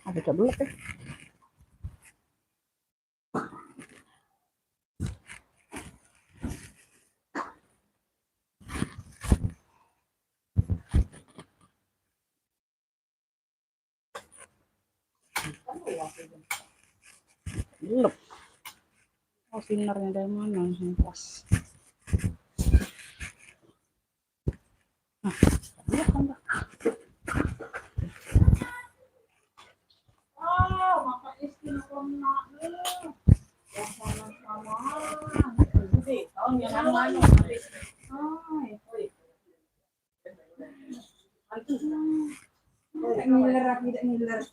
Ada dulu teh. Belum. Oh, sinernya dari mana? Pas. Nah, iya kan, Mbak. Oh, maka istri kena nih. Yang sama-sama. Jadi, tahun yang mana? Tidak ngiler, tidak ngiler.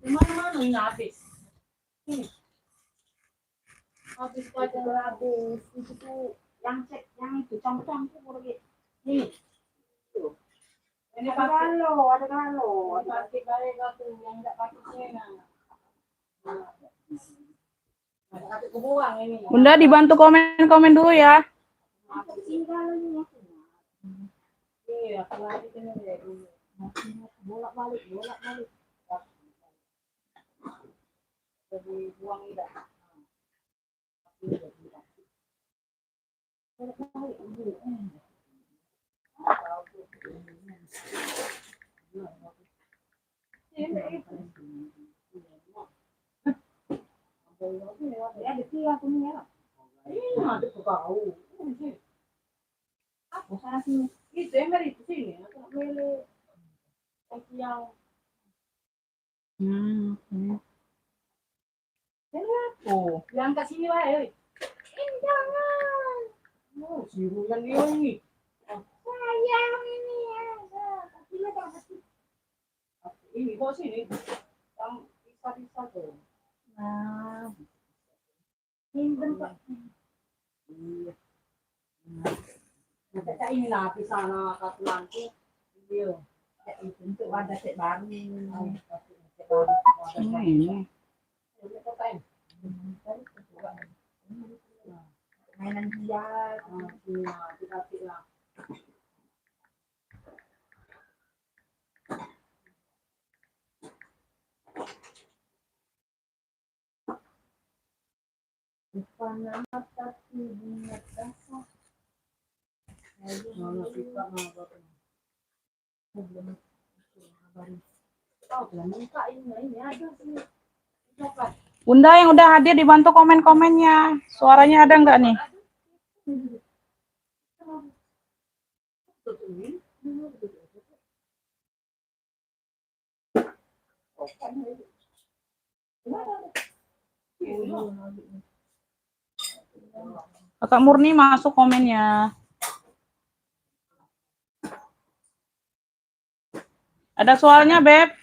Mana ini habis? Ini. Habis pada habis. Itu yang cek, yang itu campur-campur lagi. Ini. Ini ada kalau. Pakai barega tuh yang enggak pakai sena. Bunda dibantu komen-komen dulu ya. Iya, bolak-balik. Jadi buang tidak. Yang ke sini lah, jangan. Oh, siru yang ini. Sayang ini ya. Ini kok sini. Yang bisa tuh. Nah. Pinter Pak. Iya. Nah, ini lah pisah na katulanku. Iya. Untuk wadah cek baru. Ini. Mainan dia. Bukan mata bunga kasar. Mana kita belum kabarin. Oh, belum minta ini ada sih. Bunda yang udah hadir dibantu komen-komennya. Suaranya ada nggak nih? Kakak Murni masuk komennya. Ada soalnya, Beb?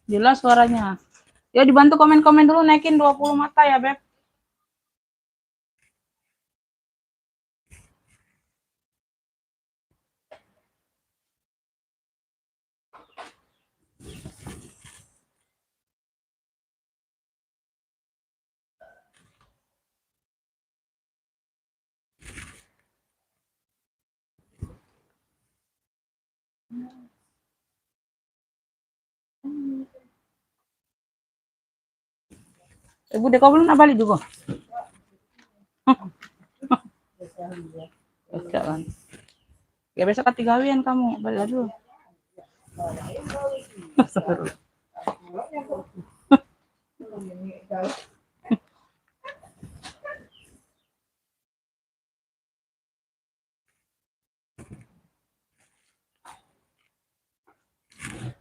Jelas suaranya. Ya dibantu komen-komen dulu, naikin 20 mata ya, Beb. Ibu dek kau belum balik juga. Kan. Ya besok ketigawian kamu balik dulu.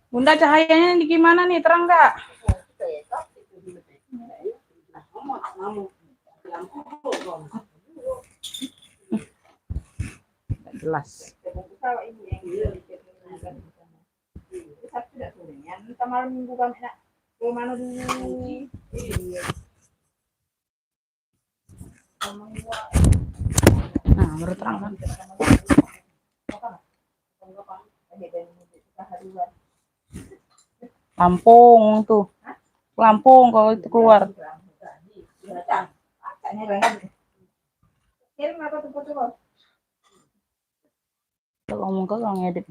Bunda, cahayanya gimana nih? Terang nggak? Nggak jelas. Nah, baru terang kan? Lampung tuh. Lampung kalau itu keluar. Kalau ngomong ke orang edit.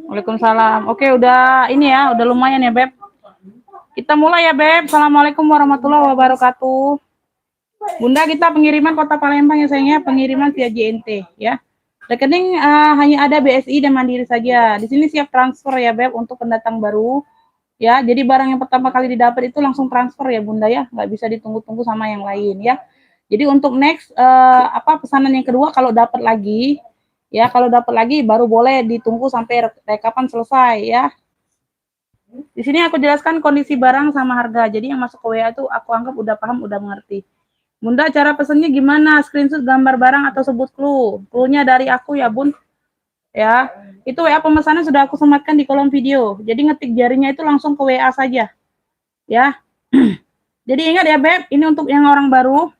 Waalaikumsalam. Oke, udah ini ya, udah lumayan ya, Beb. Kita mulai ya, Beb. Assalamualaikum warahmatullahi wabarakatuh. Bunda, kita pengiriman Kota Palembang ya sayangnya, pengiriman via JNT ya. Rekening hanya ada BSI dan Mandiri saja. Di sini siap transfer ya, Beb, untuk pendatang baru. Ya, jadi barang yang pertama kali didapat itu langsung transfer ya, Bunda ya. Nggak bisa ditunggu-tunggu sama yang lain ya. Jadi untuk next pesanan yang kedua kalau dapat lagi ya, kalau dapat lagi baru boleh ditunggu sampai rekapan selesai ya. Di sini aku jelaskan kondisi barang sama harga. Jadi yang masuk ke WA itu aku anggap udah paham, udah mengerti. Bunda, cara pesennya gimana? Screenshot gambar barang atau sebut clue? Clue-nya dari aku ya, Bun. Ya, itu WA pemesanan sudah aku sematkan di kolom video. Jadi ngetik jarinya itu langsung ke WA saja. Ya. Jadi ingat ya, Beb, ini untuk yang orang baru.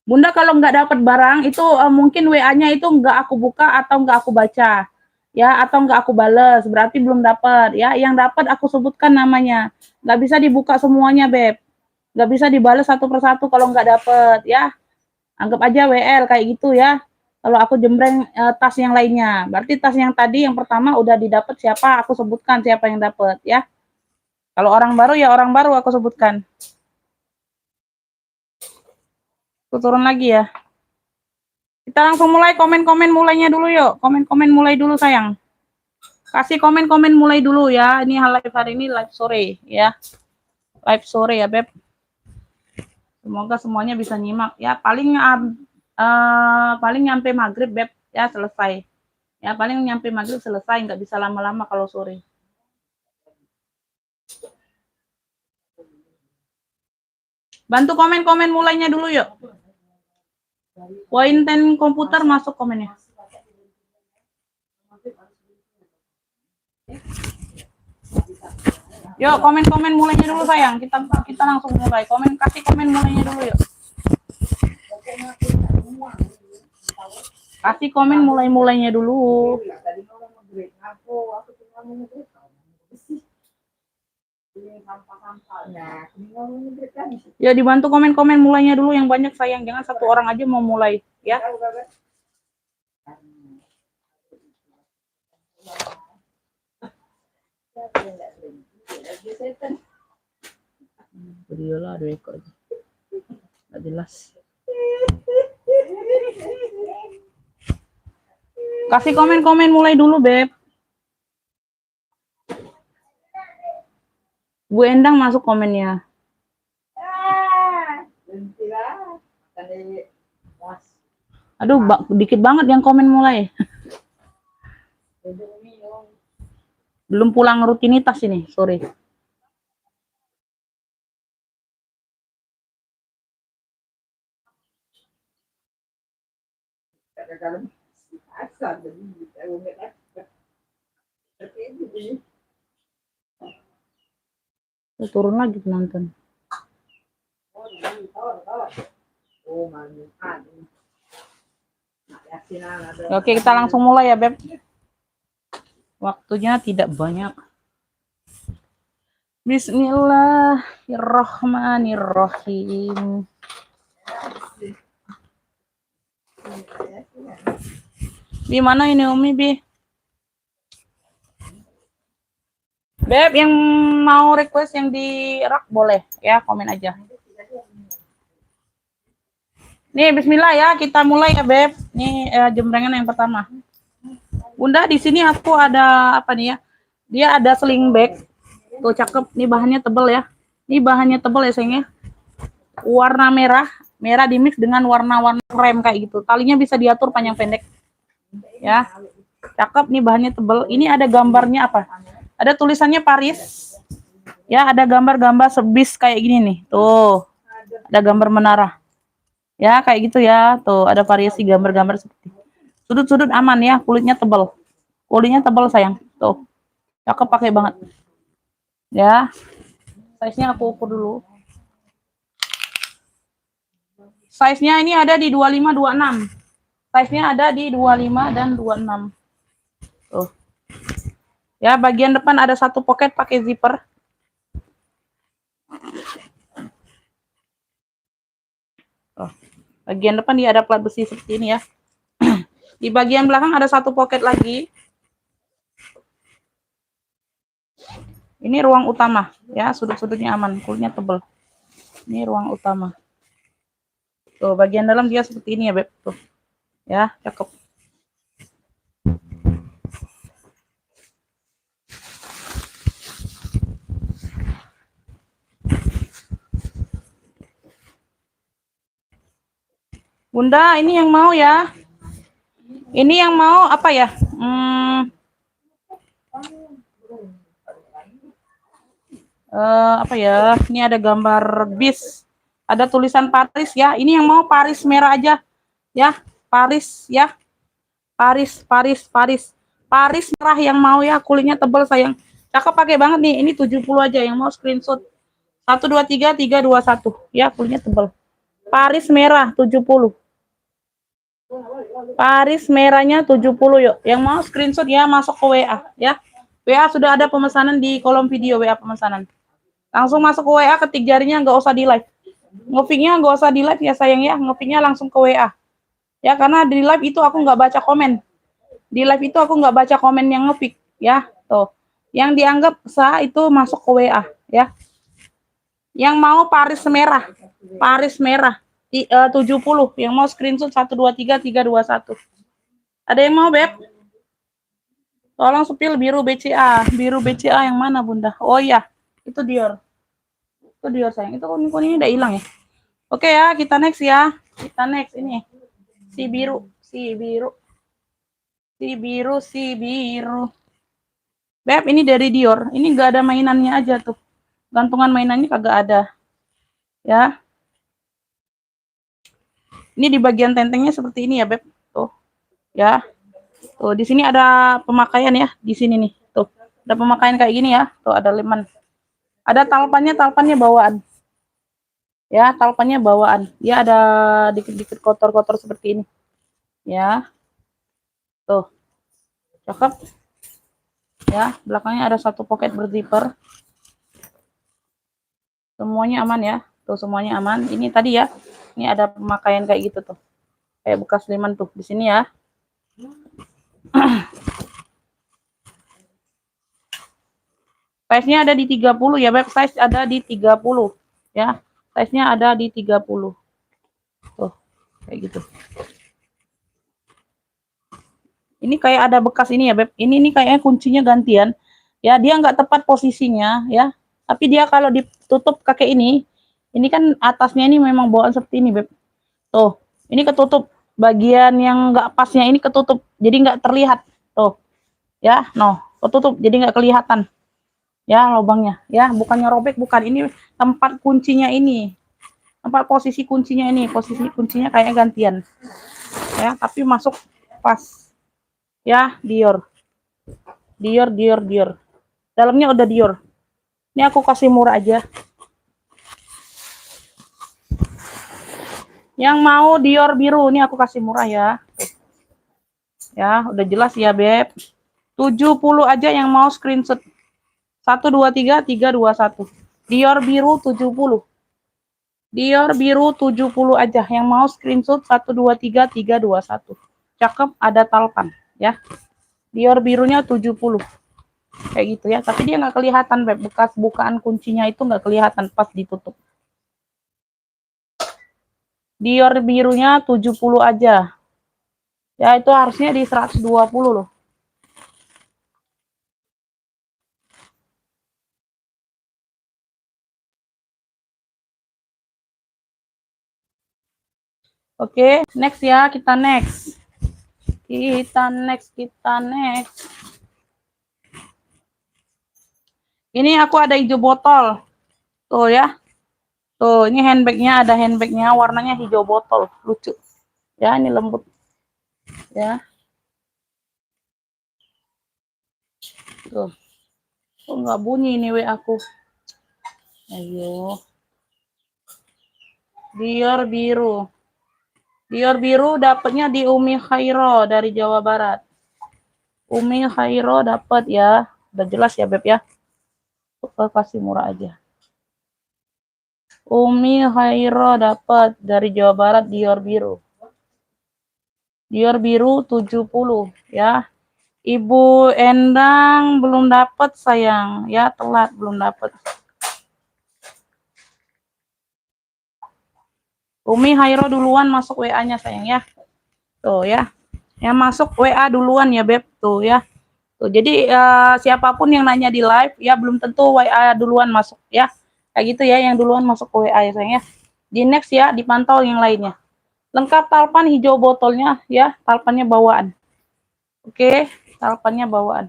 Bunda kalau nggak dapat barang itu mungkin WA-nya itu nggak aku buka atau nggak aku baca. Ya, atau nggak aku bales, berarti belum dapat. Ya, yang dapat aku sebutkan namanya. Nggak bisa dibuka semuanya, Beb. Nggak bisa dibales satu persatu kalau nggak dapet ya, anggap aja WL kayak gitu ya. Kalau aku jembreng tas yang lainnya, berarti tas yang tadi yang pertama udah didapat siapa, aku sebutkan siapa yang dapat ya. Kalau orang baru ya orang baru aku sebutkan. Aku turun lagi ya. Kita langsung mulai, komen-komen mulainya dulu yuk. Komen-komen mulai dulu sayang. Kasih komen-komen mulai dulu ya. Ini live hari ini live sore ya. Live sore ya, Beb. Semoga semuanya bisa nyimak ya. Paling nyampe maghrib, Beb, ya selesai. Ya paling nyampe maghrib selesai, nggak bisa lama-lama kalau sore. Bantu komen-komen mulainya dulu yuk. Poin 10 komputer masuk komennya. Yuk komen-komen mulainya dulu sayang. Kita langsung mulai. Kasih komen mulainya dulu yuk. Kasih komen mulainya dulu. Ya dibantu komen-komen mulainya dulu yang banyak sayang. Jangan satu orang aja mau mulai ya. Videolah ada ekor. Nggak jelas. Kasih komen-komen mulai dulu, Beb. Bu Endang masuk komennya. Aduh, dikit banget yang komen mulai. Belum pulang rutinitas ini, sorry. Turun lagi penonton. Oke, kita langsung mulai ya, Beb. Waktunya tidak banyak. Bismillahirrahmanirrahim. Di mana ini Umi, Bi? Beb, yang mau request yang di rak boleh ya, komen aja. Nih, bismillah ya, kita mulai ya, Beb. Nih jembrengan yang pertama. Bunda, di sini aku ada apa nih ya? Dia ada sling bag. Tuh cakep, nih bahannya tebel ya. Ini bahannya tebel ya, sayangnya. Warna merah, merah dimix dengan warna-warna krem kayak gitu. Talinya bisa diatur panjang pendek. Ya. Cakep, nih bahannya tebel. Ini ada gambarnya apa? Ada tulisannya Paris. Ya, ada gambar-gambar sebis kayak gini nih. Tuh. Ada gambar menara. Ya, kayak gitu ya. Tuh, ada variasi gambar-gambar seperti itu. Sudut-sudut aman ya, kulitnya tebal. Kulitnya tebal sayang. Tuh. Cakep pakai banget. Ya. Size-nya aku ukur dulu. Size-nya ini ada di 25 26. Size-nya ada di 25 dan 26. Tuh. Ya, bagian depan ada satu pocket pakai zipper. Tuh. Bagian depan dia ada plat besi seperti ini ya. Di bagian belakang ada satu pocket lagi. Ini ruang utama ya, sudut-sudutnya aman, kulitnya tebal. Ini ruang utama. Tuh, bagian dalam dia seperti ini ya, Beb. Tuh. Ya, cakep. Bunda, ini yang mau ya. Ini yang mau apa ya? Apa ya? Ini ada gambar bis. Ada tulisan Paris ya. Ini yang mau Paris merah aja. Ya, Paris ya. Paris, Paris, Paris. Paris merah yang mau ya, kulitnya tebal sayang. Cakep pakai banget nih. Ini 70 aja yang mau screenshot. 123 321 ya, kulitnya tebal. Paris merah 70. Paris merahnya 70 yuk. Yang mau screenshot ya masuk ke WA ya. WA sudah ada pemesanan di kolom video WA pemesanan. Langsung masuk ke WA, ketik jarinya, nggak usah di live. Ngefiknya nggak usah di live ya sayang ya. Ngefiknya langsung ke WA. Ya karena di live itu aku nggak baca komen. Di live itu aku nggak baca komen yang ngefik ya. Tuh. Yang dianggap sah itu masuk ke WA ya. Yang mau Paris merah. Paris merah. 70. Yang mau screenshot 123 321. Ada yang mau, Beb? Tolong sepil biru BCA. Biru BCA yang mana, Bunda? Oh iya, itu Dior. Itu Dior sayang. Itu kuning-kuningnya udah hilang ya. Oke ya, kita next ya. Kita next ini. Si biru, si biru. Si biru, si biru. Beb, ini dari Dior. Ini enggak ada mainannya aja tuh. Gantungan mainannya kagak ada. Ya. Ini di bagian tentengnya seperti ini ya, Beb. Tuh. Ya. Tuh, di sini ada pemakaian ya, di sini nih. Tuh. Ada pemakaian kayak gini ya. Tuh, ada leman. Ada talpannya bawaan. Ya, talpannya bawaan. Dia ada dikit-dikit kotor-kotor seperti ini. Ya. Tuh. Cakep. Ya, belakangnya ada satu pocket berzipper. Semuanya aman ya. Tuh, semuanya aman. Ini tadi ya. Ini ada pemakaian kayak gitu tuh. Kayak bekas leman tuh di sini ya. Size-nya ada di 30 ya, Beb. Size ada di 30 ya. Size-nya ada di 30. Tuh, kayak gitu. Ini kayak ada bekas ini ya, Beb. Ini kayaknya kuncinya gantian. Ya, dia nggak tepat posisinya ya. Tapi dia kalau ditutup kakek ini kan atasnya ini memang bawaan seperti ini, Beb. Tuh, ini ketutup. Bagian yang nggak pasnya ini ketutup. Jadi nggak terlihat. Tuh, ya, ketutup. Jadi nggak kelihatan. Ya, lubangnya. Ya, bukannya robek, bukan. Ini tempat kuncinya ini. Tempat posisi kuncinya ini. Posisi kuncinya kayak gantian. Ya, tapi masuk pas. Ya, Dior. Dior, Dior, Dior. Dalamnya udah Dior. Ini aku kasih murah aja. Yang mau Dior biru, ini aku kasih murah ya. Ya, udah jelas ya, Beb. 70 aja yang mau screenshot. 123 321. Dior biru 70. Dior biru 70 aja yang mau screenshot 123 321. Cakep, ada talpan ya. Dior birunya 70. Kayak gitu ya, tapi dia nggak kelihatan, Beb. Bekas bukaan kuncinya itu nggak kelihatan pas ditutup. Dior birunya 70 aja. Ya, itu harusnya di 120 loh. Oke, next ya, kita next. Kita next. Ini aku ada hijau botol. Tuh ya. Tuh, ini handbagnya, ada handbagnya, warnanya hijau botol. Lucu. Ya, ini lembut. Ya. Tuh. Kok nggak bunyi ini W aku. Ayo. Dior biru. Dior biru dapatnya di Umi Khairo dari Jawa Barat. Umi Khairo dapat ya. Udah jelas ya, Beb ya. Kasih murah aja. Umi Khairo dapat dari Jawa Barat Dior biru. Dior biru 70 ya. Ibu Endang belum dapat sayang. Ya, telat belum dapat. Umi Khairo duluan masuk WA-nya sayang ya. Tuh ya. Yang masuk WA duluan ya, Beb. Tuh ya. Tuh, jadi siapapun yang nanya di live ya belum tentu WA duluan masuk ya. Kayak gitu ya, yang duluan masuk ke WA ya sayang ya. Di next ya, dipantau yang lainnya. Lengkap talpan hijau botolnya ya, talpannya bawaan. Oke, talpannya bawaan.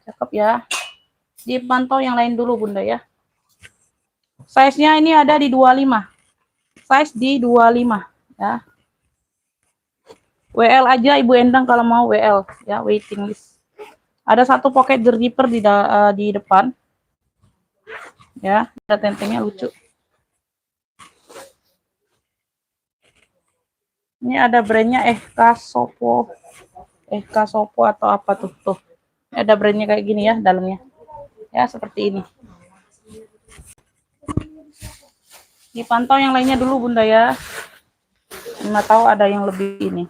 Cakep ya. Dipantau yang lain dulu Bunda ya. Size-nya ini ada di 25. Size di 25 ya. WL aja Ibu Endang kalau mau WL ya, waiting list. Ada satu pocket zipper di depan. Ya, ada tentengnya lucu. Ini ada brandnya Kasopo atau apa tuh. Tuh. Ada brandnya kayak gini ya dalamnya. Ya, seperti ini. Dipantau yang lainnya dulu Bunda ya. Nggak tahu ada yang lebih ini.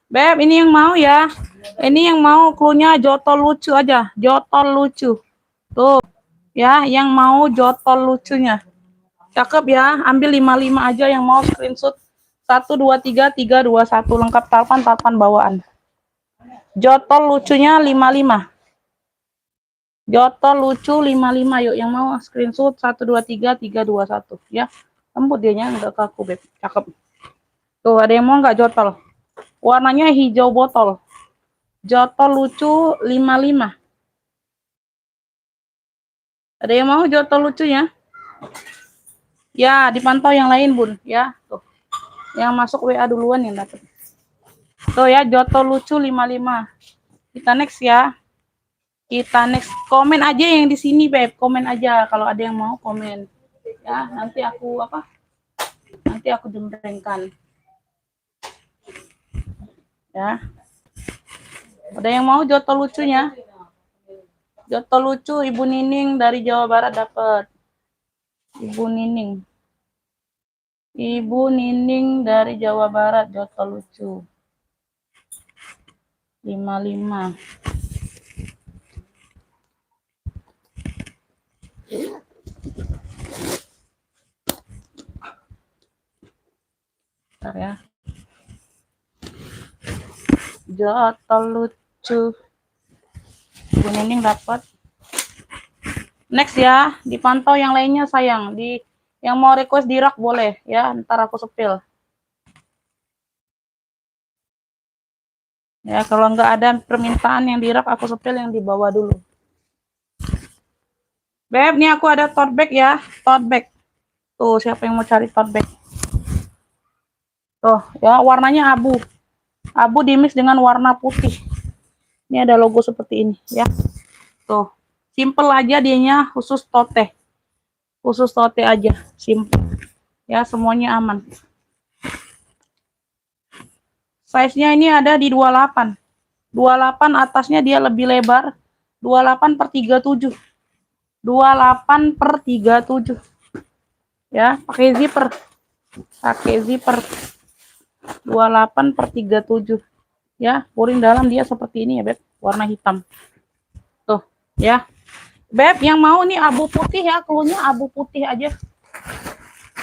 Beb, ini yang mau ya. Ini yang mau cluenya jotol lucu aja. Jotol lucu. Tuh. Ya, yang mau jotol lucunya. Cakep ya. Ambil 55 aja yang mau screenshot. 1, 2, 3, 3, 2, 1. Lengkap talpan bawaan. Jotol lucunya 55. Jotol lucu 55. Yuk, yang mau screenshot 1, 2, 3, 3, 2, 1. Ya. Lembut dianya, enggak kaku, Beb. Cakep. Tuh, ada yang mau enggak jotol? Warnanya hijau botol. Jotol lucu 55. Ada yang mau jotol lucunya? Ya, dipantau yang lain, Bun. Ya, tuh. Yang masuk WA duluan yang dapat. Tuh ya, jotol lucu 55. Kita next ya. Kita next. Komen aja yang di sini, Beb. Komen aja kalau ada yang mau komen. Ya, nanti aku apa? Nanti aku jembrengkan. Ya. Ada yang mau jotol lucunya? Jotol lucu Ibu Nining dari Jawa Barat dapat. Ibu Nining. Ibu Nining dari Jawa Barat jotol lucu. 55. Bentar ya. Jotol lucu. Ibu Nining dapat. Next ya, dipantau yang lainnya sayang. Yang mau request di rak boleh ya, ntar aku sepil. Ya, kalau nggak ada permintaan yang di rak aku sepil yang di bawah dulu. Beb, nih aku ada tote bag ya, tote bag. Tuh, siapa yang mau cari tote bag? Tuh, ya warnanya abu. Abu dimix dengan warna putih. Ini ada logo seperti ini ya. Tuh, simple aja dianya, khusus tote. Khusus tote aja, simple. Ya, semuanya aman. Size-nya ini ada di 28. 28 atasnya dia lebih lebar. 28/37. 28/37. Ya, pakai zipper. Pakai zipper. 28/37. Ya, puring dalam dia seperti ini ya, Beb. Warna hitam. Tuh, ya. Beb, yang mau nih abu putih ya, cluenya abu putih aja.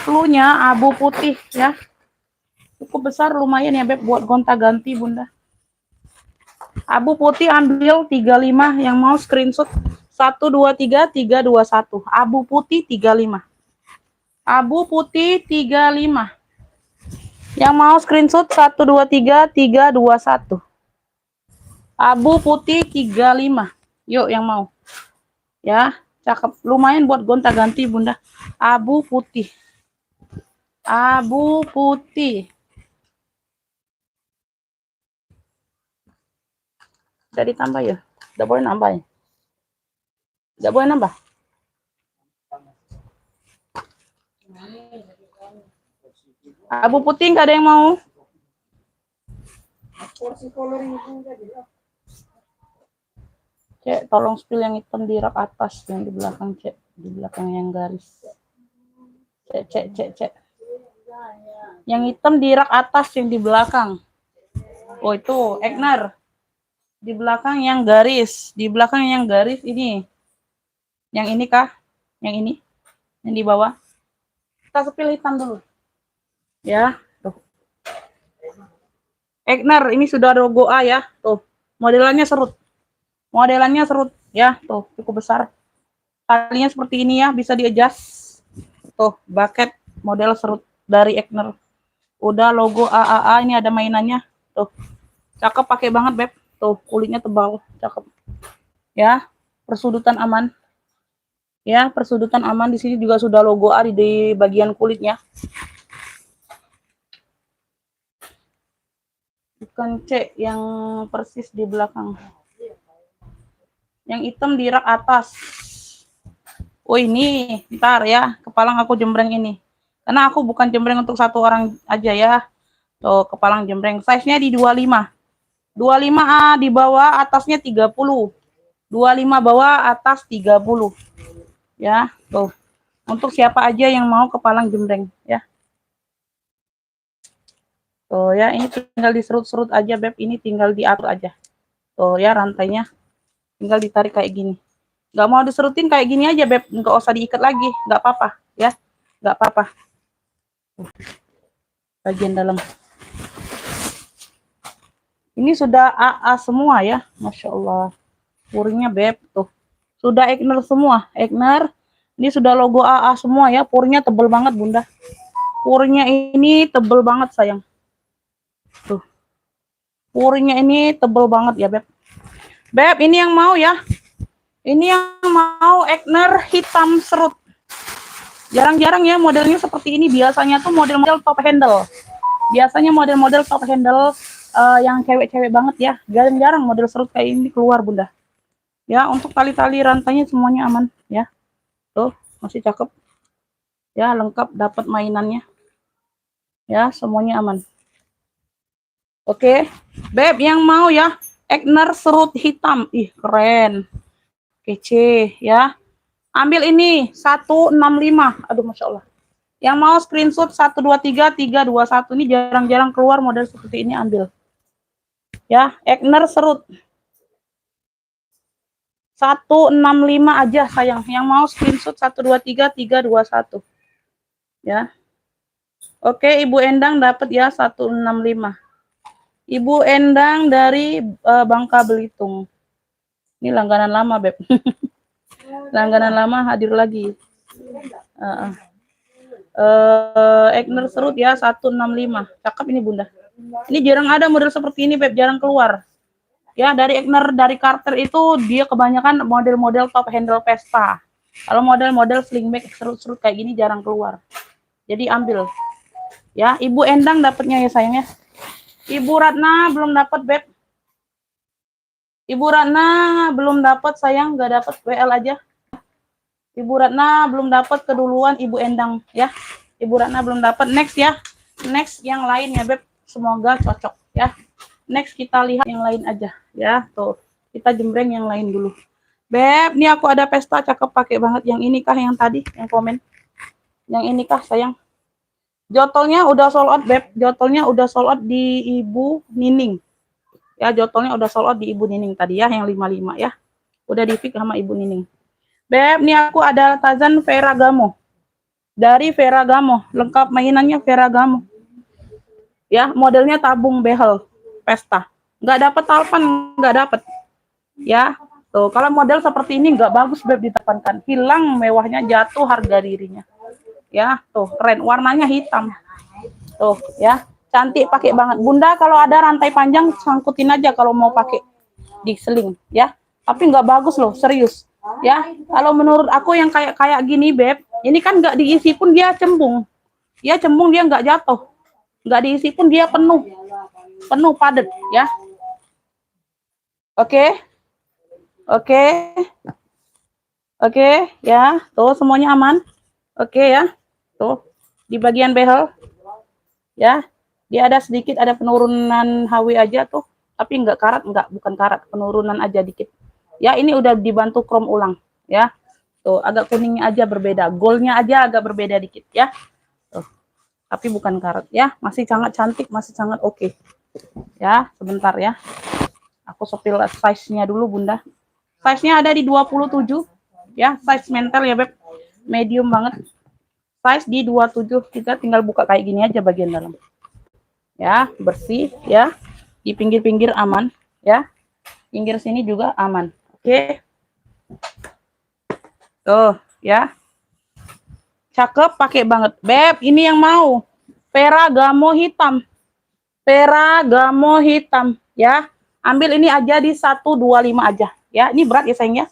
Cluenya abu putih ya. Cukup besar lumayan ya Beb buat gonta-ganti Bunda. Abu putih ambil 35 yang mau screenshot 123321. Abu putih 35. Abu putih 35. Yang mau screenshot 123321. Abu putih 35. Yuk yang mau. Ya, cakep. Lumayan buat gonta-ganti Bunda. Abu putih. Abu putih. Udah ditambah ya? Udah boleh nambah ya? Udah boleh nambah? Abu putih nggak ada yang mau? Cek, tolong spill yang hitam di rak atas, yang di belakang, Cek. Di belakang yang garis. Cek. Yang hitam di rak atas, yang di belakang. Oh, itu, Egnar. Di belakang yang garis. Di belakang yang garis ini. Yang ini kah? Yang ini? Yang di bawah? Kita spill hitam dulu. Ya, tuh. Egnar, ini sudah logo A ya. Tuh, modelannya serut. Modelannya serut ya, tuh cukup besar. Talinya seperti ini ya, bisa di-adjust. Tuh, bucket model serut dari Egner. Udah logo AAA, ini ada mainannya. Tuh. Cakep, pakai banget, Beb. Tuh, kulitnya tebal, cakep. Ya, persudutan aman. Ya, persudutan aman. Di sini juga sudah logo A di bagian kulitnya. Bukan C yang persis di belakang. Yang hitam di rak atas. Oh ini, ntar ya, kepalang aku jembreng ini. Karena aku bukan jembreng untuk satu orang aja ya. Tuh, kepalang jembreng. Size-nya di 25. 25A di bawah, atasnya 30. 25 bawah, atas 30. Ya, tuh. Untuk siapa aja yang mau kepalang jembreng ya. Tuh ya, ini tinggal diserut-serut aja, Beb. Ini tinggal diatur aja. Tuh ya, rantainya. Tinggal ditarik kayak gini. Nggak mau diserutin kayak gini aja, Beb. Nggak usah diikat lagi. Nggak apa-apa, ya. Nggak apa-apa. Bagian dalam. Ini sudah AA semua ya. Masya Allah. Purinya, Beb. Tuh. Sudah Egner semua. Egner. Ini sudah logo AA semua ya. Purinya tebel banget, Bunda. Purinya ini tebel banget, sayang. Tuh. Purinya ini tebel banget ya, Beb. Beb, ini yang mau ya. Ini yang mau Egner hitam serut. Jarang-jarang ya modelnya seperti ini. Biasanya tuh model-model top handle. Biasanya model-model top handle yang cewek-cewek banget ya. Jarang-jarang model serut kayak ini keluar, Bunda. Ya, untuk tali-tali rantainya semuanya aman ya. Tuh, masih cakep. Ya, lengkap, dapat mainannya. Ya, semuanya aman. Oke. Beb, yang mau ya Egner serut hitam. Ih, keren. Kece ya. Ambil ini 165. Aduh, Masya Allah. Yang mau screenshot 123321 ini jarang-jarang keluar model seperti ini, ambil. Ya, Egner serut. 165 aja sayang. Yang mau screenshot 123321. Ya. Oke, Ibu Endang dapat ya 165. Ibu Endang dari Bangka Belitung. Ini langganan lama, Beb. Langganan lama hadir lagi. Egner serut ya 165. Cakep ini, Bunda. Ini jarang ada model seperti ini, Beb, jarang keluar. Ya, dari Egner, dari Carter itu dia kebanyakan model-model top handle Vespa. Kalau model-model slingback serut-serut kayak gini jarang keluar. Jadi ambil. Ya, Ibu Endang dapatnya ya sayangnya. Ibu Ratna belum dapat, Beb. Ibu Ratna belum dapat, sayang, nggak dapat, WL aja. Ibu Ratna belum dapat, keduluan Ibu Endang ya. Ibu Ratna belum dapat. Next ya. Next yang lain ya, Beb. Semoga cocok ya. Next kita lihat yang lain aja ya. Tuh, kita jembreng yang lain dulu. Beb, ini aku ada pesta cakep, pakai banget. Yang ini kah yang tadi yang komen? Yang ini kah, sayang? Jotolnya udah sold out, Beb. Jotolnya udah sold out di Ibu Nining. Ya, jotolnya udah sold out di Ibu Nining tadi ya, yang 55 ya. Udah di fix sama Ibu Nining. Beb, nih aku ada Tazan Ferragamo. dari Ferragamo, lengkap mainannya Ferragamo. Ya, modelnya tabung behel pesta. Nggak dapat talpan, nggak dapat. Ya, tuh kalau model seperti ini nggak bagus beb ditekankan, hilang mewahnya, jatuh harga dirinya. Ya, tuh keren, warnanya hitam. Tuh ya, cantik pakai banget. Bunda kalau ada rantai panjang sangkutin aja kalau mau pakai di seling ya. Tapi nggak bagus loh, serius. Ya, kalau menurut aku yang kayak kayak gini beb, ini kan nggak diisi pun dia cembung. Dia cembung, dia nggak jatuh. Nggak diisi pun dia penuh. Penuh padat ya. Oke. Oke. Oke, ya. Tuh semuanya aman. Oke ya. Tuh di bagian behel ya. Dia ada sedikit ada penurunan HW aja tuh, tapi enggak karat, enggak, bukan karat, penurunan aja dikit. Ya, ini udah dibantu krom ulang ya. Tuh agak kuningnya aja berbeda, goldnya aja agak berbeda dikit ya. Tuh. Tapi bukan karat ya, masih sangat cantik, masih sangat oke. Ya, sebentar ya. Aku sepil size-nya dulu, Bunda. Size-nya ada di 27 ya, size mental ya, Beb. Medium banget. Size di 27, kita tinggal buka kayak gini aja bagian dalam. Ya, bersih ya. Di pinggir-pinggir aman ya. Pinggir sini juga aman. Oke. Tuh, ya. Cakep, pakai banget. Beb, ini yang mau. Ferragamo hitam. Ferragamo hitam ya. Ambil ini aja di 125 aja ya. Ini berat ya sayang ya.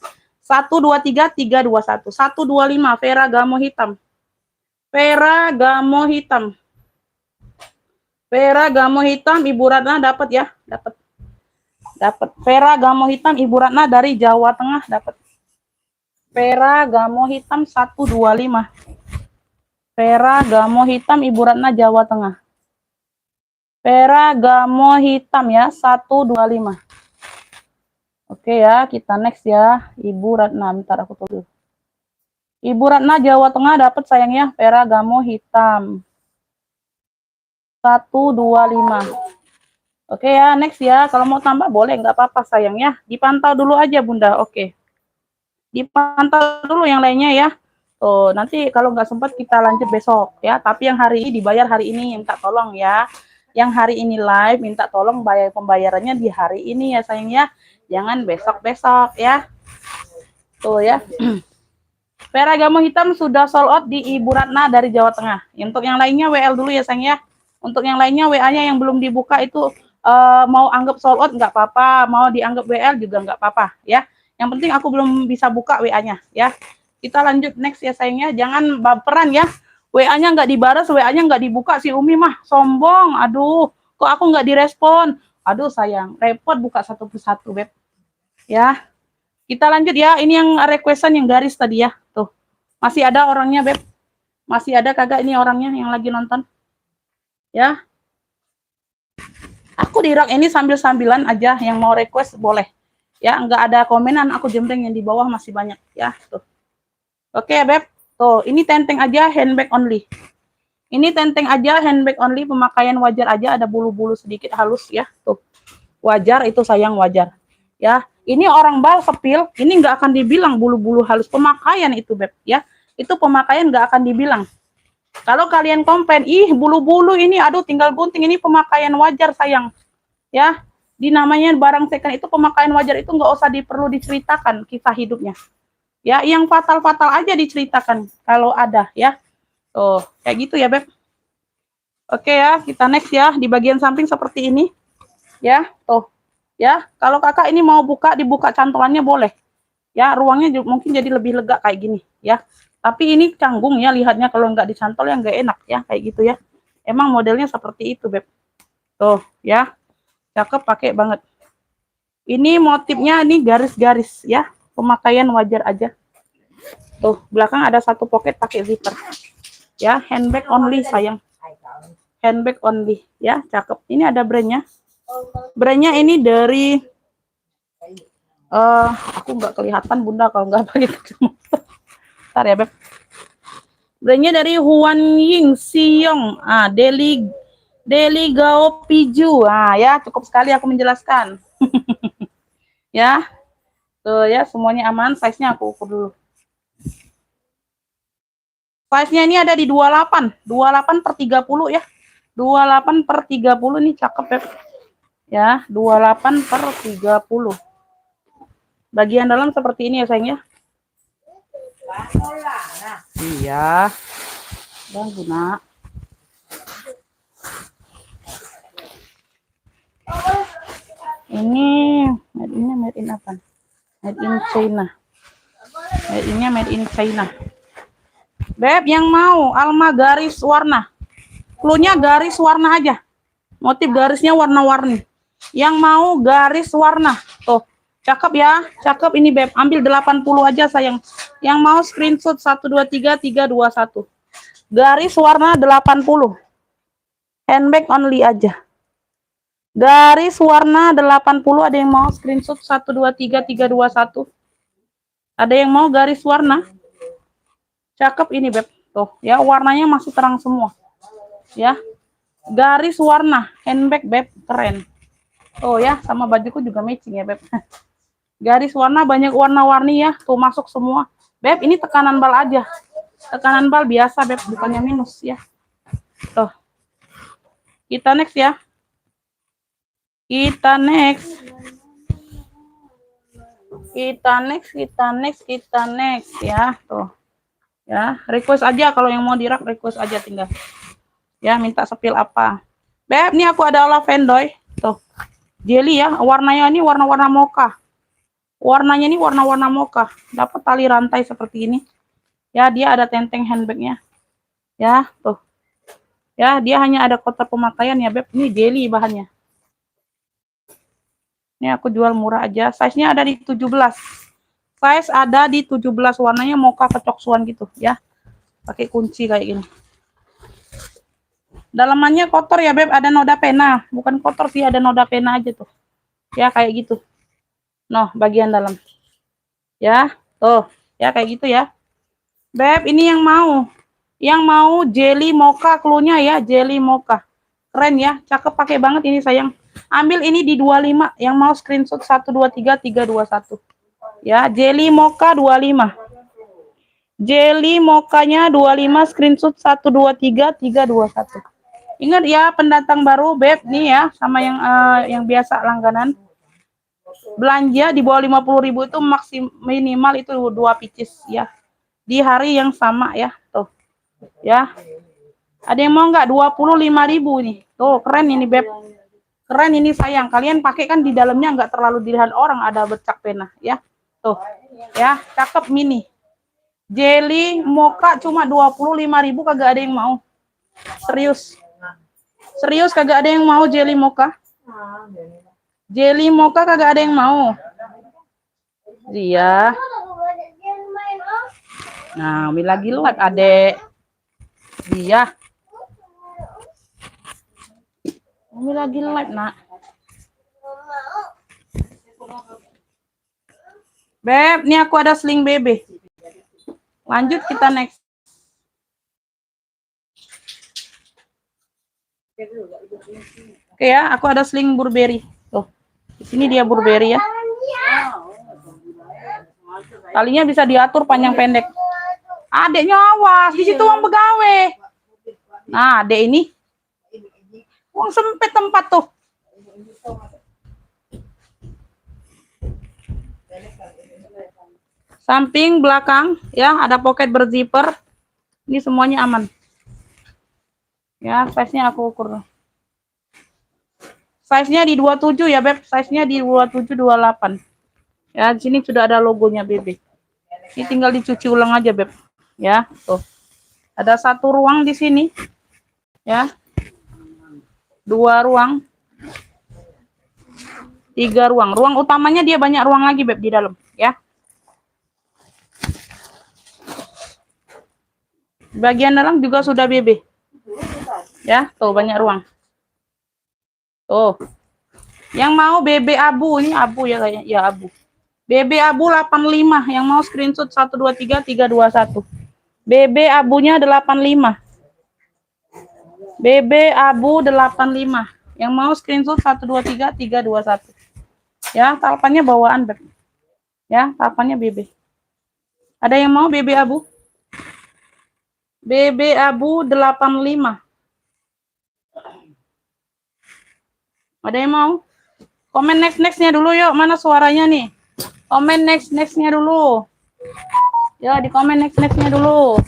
123 321. 125 Ferragamo hitam. Ferragamo hitam. Ferragamo hitam Ibu Ratna dapat ya, dapat. Dapat Ferragamo hitam Ibu Ratna dari Jawa Tengah dapat. Ferragamo hitam 125. Ferragamo hitam Ibu Ratna Jawa Tengah. Ferragamo hitam ya 125. Oke ya, kita next ya. Ibu Ratna, bentar aku tulis. Ibu Ratna Jawa Tengah dapat sayangnya Ferragamo hitam. 125. Oke ya, next ya. Kalau mau tambah boleh, nggak apa-apa sayang ya. Dipantau dulu aja Bunda. Oke. Dipantau dulu yang lainnya ya. Tuh, nanti kalau nggak sempat kita lanjut besok ya. Tapi yang hari ini dibayar hari ini, minta tolong ya. Yang hari ini live, minta tolong bayar pembayarannya di hari ini ya sayang ya. Jangan besok-besok ya. Tuh ya. Ferragamo hitam sudah sold out di Ibu Ratna dari Jawa Tengah. Untuk yang lainnya WL dulu ya sayang ya. Untuk yang lainnya WA-nya yang belum dibuka itu mau anggap sold out nggak apa-apa, mau dianggap WL juga nggak apa-apa ya. Yang penting aku belum bisa buka WA-nya ya. Kita lanjut next ya sayangnya, jangan baperan ya. WA-nya nggak dibalas, WA-nya nggak dibuka, si Umi mah sombong. Aduh, kok aku nggak direspon? Aduh sayang, repot buka satu persatu Beb. Ya, kita lanjut ya. Ini yang requestan yang garis tadi ya. Tuh, masih ada orangnya Beb. Masih ada kagak ini orangnya yang lagi nonton? Ya, aku di rak ini sambil-sambilan aja, yang mau request boleh ya, nggak ada komenan, aku jembreng yang di bawah masih banyak ya. Tuh, oke Beb, tuh ini tenteng aja, handbag only. Ini tenteng aja, handbag only, pemakaian wajar aja, ada bulu-bulu sedikit halus ya. Tuh, wajar itu sayang, wajar ya. Ini orang bal sepil, ini nggak akan dibilang bulu-bulu halus, pemakaian itu Beb ya. Itu pemakaian nggak akan dibilang. Kalau kalian komplain, ih bulu-bulu ini, aduh tinggal gunting, ini pemakaian wajar sayang. Ya, di namanya barang second itu pemakaian wajar, itu nggak usah perlu diceritakan kisah hidupnya. Ya, yang fatal-fatal aja diceritakan kalau ada ya. Tuh, kayak gitu ya Beb. Oke ya, kita next ya. Di bagian samping seperti ini. Ya, tuh. Ya, kalau kakak ini mau buka, dibuka cantolannya boleh. Ya, ruangnya mungkin jadi lebih lega kayak gini ya. Tapi ini canggung ya, lihatnya kalau nggak dicantol ya nggak enak ya, kayak gitu ya. Emang modelnya seperti itu Beb. Tuh ya, cakep, pakai banget. Ini motifnya ini garis-garis ya, pemakaian wajar aja. Tuh, belakang ada satu pocket pakai zipper. Ya, handbag only sayang. Handbag only ya, cakep. Ini ada brandnya. Brandnya ini dari aku nggak kelihatan Bunda kalau nggak pakai kacamata. Bentar ya Beb. Brandnya dari Huan Ying Siong. Deli Gao Piju. Ah ya, cukup sekali aku menjelaskan. Ya. Tuh ya, semuanya aman. Size-nya aku ukur dulu. Size-nya ini ada di 28. 28 per 30 ya. 28 per 30 nih cakep ya. Ya, 28 per 30. Bagian dalam seperti ini ya sayang ya. Iya. Dan guna. Ini made in apa? Made in China. Made in China. Beb, yang mau Alma garis warna. Cluenya garis warna aja. Motif garisnya warna-warni. Yang mau garis warna. Tuh, cakep ya. Cakep ini Beb. Ambil 80 aja sayang. Yang mau screenshot 123321. Garis warna 80. Handbag only aja. Garis warna 80, ada yang mau screenshot 123321. Ada yang mau garis warna? Cakep ini Beb. Tuh, ya warnanya masih terang semua. Ya. Garis warna handbag Beb, keren. Oh ya, sama bajuku juga matching ya Beb. Garis warna banyak warna-warni ya. Tuh masuk semua. Beb, ini tekanan bal aja. Tekanan bal biasa Beb, bukannya minus ya. Tuh. Kita next ya. Kita next ya. Tuh. Ya, request aja kalau yang mau dirak, request aja tinggal. Ya, minta sepil apa. Beb, nih aku ada lavendoy. Tuh. Jelly ya, warnanya ini warna-warna mocha. Warnanya ini warna-warna mocha. Dapat tali rantai seperti ini. Ya, dia ada tenteng handbagnya. Ya, tuh. Ya, dia hanya ada kotak pemakaian ya, Beb. Ini jelly bahannya. Ini aku jual murah aja. Size-nya ada di 17. Size ada di 17. Warnanya mocha kecoksuan gitu ya. Pakai kunci kayak gini. Dalamannya kotor ya, Beb. Ada noda pena. Bukan kotor sih, ada noda pena aja tuh. Ya, kayak gitu. Noh, bagian dalam. Ya, tuh. Ya, kayak gitu ya. Beb, ini yang mau. Yang mau jelly mocha cluenya ya. Jelly mocha. Keren ya. Cakep, pakai banget ini sayang. Ambil ini di 25, yang mau screenshot 123321. Ya, jelly mocha 25. Jelly mochanya 25, screenshot 123321. Ingat ya, pendatang baru Beb nih ya, sama yang biasa langganan. Belanja di bawah 50.000 itu minimal itu 2 pieces ya. Di hari yang sama ya, tuh. Ya. Ada yang mau nggak 25.000 nih. Tuh, keren ini Beb. Keren ini sayang, kalian pakai kan di dalamnya nggak terlalu dilihat orang, ada bercak pena ya. Tuh. Ya, cakep mini. Jelly mocha cuma 25.000, kagak ada yang mau. Serius. Serius kagak ada yang mau jelly mocha. Jelly mocha kagak ada yang mau. Iya. Nah, Umi lagi live adek. Iya. Umi lagi live, Nak. Beb, ini aku ada sling bebe. Lanjut kita next. Oke ya, aku ada sling Burberry. Tuh. Di sini dia Burberry ya. Talinya bisa diatur panjang pendek. Adeknya awas, di situ uang pegawai. Nah, adek ini uang sempit tempat tuh. Samping, belakang, ya, ada pocket berzipper. Ini semuanya aman. Ya, size-nya aku ukur. Size-nya di 27 ya, Beb. Size-nya di 27, 28. Ya, di sini sudah ada logonya Bebe. Ini tinggal dicuci ulang aja, Beb. Ya, tuh. Ada 1 ruang di sini. Ya. 2 ruang. 3 ruang. Ruang utamanya dia banyak ruang lagi, Beb, di dalam, ya. Bagian dalam juga sudah BB. Ya, tuh banyak ruang. Tuh. Yang mau BB abu, ini abu ya kayaknya, ya abu. BB abu 85, yang mau screenshot 123321. BB abunya 85. BB abu 85. Yang mau screenshot 123321. Ya, talpannya bawaan, Beb. Ya, talpannya BB. Ada yang mau BB abu? BB abu 85. Ada yang mau? Komen next-nextnya dulu yuk. Mana suaranya nih? Komen next-nextnya dulu. Ya, di komen next-nextnya dulu.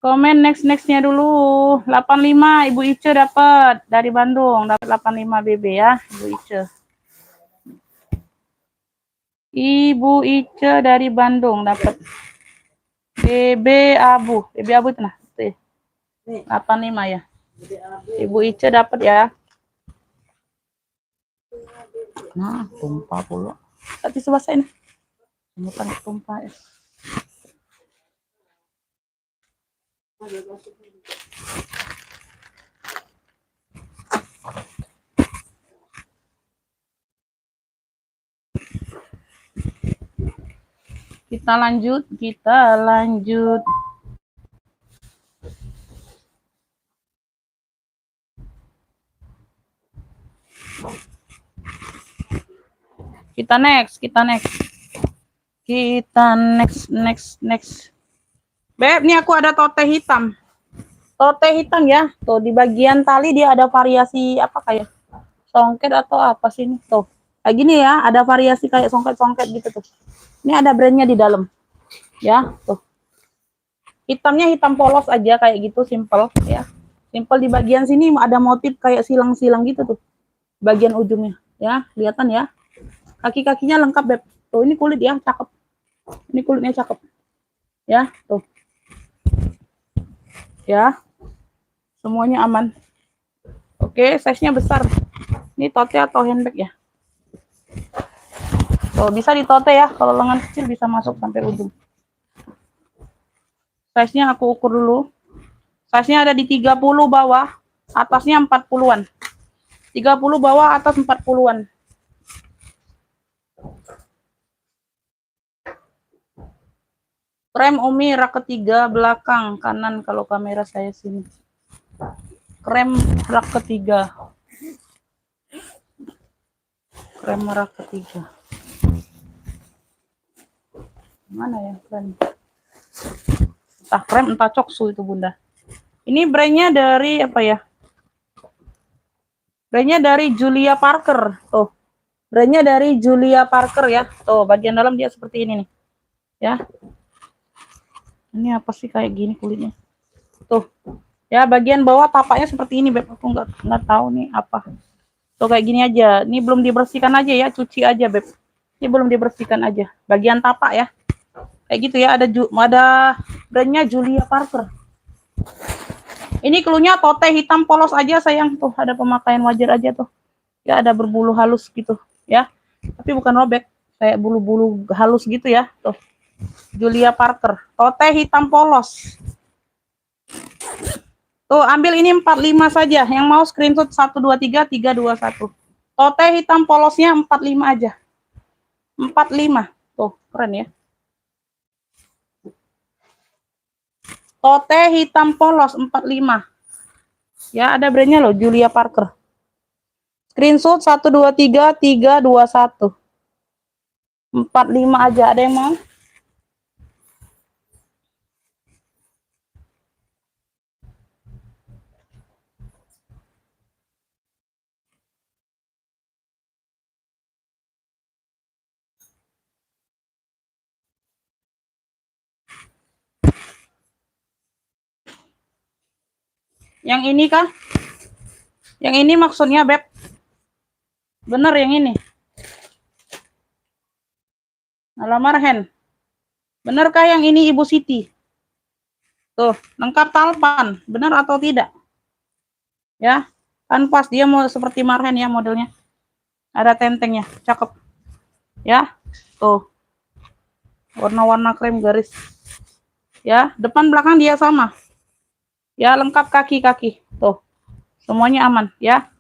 Komen next-nextnya dulu. 85 Ibu Ice dapat dari Bandung. Dapat 85 BB ya, Ibu Ice. Ibu Ice dari Bandung dapat. BB abu. BB abu itu nah. 85 ya. Ibu Ice dapat ya. Nah, tumpah pula. Tadi sebasa ini. Bukan tumpah ya. Kita lanjut. Kita next. Beb, nih aku ada tote hitam. Tote hitam ya. Tuh di bagian tali dia ada variasi apa kayak songket atau apa sih ini? Tuh. Kayak gini ya, ada variasi kayak songket-songket gitu tuh. Ini ada brandnya di dalam. Ya, tuh. Hitamnya hitam polos aja kayak gitu, simple ya. Simple di bagian sini ada motif kayak silang-silang gitu tuh. Bagian ujungnya, ya, kelihatan ya. Kaki-kakinya lengkap, Beb. Tuh, ini kulit ya, cakep. Ini kulitnya cakep. Ya, tuh. Ya. Semuanya aman. Oke, size-nya besar. Ini tote atau handbag ya? Tuh, bisa ditote ya. Kalau lengan kecil bisa masuk sampai ujung. Size-nya aku ukur dulu. Size-nya ada di 30 bawah, atasnya 40-an. 30 bawah, atas 40-an. Krem Umi rak ketiga belakang kanan kalau kamera saya sini. Krem rak ketiga. Krem rak ketiga. Mana ya krem? Entah krem entah coksu itu Bunda. Ini brandnya dari apa ya? Brandnya dari Julia Parker. Tuh. Brandnya dari Julia Parker ya. Tuh bagian dalam dia seperti ini nih. Ya. Ini apa sih kayak gini kulitnya? Tuh. Ya, bagian bawah tapaknya seperti ini, Beb. Aku nggak tahu nih apa. Tuh kayak gini aja. Ini belum dibersihkan aja ya, cuci aja, Beb. Ini belum dibersihkan aja. Bagian tapak ya. Kayak gitu ya, ada brandnya Julia Parker. Ini cluenya tote hitam polos aja sayang. Tuh, ada pemakaian wajar aja tuh. Ya, ada berbulu halus gitu, ya. Tapi bukan robek, kayak bulu-bulu halus gitu ya. Tuh. Julia Parker. Tote hitam polos. Tuh, ambil ini 45 saja. Yang mau screenshot 123 321. Tote hitam polosnya 45 aja. 45. Tuh, keren ya. Tote hitam polos 45. Ya, ada brandnya loh, Julia Parker. Screenshot 123 321. 45 aja. Ada yang mau? Yang ini kah? Yang ini maksudnya, Beb? Bener yang ini. Alamar Hen. Benarkah yang ini Ibu Siti? Tuh, lengkap talpan. Benar atau tidak? Ya, kan pas dia mau seperti Marhen ya modelnya. Ada tentengnya, cakep. Ya, tuh. Warna-warna krem garis. Ya, depan belakang dia sama. Ya, lengkap kaki-kaki. Tuh. Semuanya aman, ya.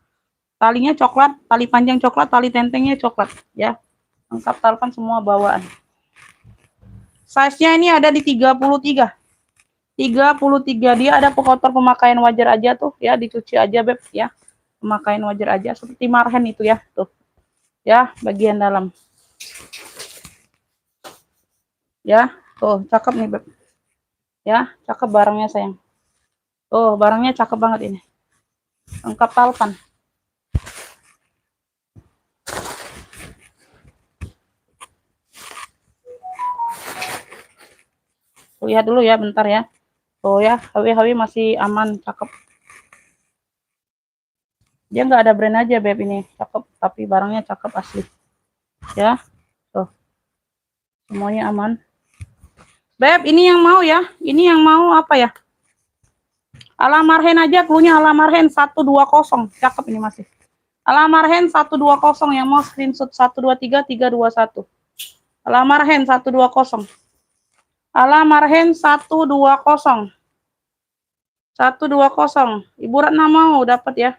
Talinya coklat, tali panjang coklat, tali tentengnya coklat, ya. Lengkap talpan semua bawaan. Size-nya ini ada di 33. 33 dia ada kotor pemakaian wajar aja tuh, ya, dicuci aja, Beb, ya. Pemakaian wajar aja seperti Marhen itu ya, tuh. Ya, bagian dalam. Ya. Tuh, cakep nih, Beb. Ya, cakep barangnya sayang. Tuh, barangnya cakep banget ini. Lengkap talpan. Lihat dulu ya, bentar ya. Tuh ya, HW masih aman, cakep. Dia nggak ada brand aja, Beb, ini. Cakep, tapi barangnya cakep asli. Ya, tuh. Semuanya aman. Beb, ini yang mau ya. Ini yang mau apa ya? Alamarhen aja, cluenya Alamarhen 120. Cakep ini masih. Alamarhen 120 yang mau screenshot 123321. Alamarhen 120. Alamarhen 120. 120. Ibu Ratna mau dapat ya.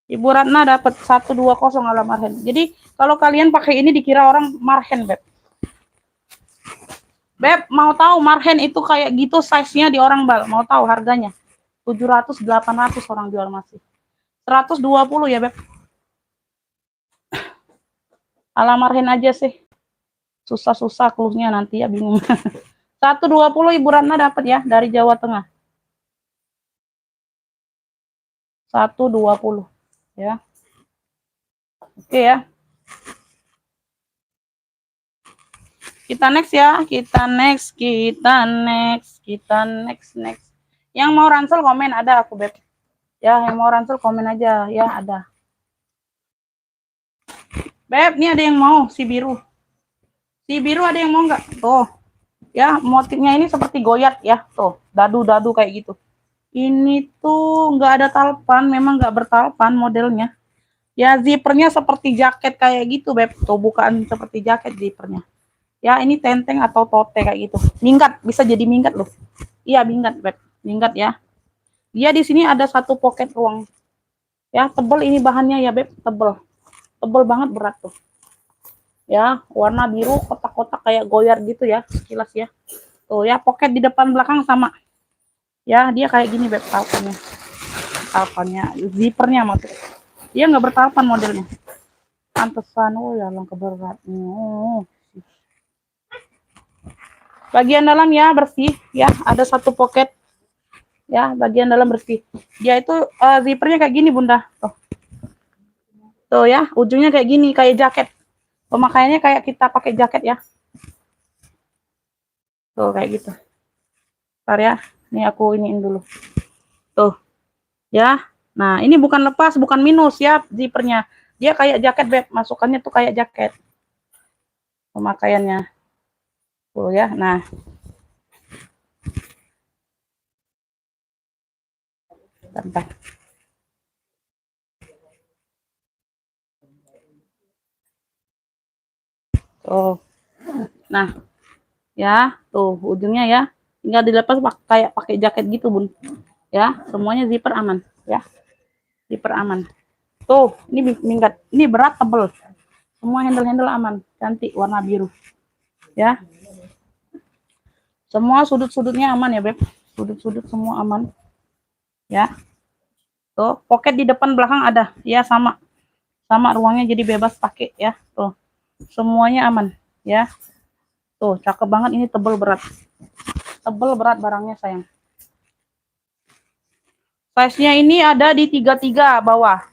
Ibu Ratna dapat 120 Alamarhen. Jadi kalau kalian pakai ini dikira orang marhen, Beb. Beb, mau tahu marhen itu kayak gitu size-nya di orang bal. Mau tahu harganya? 700 800 orang jual masih. 120 ya, Beb. Alamarhen aja sih. Susah-susah cluenya nanti ya, bingung. 120 Ibu Ratna dapat ya dari Jawa Tengah. 120 ya. Oke ya. Kita next ya, kita next. Yang mau ransel komen ada aku, Beb. Ya, yang mau ransel komen aja ya, ada. Beb, ini ada yang mau si biru. Si biru ada yang mau nggak? Tuh. Ya, motifnya ini seperti goyat ya, tuh. Dadu-dadu kayak gitu. Ini tuh nggak ada talpan, memang nggak bertalpan modelnya. Ya, zippernya seperti jaket kayak gitu, Beb. Tuh, bukan seperti jaket zippernya. Ya, ini tenteng atau tote kayak gitu. Minggat, bisa jadi minggat loh. Iya, minggat, Beb. Minggat ya. Dia di sini ada satu pocket ruang. Ya, tebel ini bahannya ya, Beb. Tebel. Tebel banget, berat tuh. Ya, warna biru, kotak-kotak kayak goyar gitu ya, sekilas ya. Tuh ya, pocket di depan belakang sama. Ya, dia kayak gini, Beb, talpannya. Talpannya, zippernya maksudnya. Dia nggak bertalpan modelnya. Pantesan, oh ya, langkah beratnya. Oh. Bagian dalam ya bersih, ya ada satu pocket, ya bagian dalam bersih. Dia itu zippernya kayak gini Bunda, tuh ya ujungnya kayak gini, kayak jaket. Pemakaiannya kayak kita pakai jaket ya, tuh kayak gitu. Ntar ya, ini aku iniin dulu, tuh ya. Nah ini bukan lepas, bukan minus ya zippernya, dia kayak jaket, Beb, masukannya tuh kayak jaket pemakaiannya, tuh ya. Nah bentar. Tuh, nah ya tuh ujungnya ya, tinggal dilepas kayak pakai jaket gitu Bun ya. Semuanya zipper aman ya, zipper aman. Tuh ini minggat, ini berat, tebel, semua handle aman, cantik, warna biru ya. Semua sudut-sudutnya aman ya, Beb. Sudut-sudut semua aman ya. Tuh pocket di depan belakang ada ya, sama ruangnya, jadi bebas pakai ya. Tuh semuanya aman ya. Tuh cakep banget, ini tebel berat barangnya sayang. Size-nya ini ada di 33 bawah.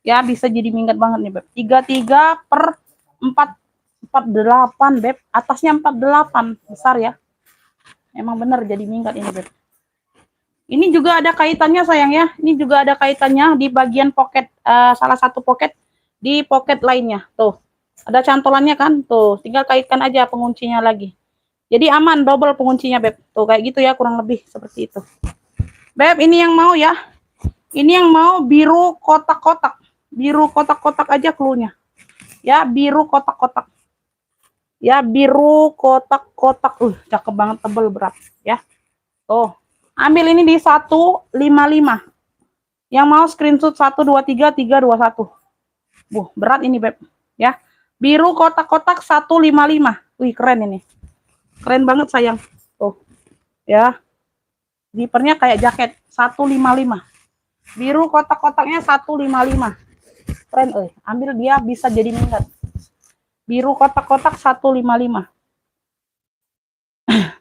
Ya, bisa jadi minggat banget nih, Beb. 33 per 48, Beb. Atasnya 48, besar ya. Emang bener jadi minggat ini, Beb. Ini juga ada kaitannya sayang ya. Ini juga ada kaitannya di bagian pocket, salah satu pocket di pocket lainnya. Tuh, ada cantolannya kan? Tuh, tinggal kaitkan aja penguncinya lagi. Jadi aman, double penguncinya, Beb. Tuh, kayak gitu ya, kurang lebih seperti itu. Beb, ini yang mau ya. Ini yang mau biru kotak-kotak. Biru kotak-kotak aja cluenya. Ya, biru kotak-kotak. Ya, biru kotak-kotak. Cakep banget, tebel, berat ya. Tuh. Ambil ini di 155. Yang mau screenshot 123321. Berat ini, Beb. Ya. Biru kotak-kotak 155. Wih, keren ini. Keren banget sayang. Tuh. Ya. Zippernya kayak jaket, 155. Biru kotak-kotaknya 155. Keren, ambil, dia bisa jadi minggat. Biru kotak-kotak 155.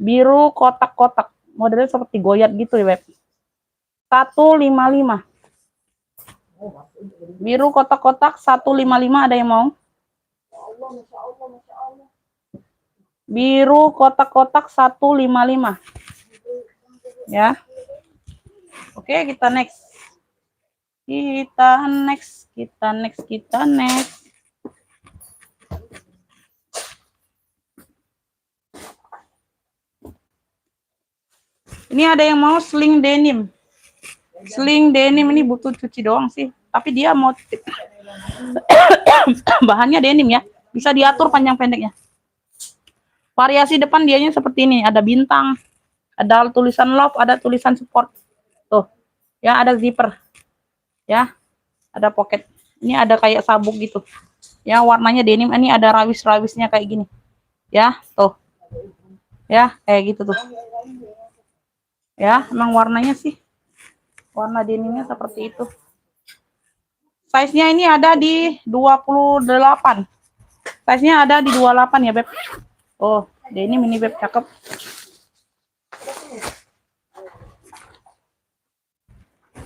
Biru kotak-kotak. Modelnya seperti goyat gitu ya, Beb. 155. Biru kotak-kotak 155, ada yang mau? Masya Allah, Masya Allah. Biru kotak-kotak 155. Ya. Oke, kita next. Kita next. Ini ada yang mau sling denim. Sling denim ini butuh cuci doang sih. Tapi dia motif. Bahannya denim ya. Bisa diatur panjang pendeknya. Variasi depan dianya seperti ini. Ada bintang. Ada tulisan love. Ada tulisan support. Tuh. Ya, ada zipper. Ya. Ada pocket. Ini ada kayak sabuk gitu. Ya, warnanya denim. Ini ada rawis-rawisnya kayak gini. Ya, tuh. Ya, kayak gitu tuh. Ya, emang warnanya sih. Warna denimnya seperti itu. Size-nya ini ada di 28. Size-nya ada di 28 ya, Beb. Oh, denim ini, Beb. Cakep.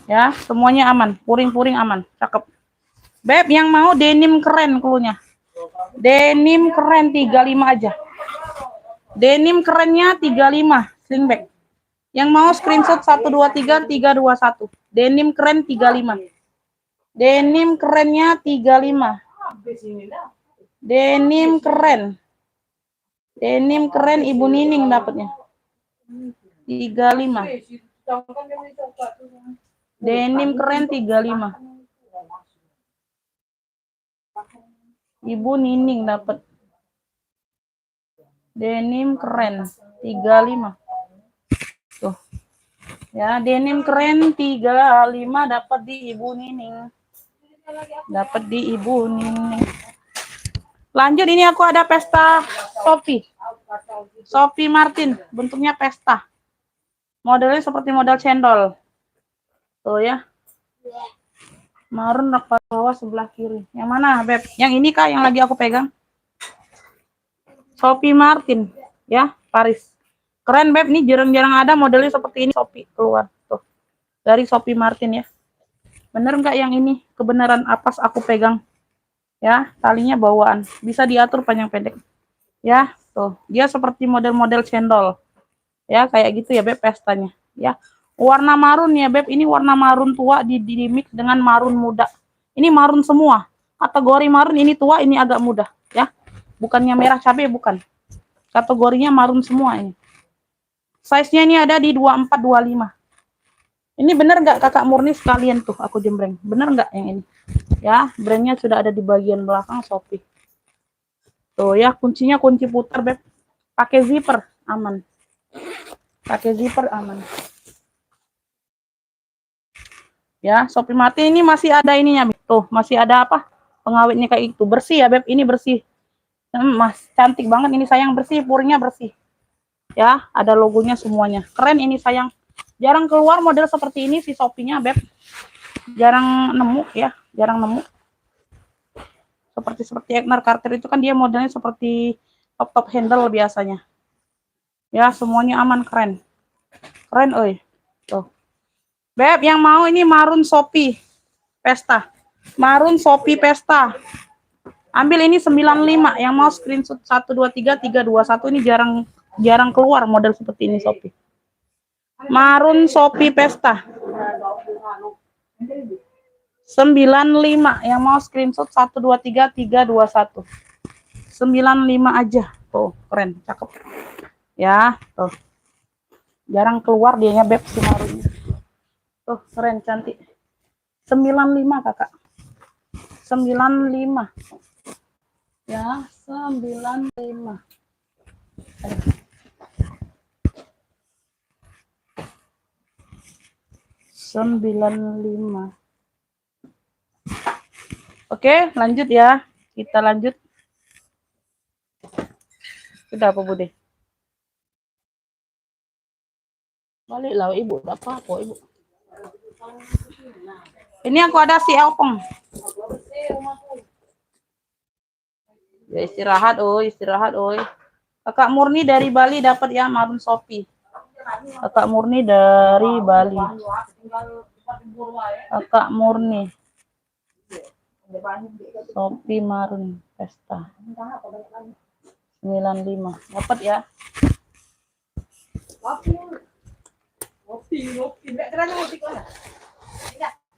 Ya, semuanya aman. Puring-puring aman. Cakep. Beb, yang mau denim keren klunya. Denim keren 35 aja. Denim kerennya 35. Slingback. Yang mau screenshot 123 321. Denim keren 35. Denim kerennya 35. Denim keren. Denim keren Ibu Nining dapatnya. 35. Denim keren 35. Ibu Nining dapat. Denim keren 35. Tuh. Ya, denim keren 35 dapat di Ibu Nining. Dapat di Ibu Nining. Lanjut, ini aku ada pesta Sophie Martin, bentuknya pesta. Modelnya seperti model cendol. Tuh ya. Marun rapat bawah sebelah kiri. Yang mana, Beb? Yang ini kah yang lagi aku pegang? Sophie Martin, ya, Paris. Keren, Beb. Ini jarang-jarang ada modelnya seperti ini Sophie keluar. Tuh. Dari Sophie Martin ya. Bener nggak yang ini? Kebenaran apas aku pegang. Ya, talinya bawaan. Bisa diatur panjang pendek. Ya, tuh. Dia seperti model-model cendol. Ya, kayak gitu ya, Beb, pestanya. Ya. Warna marun ya, Beb. Ini warna marun tua di mix dengan marun muda. Ini marun semua. Kategori marun ini tua, ini agak muda, ya. Bukannya merah cabai, bukan. Kategorinya marun semua ini. Size-nya ini ada di 24 25. Ini bener nggak Kakak Murni sekalian tuh aku jembreng? Bener nggak yang ini? Ya, brandnya sudah ada di bagian belakang Shopee. Tuh ya, kuncinya kunci putar, Beb. Pakai zipper aman. Pakai zipper aman. Ya, Shopee Martin ini masih ada ininya, Beb. Tuh, masih ada apa? Pengawetnya kayak itu. Bersih ya, Beb. Ini bersih. Mas, cantik banget ini sayang, bersih, puringnya bersih. Ya, ada logonya semuanya. Keren ini sayang. Jarang keluar model seperti ini si Shopee-nya, Beb. Jarang nemu ya, jarang nemu. Seperti Egnar Carter itu kan dia modelnya seperti top handle biasanya. Ya, semuanya aman, keren. Keren, oi. Tuh. Beb, yang mau ini marun Shopee Pesta. Marun Shopee Pesta. Ambil ini 95, yang mau screenshot 123 321 ini jarang keluar model seperti ini Shopee. Marun Shopee Pesta. 95, yang mau screenshot 123 321. 95 aja. Tuh, keren, cakep. Ya, tuh. Jarang keluar dianya, Beb, si marunnya. Tuh, keren, cantik. 95, Kakak. 95. Ya, 95. 95. Oke, lanjut ya. Kita lanjut. Sudah apa, Bude? Baliklah, Ibu. Udah apa-apa, Ibu. Ini aku ada si Elpong. Ya, istirahat, oi. Kakak Murni dari Bali dapat ya marun Shopee. Kakak Murni dari Bali. Kakak Murni. Shopee marun pesta. 95. Dapat ya.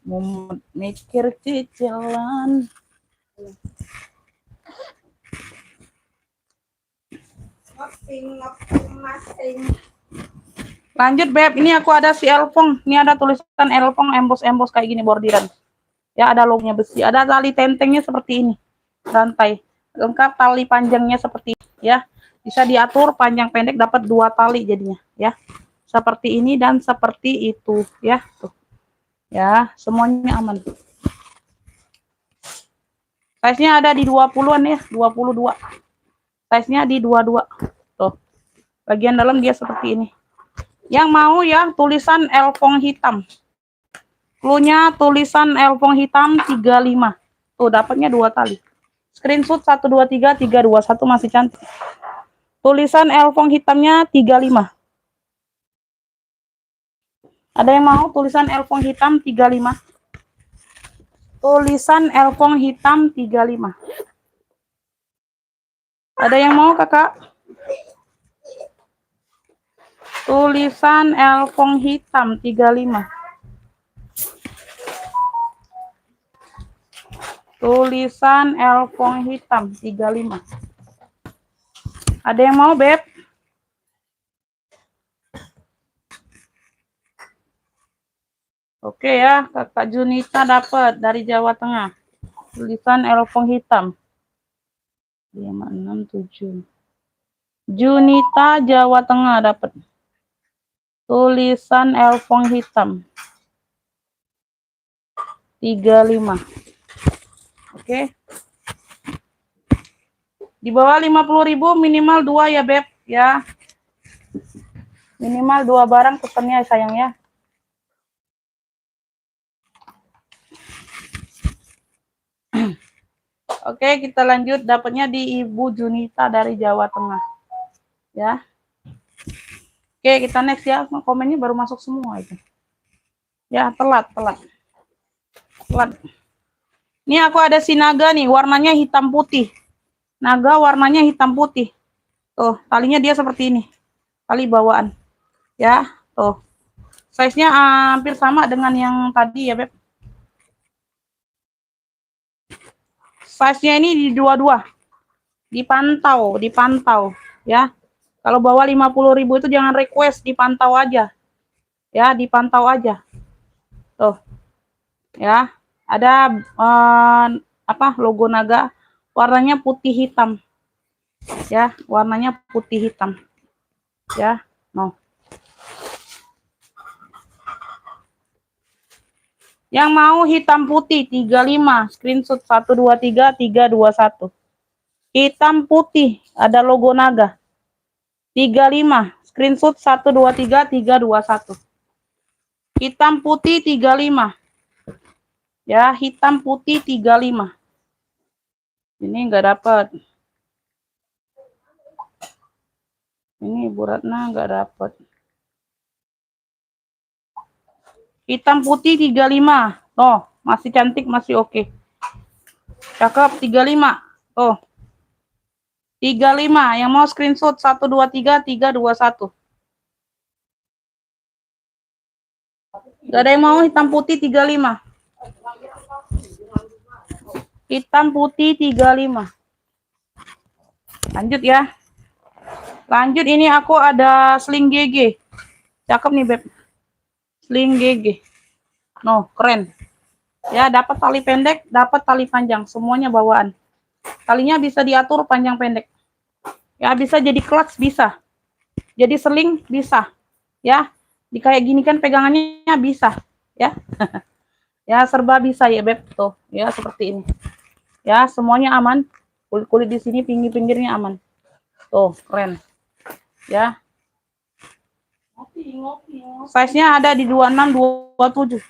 Mau mikir cicilan. Lanjut Beb, ini aku ada si Elfong. Ini ada tulisan Elfong embos-embos kayak gini bordiran. Ya, ada lognya besi. Ada tali tentengnya seperti ini. Rantai. Lengkap tali panjangnya seperti ini, ya. Bisa diatur panjang pendek dapat 2 tali jadinya, ya. Seperti ini dan seperti itu, ya. Tuh. Ya, semuanya aman. Size-nya ada di 20-an ya, 22. Size-nya di 22. Tuh. Bagian dalam dia seperti ini. Yang mau ya tulisan Elfong hitam. Cluenya tulisan Elfong hitam 35. Tuh dapatnya 2 tali. Screenshot 123 321 masih cantik. Tulisan Elfong hitamnya 35. Ada yang mau tulisan Elfong hitam 35? Tulisan Elfong hitam 35. Ada yang mau kakak? Tulisan Elfong hitam 35. Tulisan Elfong hitam 35. Ada yang mau Beb? Oke ya, kakak Junita dapat dari Jawa Tengah. Tulisan Elfong hitam. 567. Junita Jawa Tengah dapat. Tulisan Elfong hitam. 35. Oke. Di bawah 50.000 minimal 2 ya Beb ya. Minimal 2 barang pesannya sayang ya. Oke, kita lanjut. Dapatnya di Ibu Junita dari Jawa Tengah. Ya. Oke, kita next ya. Komennya baru masuk semua itu. Ya, telat. Ini aku ada si naga nih, warnanya hitam putih. Naga warnanya hitam putih. Tuh, talinya dia seperti ini. Tali bawaan. Ya, tuh. Size-nya hampir sama dengan yang tadi ya, Beb. Size-nya ini di 22. Dipantau ya. Kalau bawah 50.000 itu jangan request, dipantau aja. Ya, dipantau aja. Tuh. Ya, ada logo naga warnanya putih hitam. Ya, warnanya putih hitam. Ya, no. Yang mau hitam putih 35, screenshot 123 321. Hitam putih, ada logo naga. 35, screenshot 123 321. Hitam putih 35. Ya, hitam putih 35. Ini enggak dapat. Ini Bu Ratna enggak dapat. Hitam putih 35. Oh, masih cantik, masih oke. Cakep 35. Oh. 35. Yang mau screenshot 123 321. Gak ada yang mau hitam putih 35. Hitam putih 35. Lanjut ya. Lanjut, ini aku ada sling GG. Cakep nih, Beb. Sling GG. No, keren. Ya, dapat tali pendek, dapat tali panjang, semuanya bawaan. Talinya bisa diatur panjang pendek. Ya, bisa jadi clutch bisa. Jadi sling bisa. Ya, di kayak gini kan pegangannya bisa, ya. Ya, serba bisa ya, Beb. Tuh, ya seperti ini. Ya, semuanya aman. Kulit-kulit di sini pinggir-pinggirnya aman. Tuh, keren. Ya. Size-nya ada di 26 27.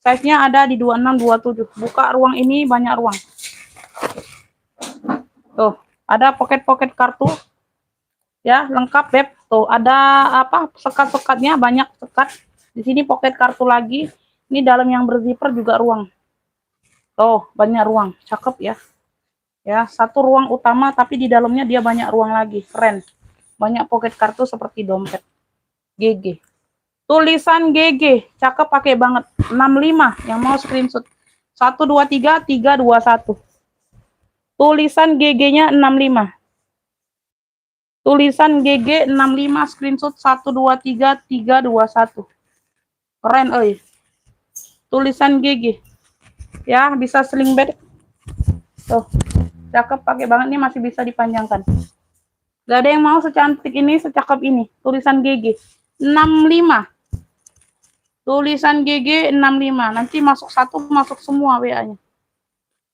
Size-nya ada di 26 27. Buka ruang ini banyak ruang. Tuh, ada pocket-pocket kartu. Ya, lengkap Beb. Tuh, ada apa? Sekat-sekatnya, banyak sekat. Di sini pocket kartu lagi. Ini dalam yang berzipper juga ruang. Tuh, banyak ruang. Cakep ya. Ya, satu ruang utama tapi di dalamnya dia banyak ruang lagi. Keren. Banyak pocket kartu seperti dompet. GG. Tulisan GG, cakep pakai banget. 65 yang mau screenshot. 123 321. Tulisan GG-nya 65. Tulisan GG 65 screenshot 123 321. Keren euy. Tulisan GG. Ya, bisa sling bed. Tuh. Cakep pakai banget nih, masih bisa dipanjangkan. Gak ada yang mau secantik ini, secakep ini. Tulisan GG 65. Tulisan GG 65. Nanti masuk satu, masuk semua WA-nya.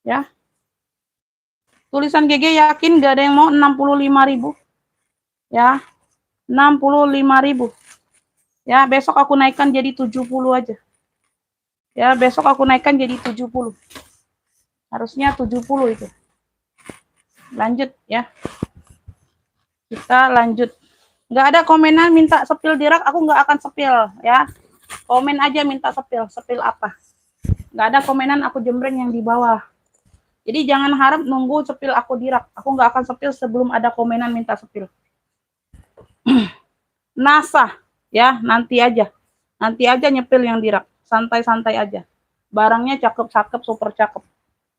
Ya. Tulisan GG yakin gak ada yang mau 65.000. Ya. 65.000. Ya, besok aku naikkan jadi 70 aja. Ya, besok aku naikkan jadi 70. Harusnya 70 itu. Lanjut ya. Kita lanjut. Nggak ada komenan minta sepil dirak, aku nggak akan sepil ya. Komen aja minta sepil. Sepil apa? Nggak ada komenan aku jembreng yang di bawah. Jadi jangan harap nunggu sepil aku dirak. Aku nggak akan sepil sebelum ada komenan minta sepil. NASA ya, nanti aja. Nanti aja nyepil yang dirak. Santai-santai aja. Barangnya cakep-cakep, super cakep.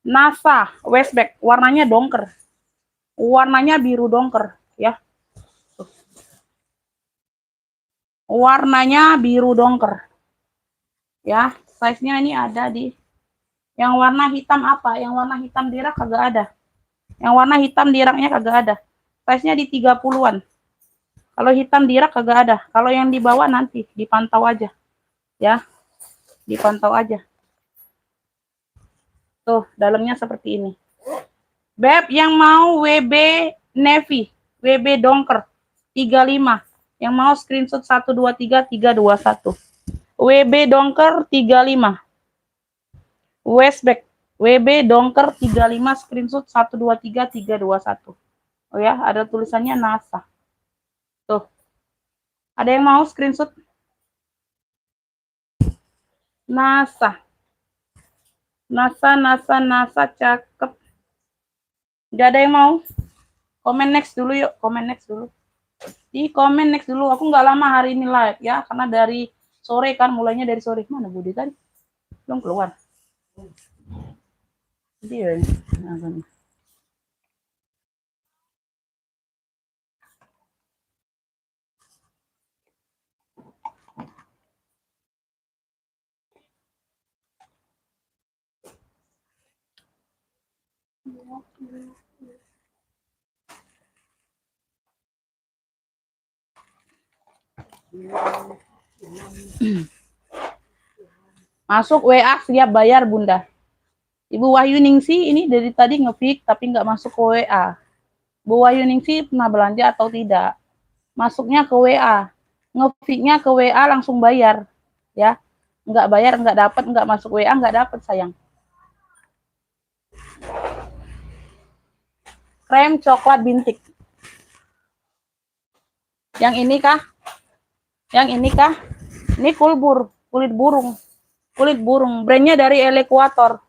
NASA Westback, warnanya dongker. Warnanya biru dongker ya. Warnanya biru dongker. Ya, size-nya ini ada di yang warna hitam apa? Yang warna hitam dirak kagak ada. Yang warna hitam diraknya kagak ada. Size-nya di 30-an. Kalau hitam dirak kagak ada. Kalau yang di bawah nanti dipantau aja. Ya. Dipantau aja. Tuh, dalamnya seperti ini. Beb yang mau WB Navy, WB Dongker 35. Yang mau screenshot 123 321. WB Dongker 35. Westback WB Dongker 35 screenshot 123 321. Oh ya, ada tulisannya NASA. Tuh. Ada yang mau screenshot? NASA. NASA cakep. Gak ada yang mau? Komen next dulu yuk, komen next dulu. Di komen next dulu. Aku nggak lama hari ini live ya, karena dari sore kan, mulainya dari sore. Mana Budi tadi? Belum keluar. Dia. Masuk WA siap bayar Bunda. Ibu Wahyu Ningsi ini dari tadi nge-pick tapi nggak masuk ke WA. Bu Wahyu Ningsi pernah belanja atau tidak? Masuknya ke WA. Nge-picknya ke WA langsung bayar. Ya. Nggak bayar, nggak dapat, nggak masuk WA, nggak dapat sayang. Krem coklat bintik. Yang ini kah? Yang ini kah? Ini kulit burung. Kulit burung. Brandnya dari Elequator.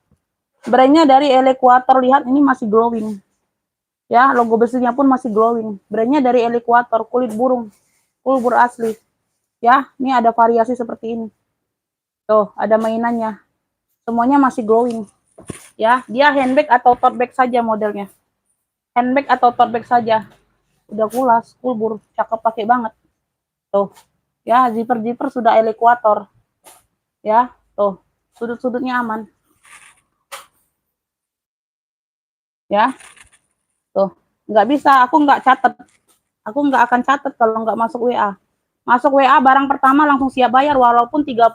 Brandnya dari Elequator. Lihat ini masih glowing. Ya, logo besinya pun masih glowing. Brandnya dari Elequator. Kulit burung. Kulbur asli. Ya, ini ada variasi seperti ini. Tuh, ada mainannya. Semuanya masih glowing. Ya, dia handbag atau tote bag saja modelnya. Handbag atau tote bag saja. Udah kulas, kulbur, cakep pakai banget. Tuh. Ya, zipper sudah Elequator. Ya, tuh. Sudut-sudutnya aman. Ya. Tuh. Nggak bisa, aku nggak catat. Aku nggak akan catat kalau nggak masuk WA. Masuk WA barang pertama langsung siap bayar walaupun 35.000,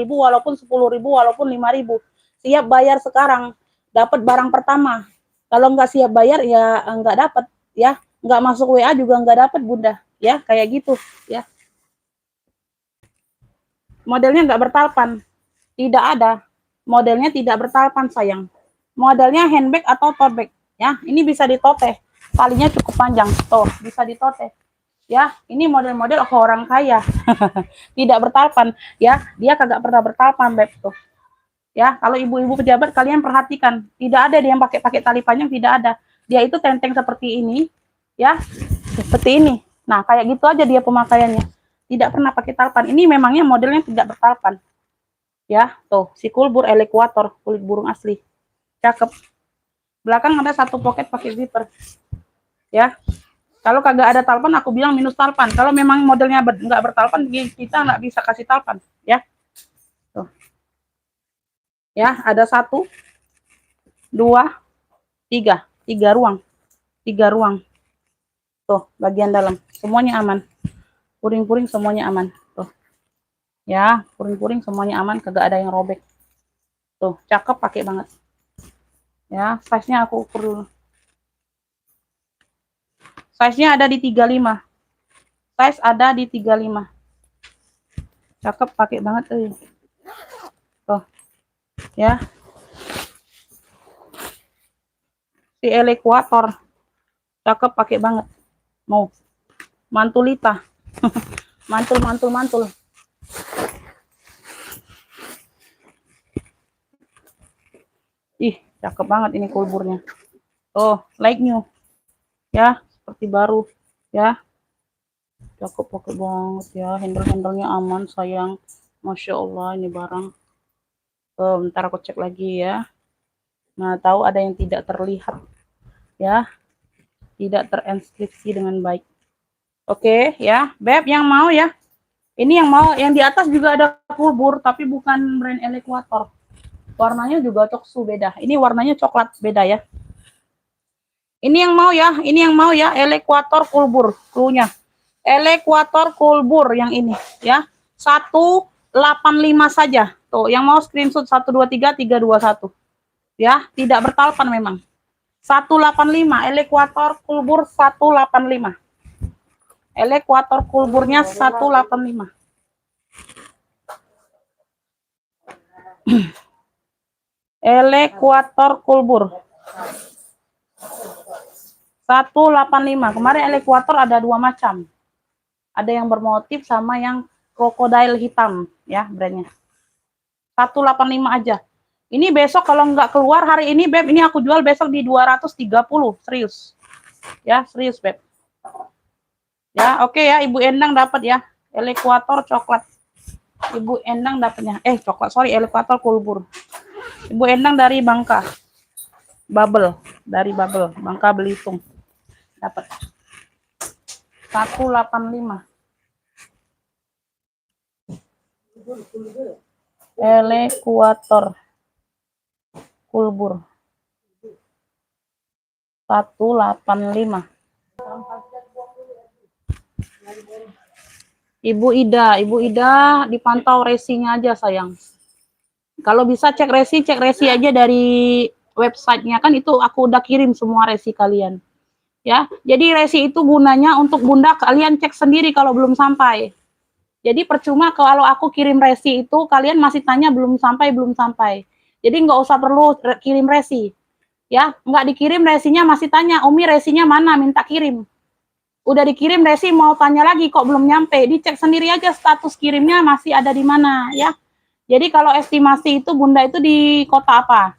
walaupun 10.000, walaupun 5.000. Siap bayar sekarang. Dapat barang pertama. Kalau nggak siap bayar ya nggak dapat ya. Nggak masuk WA juga nggak dapat Bunda. Ya, kayak gitu ya. Modelnya nggak bertalpan. Tidak ada. Modelnya tidak bertalpan sayang. Modelnya handbag atau tote bag. Ya, ini bisa ditoteh. Talinya cukup panjang. Tuh, bisa ditoteh. Ya, ini model-model orang kaya. Tidak bertalpan, ya. Dia kagak pernah bertalpan, Beb tuh. Ya, kalau ibu-ibu pejabat kalian perhatikan, tidak ada dia yang pakai tali panjang, tidak ada. Dia itu tenteng seperti ini, ya. Seperti ini. Nah, kayak gitu aja dia pemakaiannya. Tidak pernah pakai talpan. Ini memangnya modelnya tidak bertalpan. Ya, tuh, si kulbur elekuator, kulit burung asli. Cakep. Belakang ada satu pocket pakai zipper. Ya. Kalau kagak ada talpan, aku bilang minus talpan. Kalau memang modelnya nggak bertalpan, kita nggak bisa kasih talpan, ya. Tuh. Ya, ada 1, 2, 3, 3 ruang, 3 ruang. Tuh, bagian dalam, semuanya aman. Puring-puring semuanya aman. Tuh, ya, puring-puring semuanya aman, kagak ada yang robek. Tuh, cakep, pakai banget. Ya, size-nya aku ukur dulu. Size-nya ada di 35. Size ada di 35. Cakep, pakai banget. Tuh, ya. Si elekuator. Cakep, pakai banget. Mau. Mantulita. Mantul. Ih, cakep banget ini kulburnya. Oh, like new. Ya, seperti baru. Ya. Cakep, pakai banget ya. Handle-handlenya aman, sayang. Masya Allah, ini barang. Bentar aku cek lagi ya. Nah, tahu ada yang tidak terlihat. Ya. Tidak terinskripsi dengan baik. Oke, ya. Beb, yang mau ya. Ini yang mau. Yang di atas juga ada kulbur, tapi bukan brand elekuator. Warnanya juga coksu beda. Ini warnanya coklat beda ya. Ini yang mau ya, elekuator kulbur, cluenya. Elekuator kulbur yang ini ya. 185 saja. Tuh, yang mau screenshot 123 321. Ya, tidak bertalpan memang. 185 elekuator kulbur 185. Elekuator kulburnya 185. Elekuator kulbur 185. Kemarin elekuator ada 2 macam. Ada yang bermotif sama yang krokodil hitam ya brandnya. 185 aja. Ini besok kalau nggak keluar hari ini Beb, ini aku jual besok di 230, serius. Ya, serius Beb. Ya, oke ya, Ibu Endang dapat ya. Elekuator coklat. Ibu Endang dapatnya. Coklat, sorry, elekuator kulbur. Ibu Endang dari Bangka. Dari Babel, Bangka Belitung. Dapat 185. Elekuator kulbur 185. Ibu Ida dipantau resinya aja sayang. Kalau bisa cek resi aja dari websitenya, kan itu aku udah kirim semua resi kalian. Ya, jadi resi itu gunanya untuk Bunda kalian cek sendiri kalau belum sampai. Jadi percuma kalau aku kirim resi itu kalian masih tanya belum sampai. Jadi nggak usah perlu kirim resi. Ya, nggak dikirim resinya masih tanya, Umi resinya mana, minta kirim. Udah dikirim resi mau tanya lagi kok belum nyampe, dicek sendiri aja status kirimnya masih ada di mana ya. Jadi kalau estimasi itu Bunda itu di kota apa?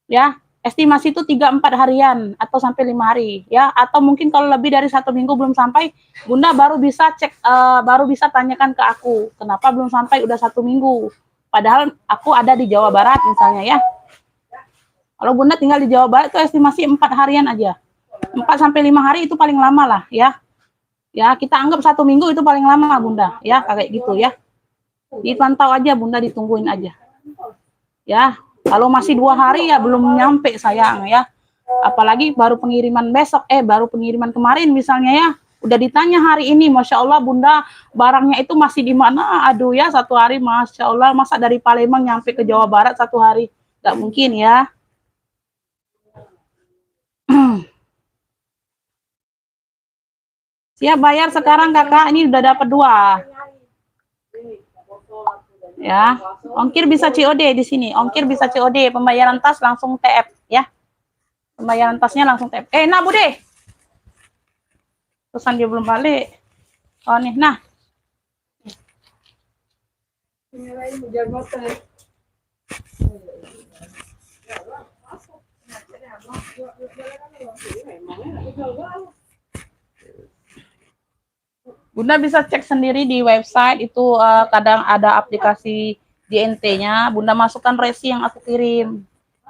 Ya, estimasi itu 3-4 harian atau sampai 5 hari ya, atau mungkin kalau lebih dari 1 minggu belum sampai, Bunda baru bisa cek baru bisa tanyakan ke aku, kenapa belum sampai udah 1 minggu. Padahal aku ada di Jawa Barat misalnya ya. Kalau Bunda tinggal di Jawa Barat itu estimasi 4 harian aja. 4-5 hari itu paling lama lah ya. Ya, kita anggap 1 minggu itu paling lama Bunda ya, kayak gitu ya. Dipantau aja Bunda, ditungguin aja. Ya, kalau masih 2 hari ya belum nyampe sayang ya. Apalagi baru pengiriman besok, baru pengiriman kemarin misalnya ya. Udah ditanya hari ini, Masya Allah Bunda barangnya itu masih di mana? Aduh ya, 1 hari Masya Allah, masa dari Palembang nyampe ke Jawa Barat 1 hari? Gak mungkin ya. Siap bayar sekarang kakak, ini udah dapat 2. Ya, ongkir bisa COD di sini. Ongkir bisa COD, pembayaran tas langsung TF ya. Pembayaran tasnya langsung TF. Nah Bude. Pesan dia belum balik. Oh nih, nah. Ini lagi menjar motor. Bunda bisa cek sendiri di website itu, kadang ada aplikasi JNT-nya. Bunda masukkan resi yang aku kirim.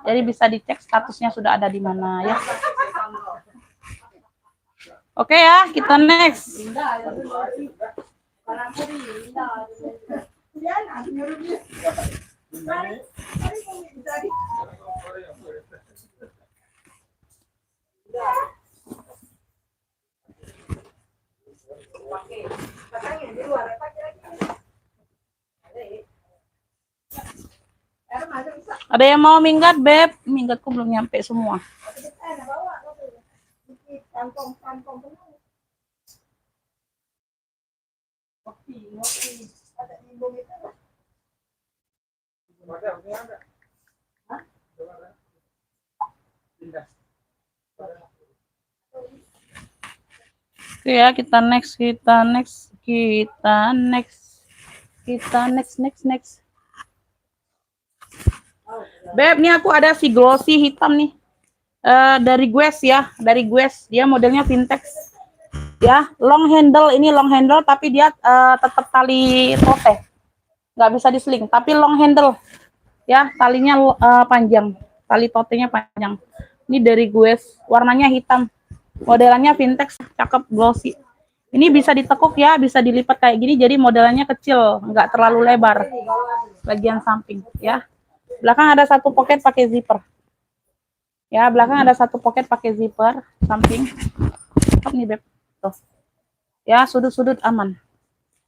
Jadi bisa dicek statusnya sudah ada di mana ya. Oke ya, kita next. Ada yang mau minggat, Beb? Minggatku belum nyampe semua. Oke ya, kita next. Beb, nih aku ada si glossy hitam nih. Dari Guess ya, dari Guess. Dia modelnya vintage. Ya, long handle tapi dia tetap tali tote. Nggak bisa diseling, tapi long handle. Ya, talinya panjang. Tali totenya panjang. Ini dari Guess, warnanya hitam. Modelannya vintage, cakep, glossy. Ini bisa ditekuk ya, bisa dilipat kayak gini, jadi modelannya kecil, nggak terlalu lebar. Bagian samping ya. Belakang ada satu pocket pakai zipper. Ya, belakang ada satu pocket pakai zipper, samping. Cakep nih, Beb. Tuh. Ya, sudut-sudut aman.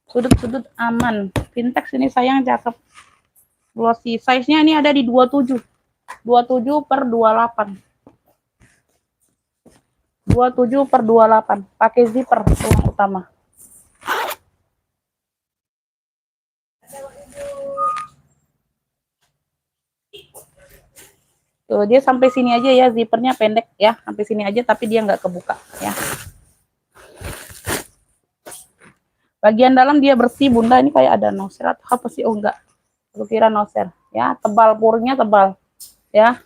Sudut-sudut aman. Vintage ini sayang, cakep. Glossy. Size-nya ini ada di 27. 27/28. 27/28. Pakai zipper tulang utama. Tuh, dia sampai sini aja ya, zippernya pendek ya, sampai sini aja tapi dia nggak kebuka ya. Bagian dalam dia bersih, Bunda. Ini kayak ada noser atau apa sih? Oh enggak. Aku kira noser ya, tebal, purnya tebal ya.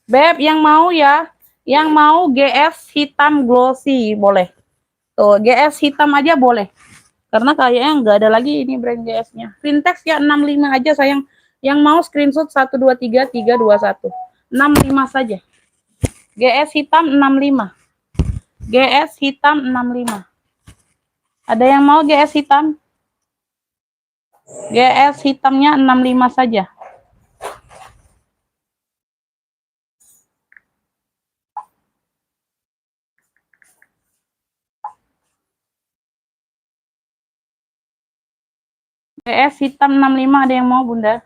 Beb, yang mau ya, yang mau GS hitam glossy boleh. Tuh, GS hitam aja boleh. Karena kayaknya nggak ada lagi ini brand GS-nya. Vintex ya 65 aja sayang. Yang mau screenshot 1233321. 65 saja. GS hitam 65. GS hitam 65. Ada yang mau GS hitam? GS hitamnya 65 saja. GS hitam 65 ada yang mau, Bunda?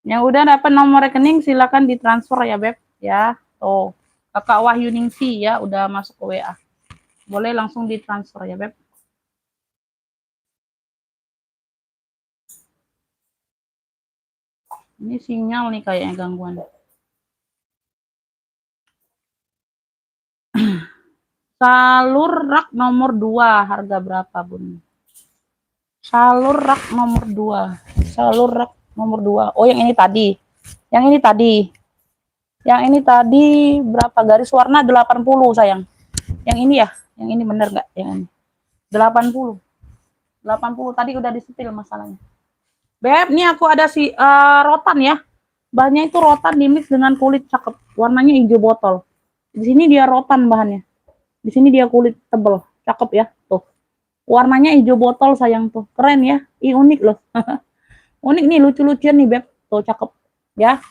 Yang udah dapat nomor rekening silakan ditransfer ya, Beb. Ya, tuh. Kakak Wahyu Ningsi ya, udah masuk ke WA. Boleh langsung ditransfer ya, Beb. Ini sinyal nih kayaknya gangguan. Salur rak nomor 2, harga berapa, Bun? Salur rak nomor 2. Salur rak nomor 2. Oh, yang ini tadi. Yang ini tadi. Yang ini tadi berapa? Garis warna 80, sayang. Yang ini ya? Yang ini bener nggak? Yang ini. 80. 80 tadi udah disetil masalahnya. Beb, nih aku ada si rotan ya. Bahannya itu rotan dimix dengan kulit, cakep. Warnanya hijau botol. Di sini dia rotan bahannya. Di sini dia kulit tebel, cakep ya. Tuh. Warnanya hijau botol sayang tuh. Keren ya. Ih, unik loh. Unik nih, lucu-lucuan nih, Beb. Tuh, cakep. Ya.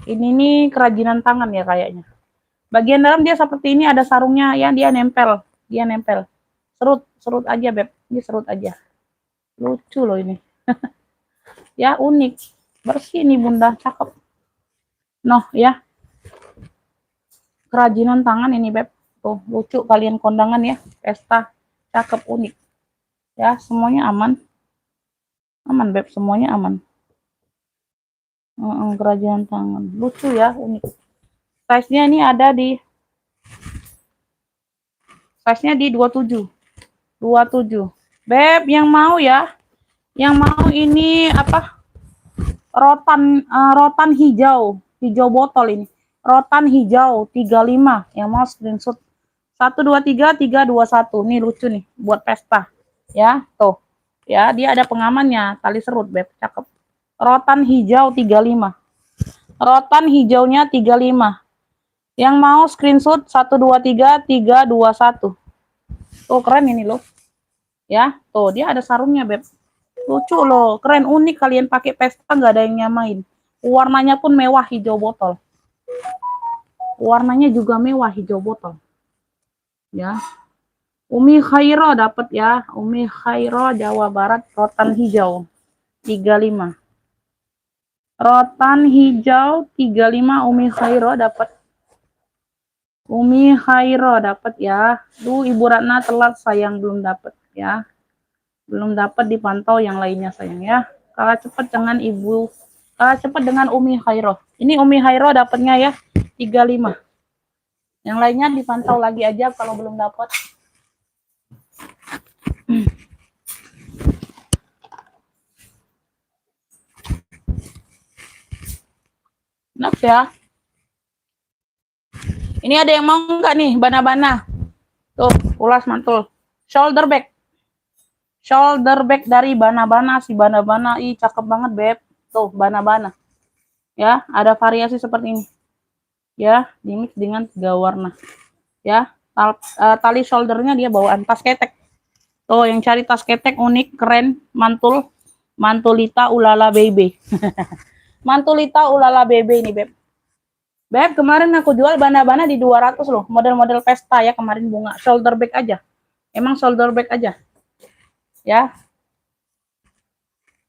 Ini nih kerajinan tangan ya kayaknya. Bagian dalam dia seperti ini, ada sarungnya ya, dia nempel. Dia nempel. Serut aja, Beb. Ini serut aja. Lucu loh ini. Ya, unik. Bersih nih, Bunda, cakep. Noh ya, kerajinan tangan ini beb. Tuh lucu kalian kondangan ya, pesta, cakep, unik ya, semuanya aman, aman beb, semuanya aman. Kerajinan tangan lucu ya, unik. Size nya ini ada di size nya di 27 beb. Yang mau ya, yang mau ini apa, rotan hijau botol ini, rotan hijau 35, yang mau screenshot 123 321. Nih lucu nih buat pesta ya. Tuh ya, dia ada pengamannya, tali serut beb, cakep. Rotan hijau 35, rotan hijaunya 35, yang mau screenshot 123 321. Tuh keren ini loh ya. Tuh dia ada sarungnya beb, lucu loh, keren, unik. Kalian pakai pesta nggak ada yang nyamain. Warnanya pun mewah, hijau botol. Warnanya juga mewah, hijau botol. Ya. Umi Khairo dapat ya. Umi Khairo Jawa Barat, rotan hijau 35. Rotan hijau 35 Umi Khairo dapat. Umi Khairo dapat ya. Duh, Ibu Ratna telat sayang, belum dapat ya. Belum dapat, dipantau yang lainnya sayang ya. Kalah cepat dengan Ibu, kalah cepat dengan Umi Khairo. Ini Umi Khairo dapatnya ya 35. Yang lainnya dipantau lagi aja kalau belum dapat. Next ya. Ini ada yang mau nggak nih, bana-bana? Tuh, ulas mantul. Shoulder bag. Shoulder bag dari bana-bana, si bana-bana. Ih, cakep banget, beb. Tuh, bana-bana. Ya, ada variasi seperti ini. Ya, dimix dengan 3 warna. Ya, tali shouldernya dia bawaan tas ketek. Tuh, yang cari tas ketek unik, keren, mantul. Mantulita ulala baby. Mantulita ulala baby ini, beb. Beb, kemarin aku jual bana-bana di 200 loh. Model-model pesta ya kemarin, bunga. Shoulder bag aja. Emang shoulder bag aja. Ya.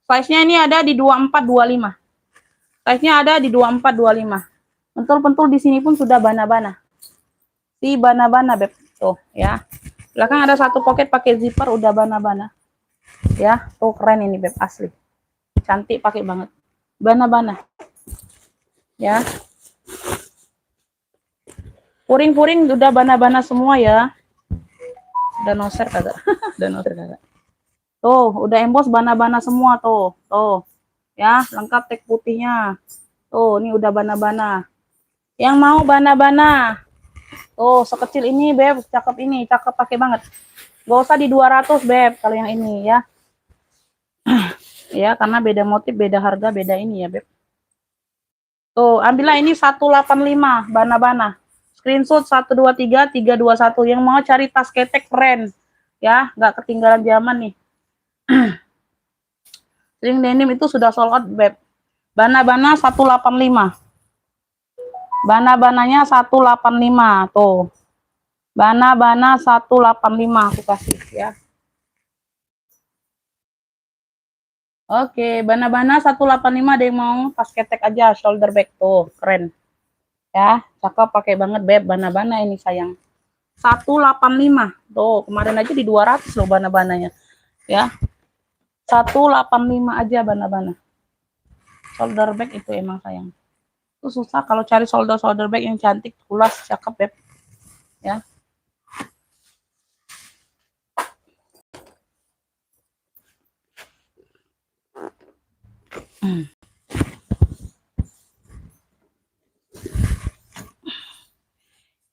Size-nya ini ada di 24-25. Size-nya ada di 24-25. Pentul-pentul di sini pun sudah bana-bana. Si bana-bana, beb. Tuh, ya. Belakang ada satu pocket pakai zipper, udah bana-bana. Ya, tuh keren ini, beb, asli. Cantik, pakai banget. Bana-bana. Ya. Puring-puring udah bana-bana semua ya. Udah noser kagak? Udah noser kagak? Tuh, udah emboss bana-bana semua tuh. Tuh. Ya, lengkap tag putihnya. Tuh, ini udah bana-bana. Yang mau bana-bana. Tuh, sekecil ini, beb, cakep ini, cakep, pakai banget. Gak usah di 200, beb, kalau yang ini ya. Ya, karena beda motif, beda harga, beda ini ya, beb. Tuh, ambillah ini 185 bana-bana. Screenshot 123 321. Yang mau cari tas ketek keren ya, nggak ketinggalan zaman nih. String denim itu sudah sold out, beb. Bana-bana 185. Bana-bananya 185 tuh. Bana-bana 185 aku kasih ya. Oke, bana-bana 185, ada yang mau tas ketek aja, shoulder bag tuh, keren. Ya, cakep, pakai banget, beb, bana-bana ini sayang. 185. Tuh, kemarin aja di 200 loh bana-bananya. Ya. 185 aja bana-bana. Shoulder bag itu emang sayang. Itu susah kalau cari shoulder bag yang cantik, ulas, cakep, beb. Ya.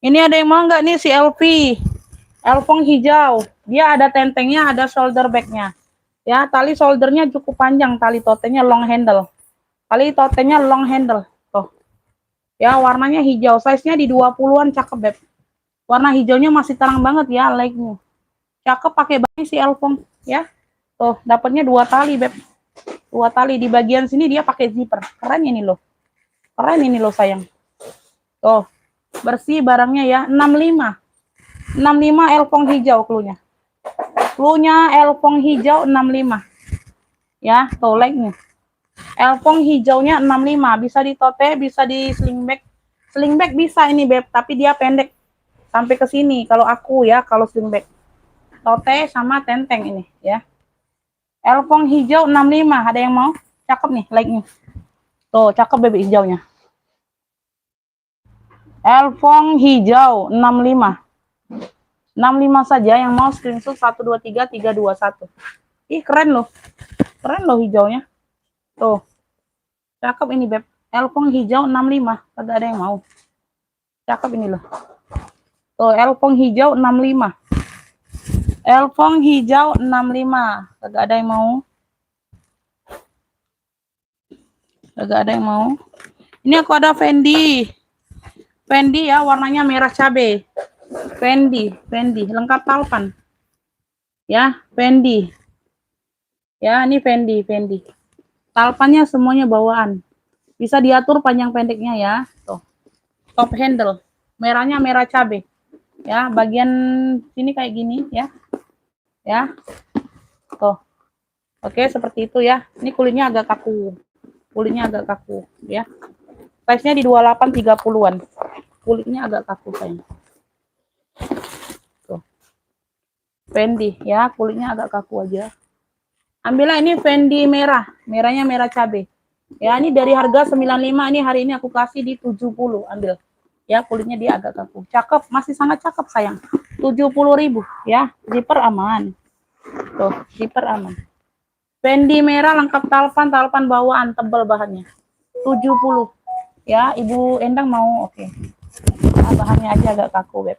Ini ada yang mau nggak nih si LV? Elfong hijau. Dia ada tentengnya, ada shoulder bagnya. Ya, tali shouldernya cukup panjang, tali totenya long handle. Tali totenya long handle. Tuh. Ya, warnanya hijau. Size-nya di 20-an, cakep, beb. Warna hijaunya masih terang banget ya, like-nya. Cakep, pakai banget si Elfong, ya. Tuh, dapatnya 2 tali, beb. 2 tali di bagian sini dia pakai zipper. Keren ini loh. Keren ini loh, sayang. Tuh. Bersih barangnya ya, 65. 65 Elfong hijau cluenya. Cluenya Elfong hijau 65. Ya, tuh like-nya. Elfong hijaunya 65, bisa di tote, bisa di sling bag. Sling bag bisa ini beb, tapi dia pendek sampai ke sini. Kalau aku ya, kalau sling bag. Tote sama tenteng ini ya. Elfong hijau 65, ada yang mau? Cakep nih like-nya. Tuh, cakep beb hijaunya. Elfong hijau 65. 65 saja yang mau screenshot 123321. Ih, keren loh. Keren loh hijaunya. Tuh. Cakep ini beb. Elfong hijau 65. Kagak ada yang mau. Cakep ini loh. Tuh, elfong hijau 65. Elfong hijau 65. Kagak ada yang mau. Kagak ada yang mau. Ini aku ada Fendi. Fendi ya, warnanya merah cabe. Fendi lengkap talpan. Ya, Fendi. Ya, ini Fendi. Talpannya semuanya bawaan. Bisa diatur panjang pendeknya ya. Tuh. Top handle. Merahnya merah cabe. Ya, bagian sini kayak gini ya. Ya. Tuh. Oke, seperti itu ya. Ini kulitnya agak kaku. Ya. Size-nya di 28 30-an. Kulitnya agak kaku sayang. Tuh. Fendi ya, kulitnya agak kaku aja. Ambillah ini Fendi merah. Merahnya merah cabe. Ya, ini dari harga 95, ini hari ini aku kasih di 70, ambil. Ya, kulitnya dia agak kaku. Cakep, masih sangat cakep sayang. 70.000 ya. Zipper aman. Tuh, zipper aman. Fendi merah lengkap talpan bawaan, tebal bahannya. 70. Ya, Ibu Endang mau, oke. Nah, bahannya aja agak kaku, Beb.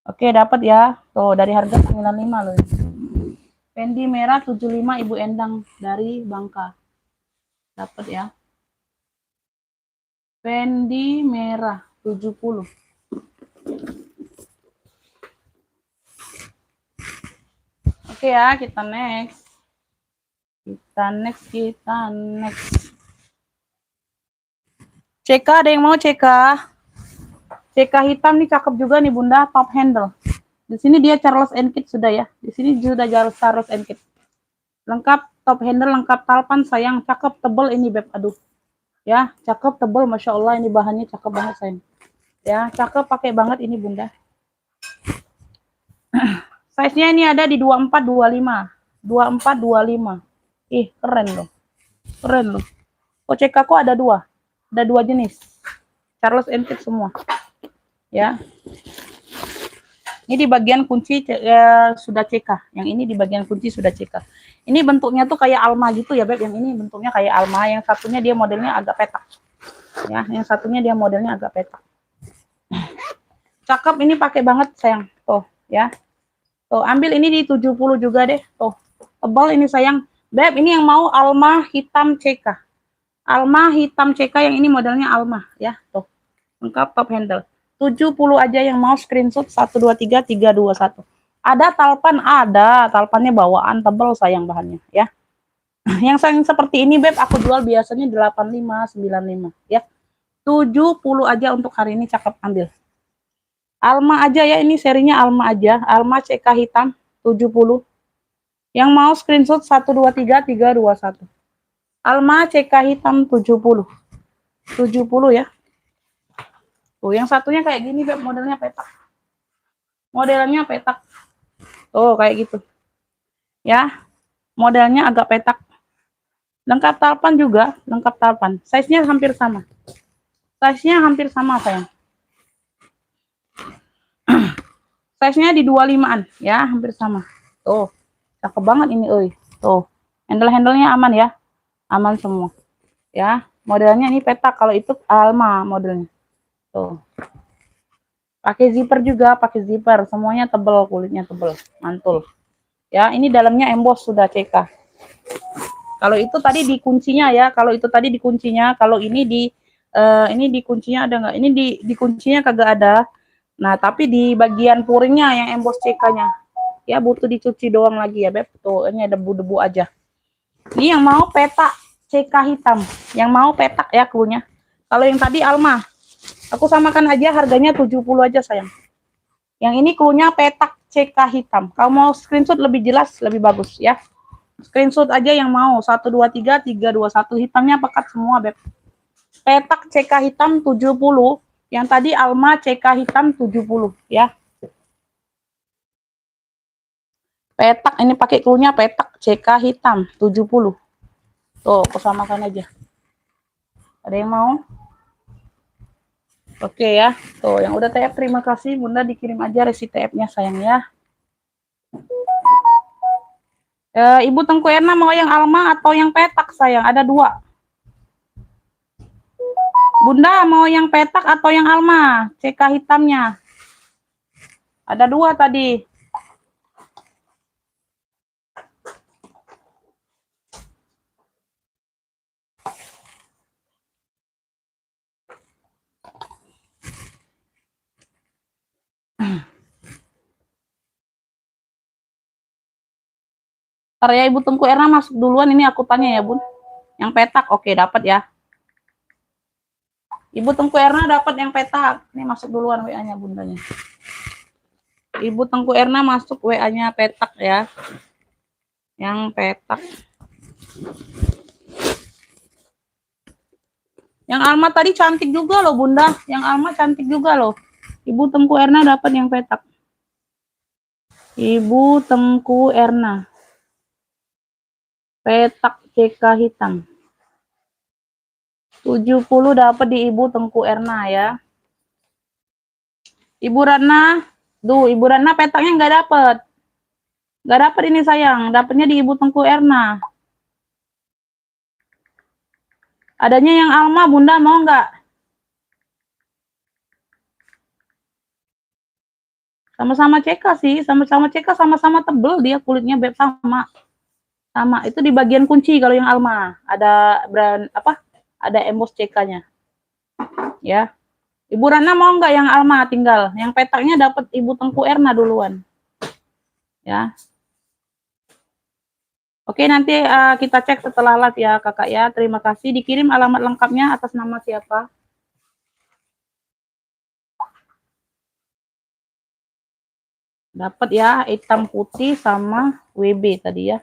Oke, dapat ya. Tuh, dari harga 95 loh. Fendi merah 75 Ibu Endang dari Bangka. Dapat ya. Fendi merah 70. Oke ya, kita next. CK, ada yang mau CK? CK hitam nih cakep juga nih Bunda, top handle. Di sini dia Charles & Kit sudah ya. Di sini sudah Charles & Kit. Lengkap top handle, lengkap talpan sayang, cakep tebel ini beb. Aduh. Ya, cakep tebel, Masya Allah ini bahannya cakep banget sayang. Ya, cakep pakai banget ini Bunda. Size-nya ini ada di 24 25. 24 25. Ih, keren loh. Keren loh. OCK aku ada dua. Ada dua jenis. Charles & Kit semua. Ya. Ini di bagian kunci sudah CK. Yang ini di bagian kunci sudah CK. Ini bentuknya tuh kayak Alma gitu ya, Beb. Yang ini bentuknya kayak Alma, yang satunya dia modelnya agak petak. Ya, yang satunya dia modelnya agak petak. Cakep ini pakai banget, sayang. Tuh, ya. Tuh, ambil ini di 70 juga deh. Tuh. Tebal ini sayang. Beb, ini yang mau Alma hitam CK. Alma hitam CK yang ini modelnya Alma ya. Tuh. Lengkap top handle. 70 aja yang mau screenshot 123321. Ada talpan, ada talpannya bawaan tebel sayang bahannya ya. Yang sayang seperti ini beb aku jual biasanya 85 95 ya. 70 aja untuk hari ini, cakep, ambil. Alma aja ya, ini serinya Alma aja. Alma CK hitam 70. Yang mau screenshot 123321. Alma CK hitam 70. 70 ya. Tuh, yang satunya kayak gini, Beb, modelnya petak. Modelnya petak. Tuh, kayak gitu. Ya. Modelnya agak petak. Lengkap talpan juga, lengkap talpan. Size-nya hampir sama. Size-nya hampir sama, sayang. Size-nya di 25-an, ya, hampir sama. Tuh. Cakep banget ini, euy. Tuh. Handle-handlenya aman ya. Aman semua. Ya, modelnya ini petak, kalau itu Alma modelnya. Tuh. Pakai zipper juga, pakai zipper. Semuanya tebel, kulitnya tebel, mantul. Ya, ini dalamnya emboss sudah CK. Kalau itu tadi di kuncinya ya, kalau itu tadi di kuncinya, kalau ini di kuncinya ada nggak? Ini di kuncinya kagak ada. Nah, tapi di bagian puringnya yang emboss CK-nya. Ya, butuh dicuci doang lagi ya, Beb. Tuh, ini ada debu-debu aja. Ini yang mau petak CK hitam. Yang mau petak ya klunya. Kalau yang tadi Alma, aku samakan aja harganya 70 aja sayang. Yang ini klunya petak CK hitam. Kalau mau screenshot lebih jelas, lebih bagus ya. Screenshot aja yang mau. 123 321 hitamnya pekat semua, Beb. Petak CK hitam 70. Yang tadi Alma CK hitam 70 ya. Petak ini pakai cluenya petak CK hitam 70. Tuh, aku samakan aja. Ada yang mau? Oke ya. Tuh, yang udah TF terima kasih. Bunda dikirim aja resi TF-nya sayang ya. Ibu Tengku Erna mau yang Alma atau yang petak sayang? Ada dua. Bunda mau yang petak atau yang Alma? CK hitamnya. Ada dua tadi. Ntar ya Ibu Tengku Erna masuk duluan, ini aku tanya ya Bun. Yang petak, oke dapat ya. Ibu Tengku Erna dapat yang petak. Ini masuk duluan WA-nya bundanya. Ibu Tengku Erna masuk WA-nya petak ya. Yang petak. Yang Alma tadi cantik juga loh Bunda. Yang Alma cantik juga loh. Ibu Tengku Erna dapat yang petak. Ibu Tengku Erna. Petak CK hitam. 70 dapat di Ibu Tengku Erna ya. Ibu Ratna, Ibu Ratna petaknya nggak dapat. Nggak dapat ini sayang, dapatnya di Ibu Tengku Erna. Adanya yang Alma, Bunda mau nggak? Sama-sama CK sih, sama-sama CK, sama-sama tebel dia kulitnya Beb, sama. Sama, itu di bagian kunci kalau yang Alma. Ada brand apa? Ada emboss CK-nya. Ya. Ibu Rana mau nggak yang Alma tinggal? Yang petaknya dapat Ibu Tengku Erna duluan. Ya. Oke, nanti kita cek setelah live ya, Kakak ya. Terima kasih. Dikirim alamat lengkapnya atas nama siapa? Dapat ya, hitam putih sama WB tadi ya.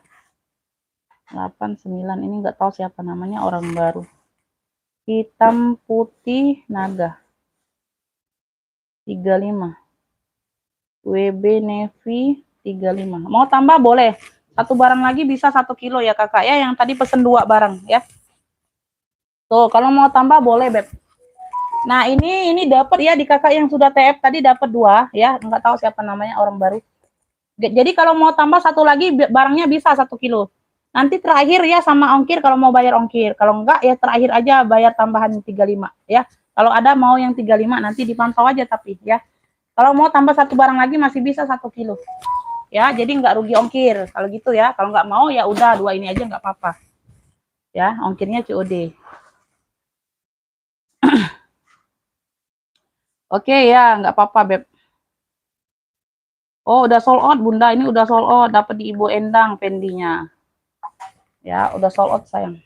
89 ini nggak tahu siapa namanya, orang baru. Hitam putih naga 35, WB navy 35. Mau tambah boleh, satu barang lagi bisa 1 kilo ya kakak ya, yang tadi pesen 2 barang ya. Tuh kalau mau tambah boleh Beb. Nah ini dapat ya di kakak yang sudah TF tadi, dapat 2 ya, nggak tahu siapa namanya, orang baru. Jadi kalau mau tambah satu lagi barangnya bisa 1 kilo. Nanti terakhir ya sama ongkir kalau mau bayar ongkir. Kalau enggak ya terakhir aja bayar tambahan 35 ya. Kalau ada mau yang 35 nanti dipantau aja tapi ya. Kalau mau tambah satu barang lagi masih bisa 1 kilo. Ya, jadi enggak rugi ongkir. Kalau gitu ya. Kalau enggak mau ya udah 2 ini aja enggak apa-apa. Ya, ongkirnya COD. Oke ya, enggak apa-apa Beb. Oh, udah sold out Bunda. Ini udah sold out, dapat di Ibu Endang pendinya. Ya, udah sold out sayang.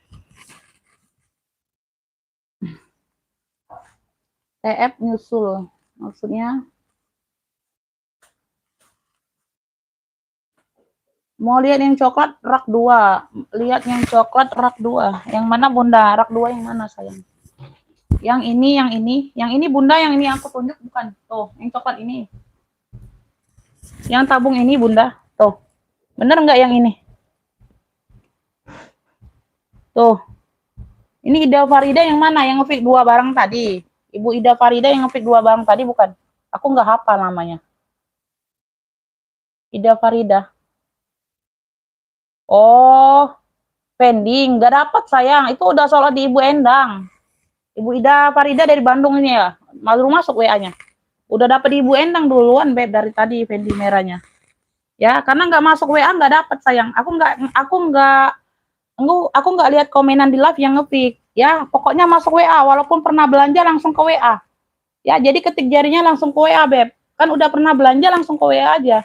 TF nyusul. Maksudnya mau lihat yang coklat rak 2. Lihat yang coklat rak 2. Yang mana Bunda? Rak 2 yang mana sayang? Yang ini Bunda, yang ini aku tunjuk bukan. Tuh, yang coklat ini. Yang tabung ini Bunda. Tuh. Bener nggak yang ini? Tuh. Ini Ida Farida yang mana? Yang ngepick 2 barang tadi. Ibu Ida Farida yang ngepick 2 barang tadi bukan? Aku nggak hafal namanya. Ida Farida. Oh, pending. Nggak dapat sayang. Itu udah soal di Ibu Endang. Ibu Ida Farida dari Bandung ini ya. Baru masuk WA-nya. Udah dapat di Ibu Endang duluan Beb dari tadi Fendi merahnya. Ya, karena nggak masuk WA nggak dapat sayang. Aku nggak lihat komenan di live yang ngepick. Ya, pokoknya masuk WA walaupun pernah belanja langsung ke WA. Ya, jadi ketik jarinya langsung ke WA Beb. Kan udah pernah belanja langsung ke WA aja.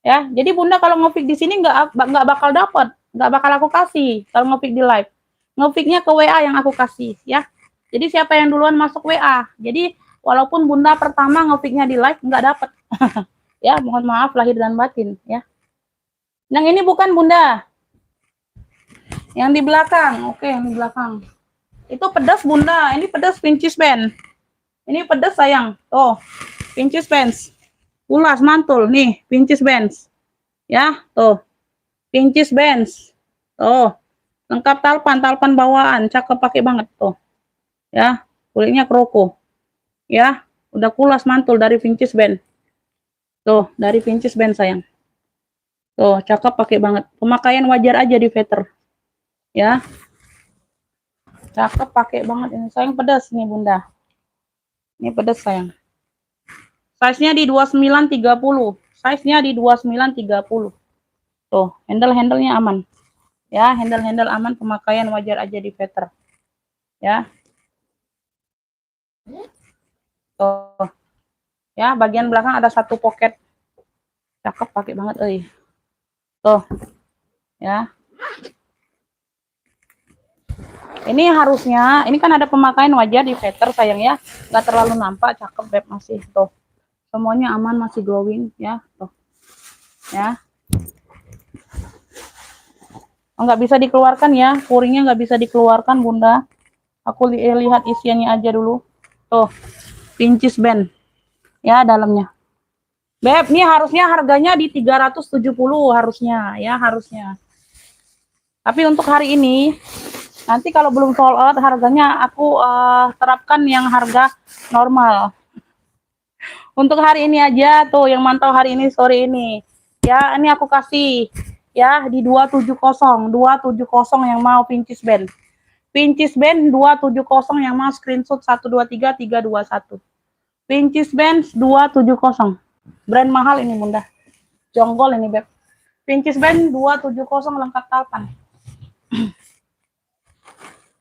Ya, jadi Bunda kalau ngepick di sini nggak bakal dapat, nggak bakal aku kasih kalau ngepick di live. Ngepicknya ke WA yang aku kasih ya. Jadi siapa yang duluan masuk WA. Jadi walaupun Bunda pertama ngepicknya di live nggak dapat. Ya, mohon maaf lahir dan batin ya. Yang ini bukan Bunda. Yang di belakang. Oke, yang di belakang. Itu pedas Bunda. Ini pedas pincis band. Ini pedas sayang. Tuh, pincis bands. Ulas mantul nih, pincis bands. Ya, tuh. Pincis bands. Tuh. Lengkap talpan bawaan. Cakep pakai banget tuh. Ya, kulitnya kroko. Ya, udah kulas mantul dari pincis band. Tuh, dari pincis band sayang. Tuh, cakep pakai banget. Pemakaian wajar aja di veter. Ya. Cakep pakai banget ini. Sayang pedas nih Bunda. Ini pedas sayang. Size-nya di 2930. Size-nya di 2930. Tuh, handle-handlenya aman. Ya, handle-handle aman, pemakaian wajar aja di veter. Ya. Tuh. Ya, bagian belakang ada satu pocket. Cakep pakai banget euy. Tuh. Ya. Ini harusnya, ini kan ada pemakaian wajar di veter sayang ya. Nggak terlalu nampak, cakep beb masih tuh. Semuanya aman, masih glowing ya. Tuh. Ya. Nggak bisa dikeluarkan ya, puringnya nggak bisa dikeluarkan Bunda. Aku lihat isiannya aja dulu. Tuh, pincis band. Ya, dalamnya. Beb, ini harusnya harganya di 370 harusnya, ya harusnya. Tapi untuk hari ini, nanti kalau belum sold out, harganya aku terapkan yang harga normal. Untuk hari ini aja, tuh yang mantau hari ini, sore ini. Ya, ini aku kasih ya di 270 yang mau pincis band. Pincis band 270 yang mau screenshot 123321. Pincis band 270. Brand mahal ini Bunda. Jonggol ini Beb. Pincis band 270 lengkap talpan.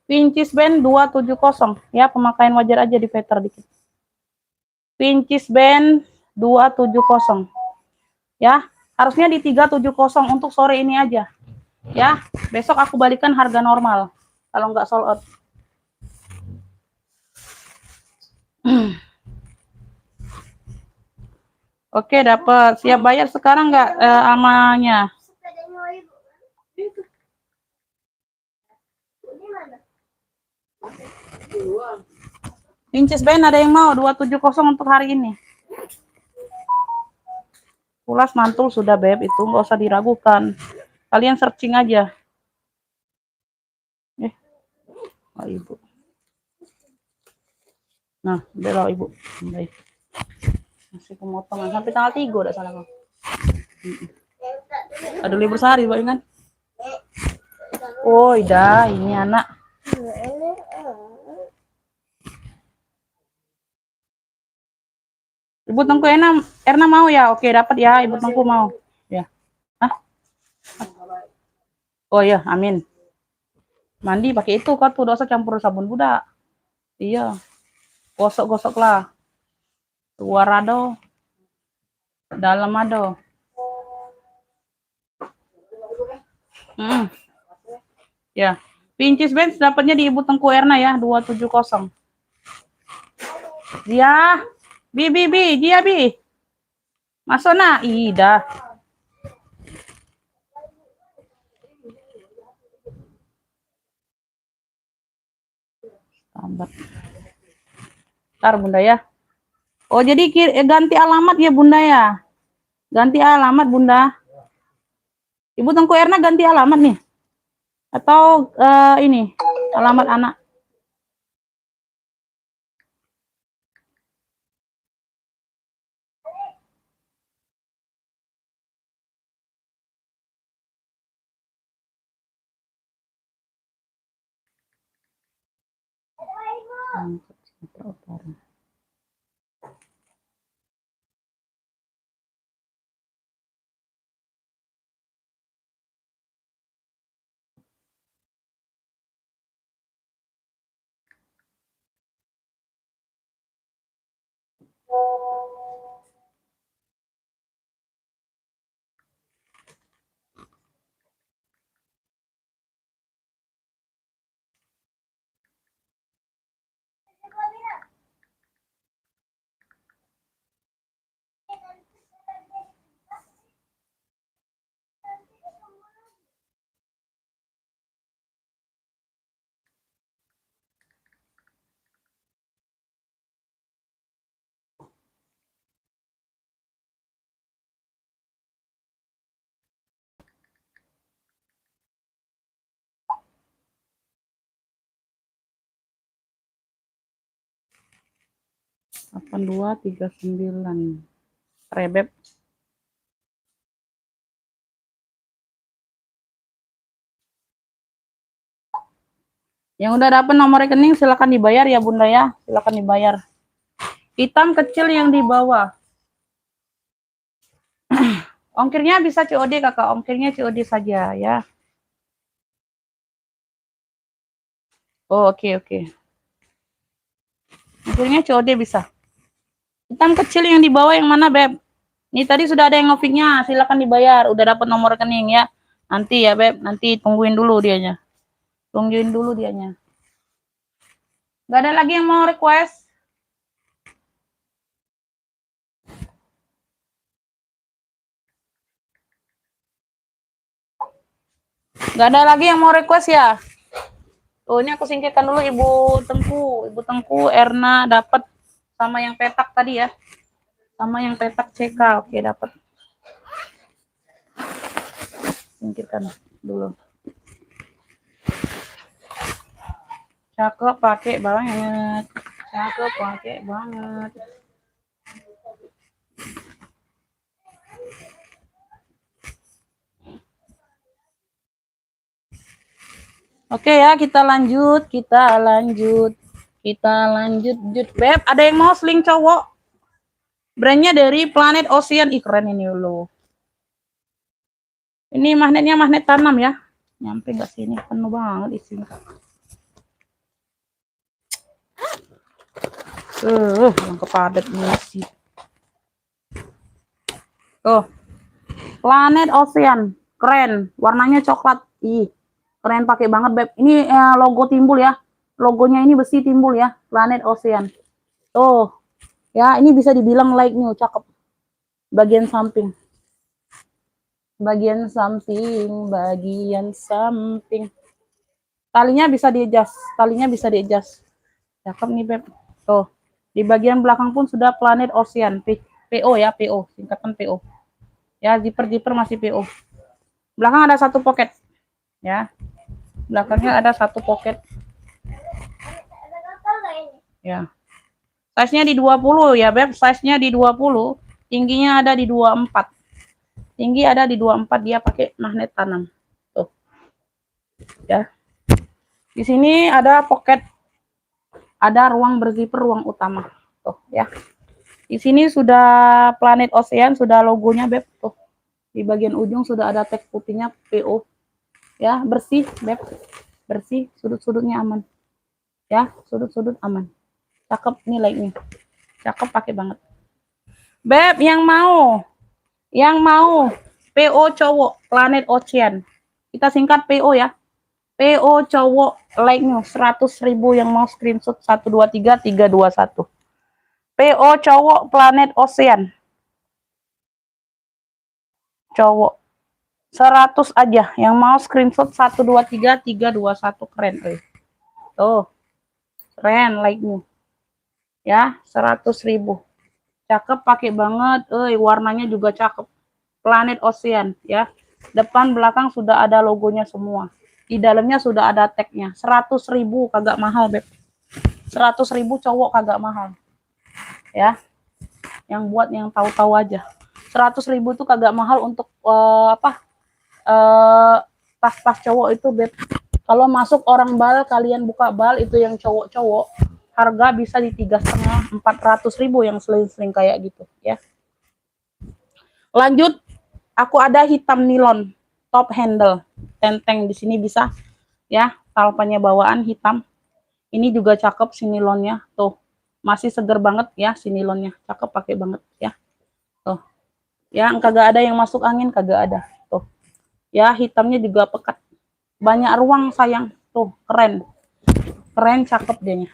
Pincis band 270 ya, pemakaian wajar aja di veter dikit. Pincis band 270 ya. Harusnya di 370 untuk sore ini aja. Ya, besok aku balikan harga normal kalau nggak sold out. Oke, dapat. Siap bayar sekarang nggak amanya? Pincis band ada yang mau 270 untuk hari ini. Pulas mantul sudah Beb, itu nggak usah diragukan. Kalian searching aja. Oh, Ibu. Nah, udah Ibu. Baik. Masih pemotongan sampai tanggal 3 udah salah kok. Ada libur sehari, Pak, kan? Oh, dah, ini anak. Ibu Tengku Erna mau ya? Oke, dapat ya, Ibu Tengku mau. Ya. Hah? Oh ya, amin. Mandi pakai itu kok tuh, dosa campur sabun budak. Iya. Gosok-gosok lah. Luar ado. Dalam ado. Ya. Pincis bench dapatnya di Ibu Tengku Erna ya, 270. Dia. Dia bi. Masuk na, ida. Tambat. Ntar Bunda ya. Oh, jadi ganti alamat ya Bunda ya. Ganti alamat Bunda. Ibu Tengku Erna ganti alamat nih. Atau ini alamat anak. 8239. Beb. Yang udah dapat nomor rekening silakan dibayar ya Bunda ya, silakan dibayar. Hitam kecil yang di bawah. Ongkirnya bisa COD Kakak, ongkirnya COD saja ya. Oh, oke. Ongkirnya COD bisa. Hitam kecil yang di bawah yang mana Beb? Ini tadi sudah ada yang ngopinya, silakan dibayar. Udah dapat nomor rekening ya. Nanti ya Beb, nanti tungguin dulu dianya. Tungguin dulu dianya. Gak ada lagi yang mau request? Gak ada lagi yang mau request ya? Oh, ini aku singkirkan dulu Ibu Tengku Erna dapat sama yang petak tadi ya. Sama yang petak CK. Oke, dapat. Singkirkan dulu. Cakep pakai banget. Cakep pakai banget. Oke ya, kita lanjut. Beb, ada yang mau sling cowok? Brandnya dari Planet Ocean. Ih, keren ini loh. Ini magnetnya magnet tanam ya. Nyampe nggak sini? Penuh banget isinya. Yang kepadat nih sih. Tuh. Planet Ocean. Keren. Warnanya coklat. Ih, keren pakai banget, Beb. Ini logo timbul ya. Logonya ini besi timbul ya. Planet Ocean. Tuh. Ya, ini bisa dibilang like new, cakep. Bagian samping. Talinya bisa di-adjust. Cakep nih, Beb. Tuh. Di bagian belakang pun sudah Planet Ocean. PO ya, PO. Singkatan PO. Ya, zipper masih PO. Belakang ada satu pocket. Ya. Belakangnya ada satu pocket. Ya. Size-nya di 20 ya, Beb. Size-nya di 20. Tingginya ada di 24. Tinggi ada di 24, dia pakai magnet tanam. Tuh. Ya. Di sini ada pocket. Ada ruang berzipper, ruang utama. Tuh, ya. Di sini sudah Planet Ocean, sudah logonya, Beb. Tuh. Di bagian ujung sudah ada tag putihnya PO. Ya, bersih, Beb. Bersih, sudut-sudutnya aman. Ya, sudut-sudut aman. Cakep nih like-nya. Cakep pakai banget. Beb, yang mau PO cowok Planet Ocean. Kita singkat PO ya. PO cowok like-nya 100.000 yang mau screenshot 123321. PO cowok Planet Ocean. Cowok 100 aja yang mau screenshot 123321, keren tuh. Keren like-nya. Ya, 100.000. Cakep pakai banget, warnanya juga cakep. Planet Ocean ya. Depan belakang sudah ada logonya semua. Di dalamnya sudah ada tagnya. 100.000 kagak mahal, Beb. 100.000 cowok kagak mahal. Ya. Yang buat yang tahu-tahu aja. 100.000 tuh kagak mahal untuk tas-tas cowok itu, Beb. Kalau masuk orang bal, kalian buka bal itu yang cowok-cowok, harga bisa di 3,5 400.000 yang sling-sling kayak gitu ya. Lanjut, aku ada hitam nilon top handle tenteng di sini bisa ya, talpanya bawaan hitam. Ini juga cakep si nilonnya tuh, masih seger banget ya si nilonnya, cakep pakai banget ya. Tuh ya, kagak ada yang masuk angin, kagak ada tuh ya. Hitamnya juga pekat, banyak ruang sayang tuh, keren cakep dianya.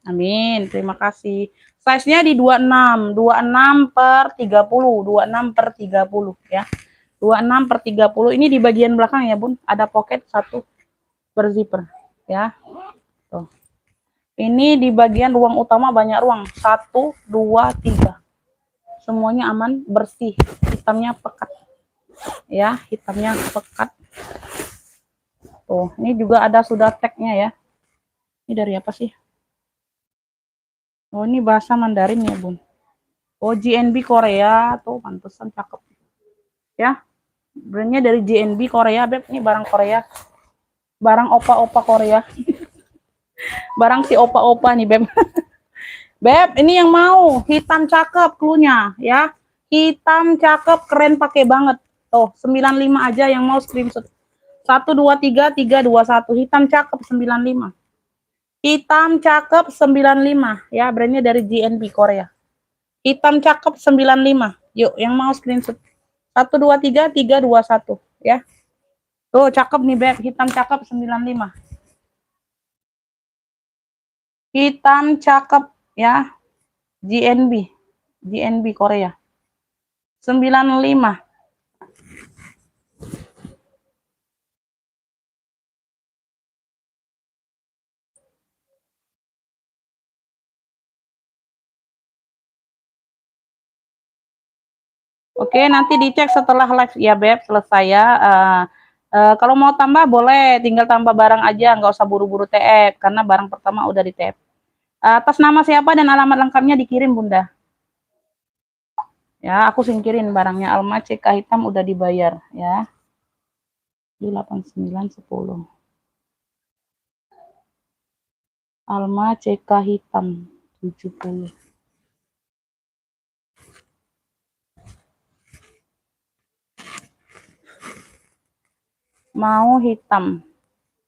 Amin, terima kasih. Size-nya di 26 per 30 ya. 26 per 30. Ini di bagian belakang ya, Bun. Ada pocket satu berzipper ya. Tuh. Ini di bagian ruang utama banyak ruang. 1, 2, 3. Semuanya aman, bersih. Hitamnya pekat. Ya, hitamnya pekat. Tuh, ini juga ada sudah tag-nya ya. Ini dari apa sih? Oh, ini bahasa Mandarin ya, Bun. Oh, GNB Korea. Tuh, pantesan cakep. Ya, brandnya dari GNB Korea, Beb. Ini barang Korea. Barang opa-opa Korea. Barang si opa-opa nih, Beb. Beb, ini yang mau. Hitam cakep cluenya, ya. Hitam cakep, keren pakai banget. Tuh, 95 aja yang mau screenshot. 123 321 hitam cakep 95. Hitam cakep 95 ya, brandnya dari GNB Korea. Hitam cakep 95. Yuk, yang mau screenshot. 123 321 ya. Tuh, cakep nih, Beb. Hitam cakep 95. Hitam cakep ya. GNB. GNB Korea. 95. Oke, nanti dicek setelah live ya, Beb. Selesai ya. Kalau mau tambah boleh, tinggal tambah barang aja, nggak usah buru-buru TF karena barang pertama udah di TF. Atas nama siapa dan alamat lengkapnya dikirim, Bunda. Ya, aku singkirin barangnya. Alma CK hitam udah dibayar ya. Di 8910. Alma CK hitam 70. Mau hitam.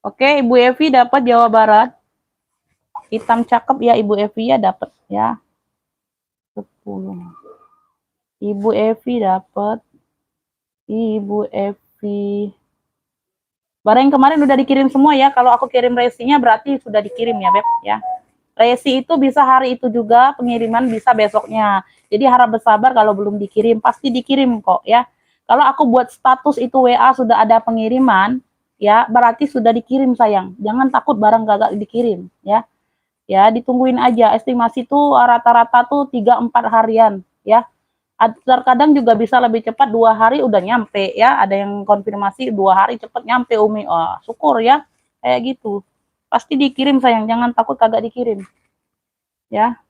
Oke, Ibu Evi dapat Jawa Barat. Hitam cakep ya, Ibu Evi ya, dapat ya. 10. Ibu Evi dapat. Ibu Evi. Barang yang kemarin udah dikirim semua ya. Kalau aku kirim resinya berarti sudah dikirim ya, Beb ya. Resi itu bisa hari itu juga, pengiriman bisa besoknya. Jadi harap bersabar kalau belum dikirim, pasti dikirim kok ya. Kalau aku buat status itu WA sudah ada pengiriman, ya berarti sudah dikirim sayang. Jangan takut barang gagal dikirim ya. Ya, ditungguin aja. Estimasi tuh rata-rata tuh 3-4 harian ya. Terkadang juga bisa lebih cepat 2 hari udah nyampe ya. Ada yang konfirmasi 2 hari cepat nyampe Umi. Oh, syukur ya. Kayak gitu. Pasti dikirim sayang, jangan takut kagak dikirim. Ya.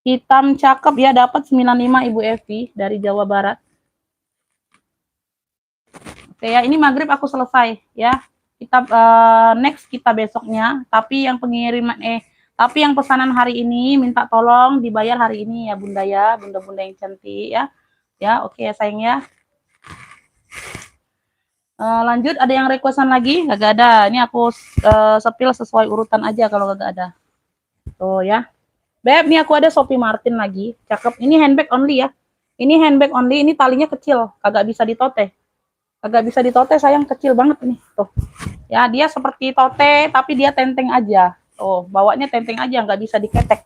Hitam cakep ya, dapat 95 Ibu Evi dari Jawa Barat. Oke ya, ini maghrib aku selesai ya. Kita next kita besoknya, tapi yang pengiriman tapi yang pesanan hari ini minta tolong dibayar hari ini ya Bunda ya, bunda-bunda yang cantik ya. Ya, oke ya sayang ya. Lanjut, ada yang requestan lagi? Gak ada. Ini aku sepil sesuai urutan aja kalau gak ada. Tuh ya. Beb, nih aku ada Sophie Martin lagi. Cakep. Ini handbag only ya. Ini handbag only, ini talinya kecil, kagak bisa ditote. Kagak bisa ditote sayang, kecil banget ini. Tuh. Ya, dia seperti tote tapi dia tenteng aja. Tuh, bawanya tenteng aja, nggak bisa diketek.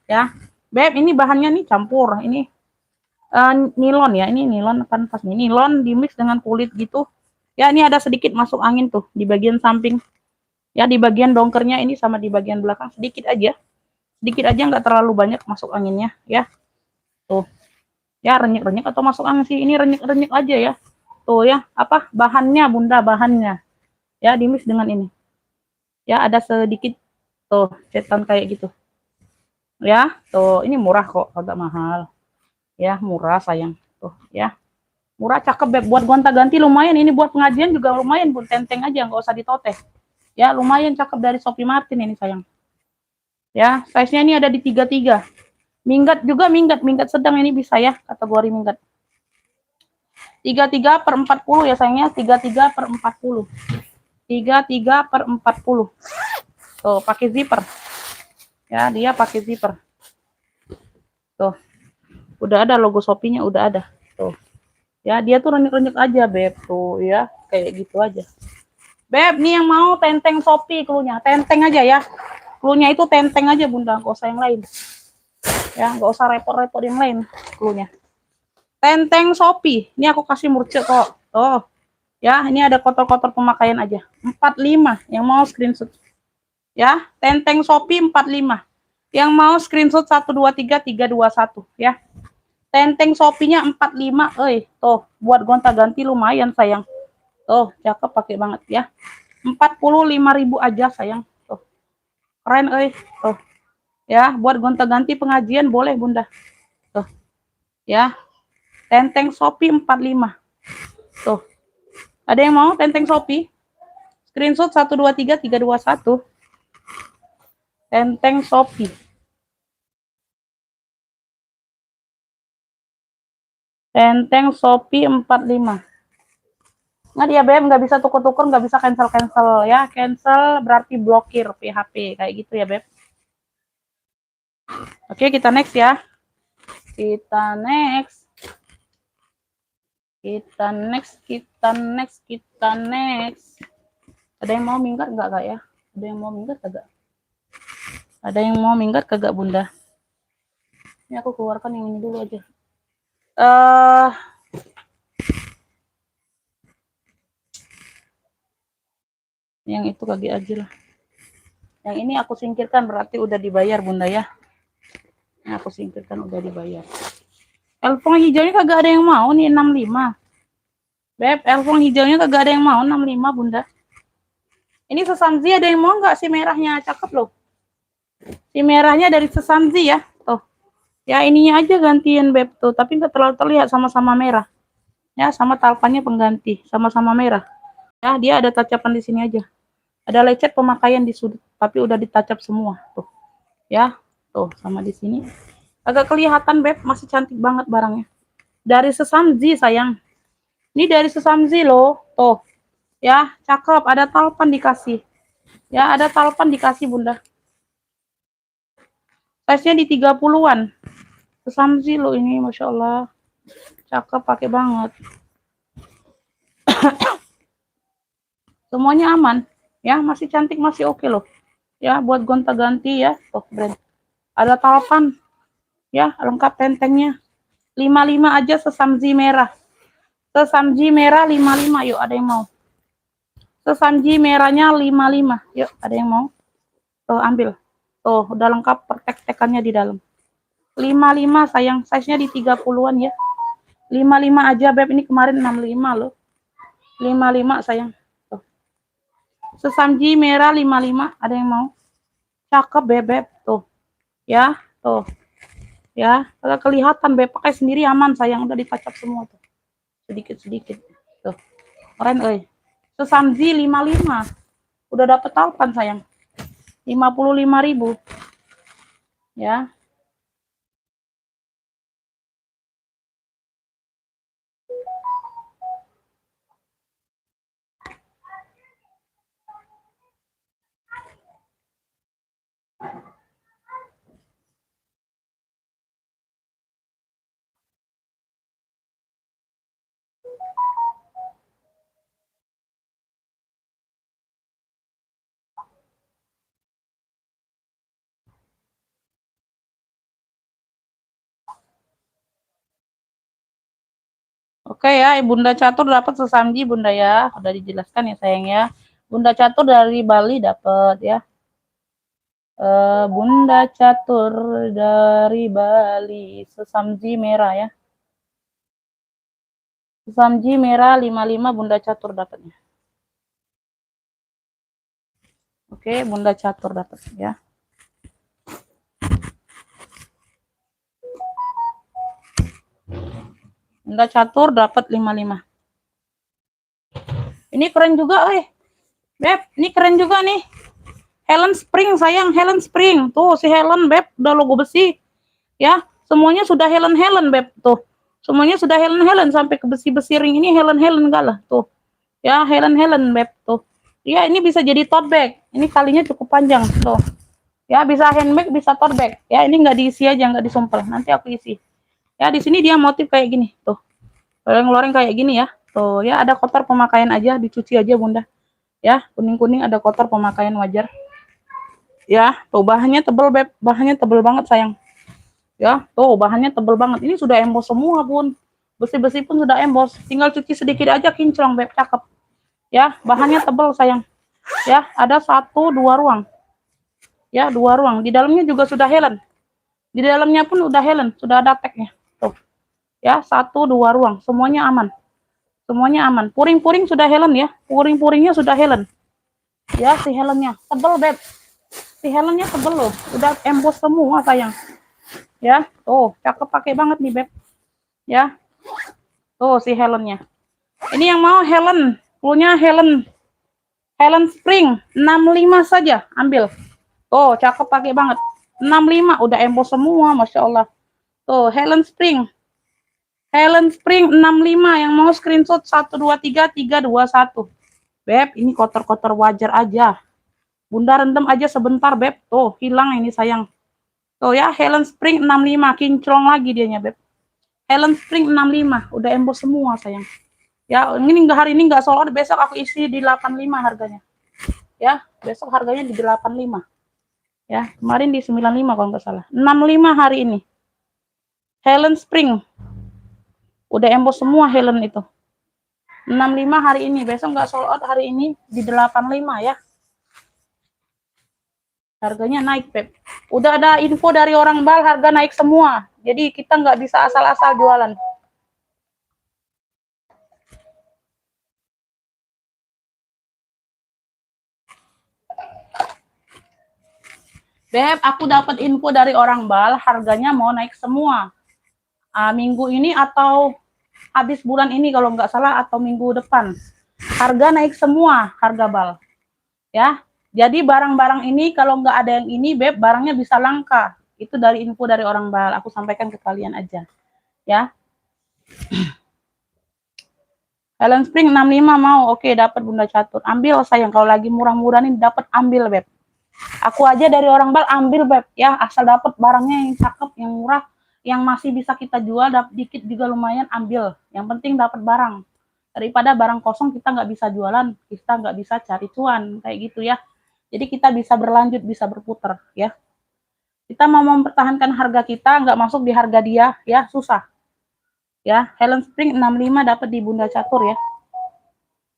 Ya. Beb, ini bahannya nih campur. Ini nilon ya. Ini nilon kan pas nih. Nilon dimix dengan kulit gitu. Ya, ini ada sedikit masuk angin tuh di bagian samping. Ya, di bagian dongkernya ini sama di bagian belakang sedikit aja. Sedikit aja, nggak terlalu banyak masuk anginnya ya. Tuh. Ya, renyek-renyek atau masuk angin sih. Ini renyek-renyek aja ya. Tuh ya, apa bahannya Bunda, bahannya. Ya, dimix dengan ini. Ya, ada sedikit tuh cetan kayak gitu. Ya, tuh ini murah kok, agak mahal. Ya, murah sayang. Tuh ya. Murah cakep Beb, buat gonta-ganti lumayan. Ini buat pengajian juga lumayan, Bun. Tenteng aja, nggak usah ditoteh. Ya, lumayan cakep dari Sophie Martin ini sayang. Ya, size-nya ini ada di 33. Minggat juga, minggat sedang ini bisa ya, kategori minggat. 33/40 ya sayangnya, 33/40. 33/40. Tuh, pakai zipper. Ya, dia pakai zipper. Tuh. Udah ada logo Shopee-nya, udah ada. Tuh. Ya, dia tuh renyek-renyek aja, Beb. Tuh ya, kayak gitu aja. Beb, nih yang mau tenteng Shopee klunya. Tenteng aja ya. Klunya itu tenteng aja, Bunda, nggak usah yang lain. Ya, nggak usah repot-repot yang lain klunya. Tenteng Shopee. Ini aku kasih murce kok. Tuh. Ya, ini ada kotor-kotor pemakaian aja. 45 yang mau screenshot. Ya, tenteng Shopee 45. Yang mau screenshot 123 321 ya. Tenteng Shopee-nya 45, tuh buat gonta-ganti lumayan sayang. Tuh, cakep pakai banget ya. 45.000 aja sayang. Tuh. Keren tuh. Ya, buat gonta-ganti pengajian boleh Bunda. Tuh, ya. Tenteng Shopee 45. Tuh. Ada yang mau tenteng Shopee? Screenshot 123321. Tenteng Shopee. Tenteng Shopee 45. Nggak dia Beb, nggak bisa tuker-tuker, nggak bisa cancel-cancel ya. Cancel berarti blokir PHP kayak gitu ya Beb. Oke, kita next ya. Kita next. Kita next. Ada yang mau minggat nggak Kak ya? Ada yang mau minggat kagak? Ada yang mau minggat kagak Bunda? Ini aku keluarkan yang ini dulu aja. Yang itu kagak aja lah. Yang ini aku singkirkan berarti udah dibayar Bunda ya. Ini aku singkirkan udah dibayar. Elfong hijaunya kagak ada yang mau nih 65. Beb, elfong hijaunya kagak ada yang mau 65 Bunda. Ini sesamzi ada yang mau nggak? Si merahnya cakep loh. Si merahnya dari sesamzi ya. Tuh. Ya ininya aja gantian Beb tuh, tapi nggak terlalu terlihat sama-sama merah. Ya, sama talpannya pengganti, sama-sama merah. Ya, dia ada tacapan di sini aja. Ada lecet pemakaian di sudut, tapi udah ditacap semua tuh. Ya, tuh sama di sini. Agak kelihatan Beb, masih cantik banget barangnya. Dari sesamzi sayang. Ini dari sesamzi loh, tuh. Ya, cakep, ada talpan dikasih. Ya, ada talpan dikasih Bunda. Size-nya di 30-an. Sesamzi loh ini, Masya Allah. Cakep, pakai banget. Semuanya aman. Ya, masih cantik, masih oke loh. Ya, buat gonta-ganti ya. Tuh, brand. Ada talpan. Ya, lengkap tentengnya. 55 aja sesamzi merah. Sesamji merah 55, yuk ada yang mau. Sesamji merahnya 55, yuk ada yang mau. Tuh ambil. Tuh udah lengkap pertek-tekannya di dalam. 55 sayang, size-nya di 30-an ya. 55 aja Beb, ini kemarin 65 loh. 55 sayang. Tuh. Sesamji merah 55, ada yang mau? Cakep Beb, tuh. Ya, tuh. Ya, kalau kelihatan Beb, pakai sendiri aman sayang, udah ditacap semua tuh. Sedikit-sedikit. Tuh. Keren euy. Sesamji 55. Udah dapet talpan sayang. 55.000. Ya. Oke ya, Bunda Catur dapat sesamji Bunda ya. Udah dijelaskan ya sayang ya. Bunda Catur dari Bali dapat ya. Bunda Catur dari Bali sesamji merah ya. Sesamji merah 55 Bunda Catur dapatnya. Oke, Bunda Catur dapat ya. Bunda Catur dapat 55. Ini keren juga, Beb, ini keren juga nih. Helen Spring sayang, Helen Spring. Tuh si Helen Beb udah logo besi. Ya, semuanya sudah Helen Beb tuh. Semuanya sudah Helen sampai ke besi-besi ring ini Helen enggak lah tuh. Ya, Helen Beb tuh. Ya, ini bisa jadi tote bag. Ini kalinya cukup panjang tuh. Ya, bisa handbag, bisa tote bag. Ya, ini nggak diisi aja, nggak disumpel. Nanti aku isi. Ya, di sini dia motif kayak gini tuh. Loreng-loreng kayak gini ya. Tuh, ya ada kotor pemakaian aja, dicuci aja Bunda. Ya, kuning-kuning ada kotor pemakaian wajar. Ya, tuh bahannya tebel Beb, bahannya tebel banget sayang. Ya, tuh bahannya tebel banget. Ini sudah emboss semua Bun. Besi-besi pun sudah emboss. Tinggal cuci sedikit aja kinclong Beb, cakep. Ya, bahannya tebel sayang. Ya, ada 1-2 ruang. Ya, 2 ruang. Di dalamnya juga sudah Helen. Di dalamnya pun udah Helen, sudah ada tagnya. Tuh. Ya, 1-2 ruang. Semuanya aman. Semuanya aman. Puring-puring sudah Helen ya. Puring-puringnya sudah Helen. Ya, si Helennya. Tebel Beb. Si Helennya tebel loh, udah emboss semua sayang. Ya, tuh cakep pakai banget nih beb. Ya, tuh si Helennya. Ini yang mau Helen, punya Helen Spring 65 saja, ambil. Tuh cakep pakai banget. 65 udah emboss semua, masya Allah. Tuh Helen Spring. Helen Spring 65 yang mau screenshot 123321. Beb, ini kotor-kotor wajar aja. Bunda rendam aja sebentar, Beb. Tuh, hilang ini sayang. Tuh ya, Helen Spring 65, kinclong lagi dianya, Beb. Helen Spring 65, udah emboss semua sayang. Ya, ini hari ini nggak sold out, besok aku isi di 85 harganya. Ya, besok harganya di 85. Ya, kemarin di 95 kalau nggak salah. 65 hari ini. Helen Spring. Udah emboss semua Helen itu. 65 hari ini, besok nggak sold out hari ini di 85 ya. Harganya naik, Pep. Udah ada info dari orang bal, harga naik semua. Jadi kita nggak bisa asal-asal jualan. Beb, aku dapat info dari orang bal, harganya mau naik semua. Minggu ini atau habis bulan ini kalau nggak salah, atau minggu depan. Harga naik semua, harga bal. Ya, jadi barang-barang ini kalau nggak ada yang ini, Beb, barangnya bisa langka. Itu dari info dari orang bal, aku sampaikan ke kalian aja. Ya. Helen Spring 65 mau, oke dapat Bunda Catur. Ambil sayang, kalau lagi murah-murah nih dapat ambil, Beb. Aku aja dari orang bal ambil, Beb, ya, asal dapat barangnya yang cakep, yang murah, yang masih bisa kita jual, dapat dikit juga lumayan, ambil. Yang penting dapat barang. Daripada barang kosong kita nggak bisa jualan, kita nggak bisa cari cuan, kayak gitu ya. Jadi kita bisa berlanjut, bisa berputar, ya. Kita mau mempertahankan harga kita, nggak masuk di harga dia, ya, susah. Ya, Helen Spring 65 dapat di Bunda Catur ya.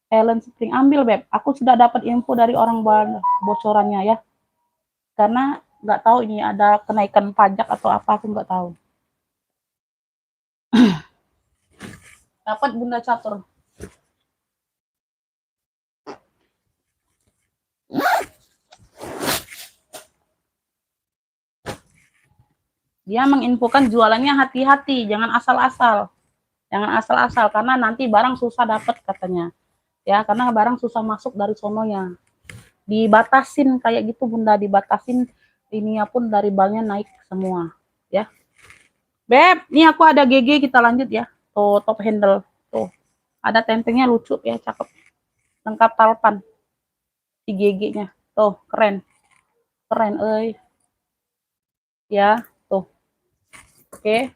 Helen Spring ambil, Beb. Aku sudah dapat info dari orang bocorannya ya. Karena nggak tahu ini ada kenaikan pajak atau apa, aku nggak tahu. Dapat Bunda Catur. Dia menginfokan jualannya hati-hati, jangan asal-asal. Jangan asal-asal karena nanti barang susah dapat katanya. Ya, karena barang susah masuk dari sononya. Dibatasin kayak gitu Bunda, dibatasin ininya pun dari balnya naik semua, ya. Beb, nih aku ada GG, kita lanjut ya. Tuh, top handle. Tuh, ada tentengnya lucu ya, cakep. Lengkap talpan. Si GG-nya. Tuh, keren. Keren, ya, tuh. Oke.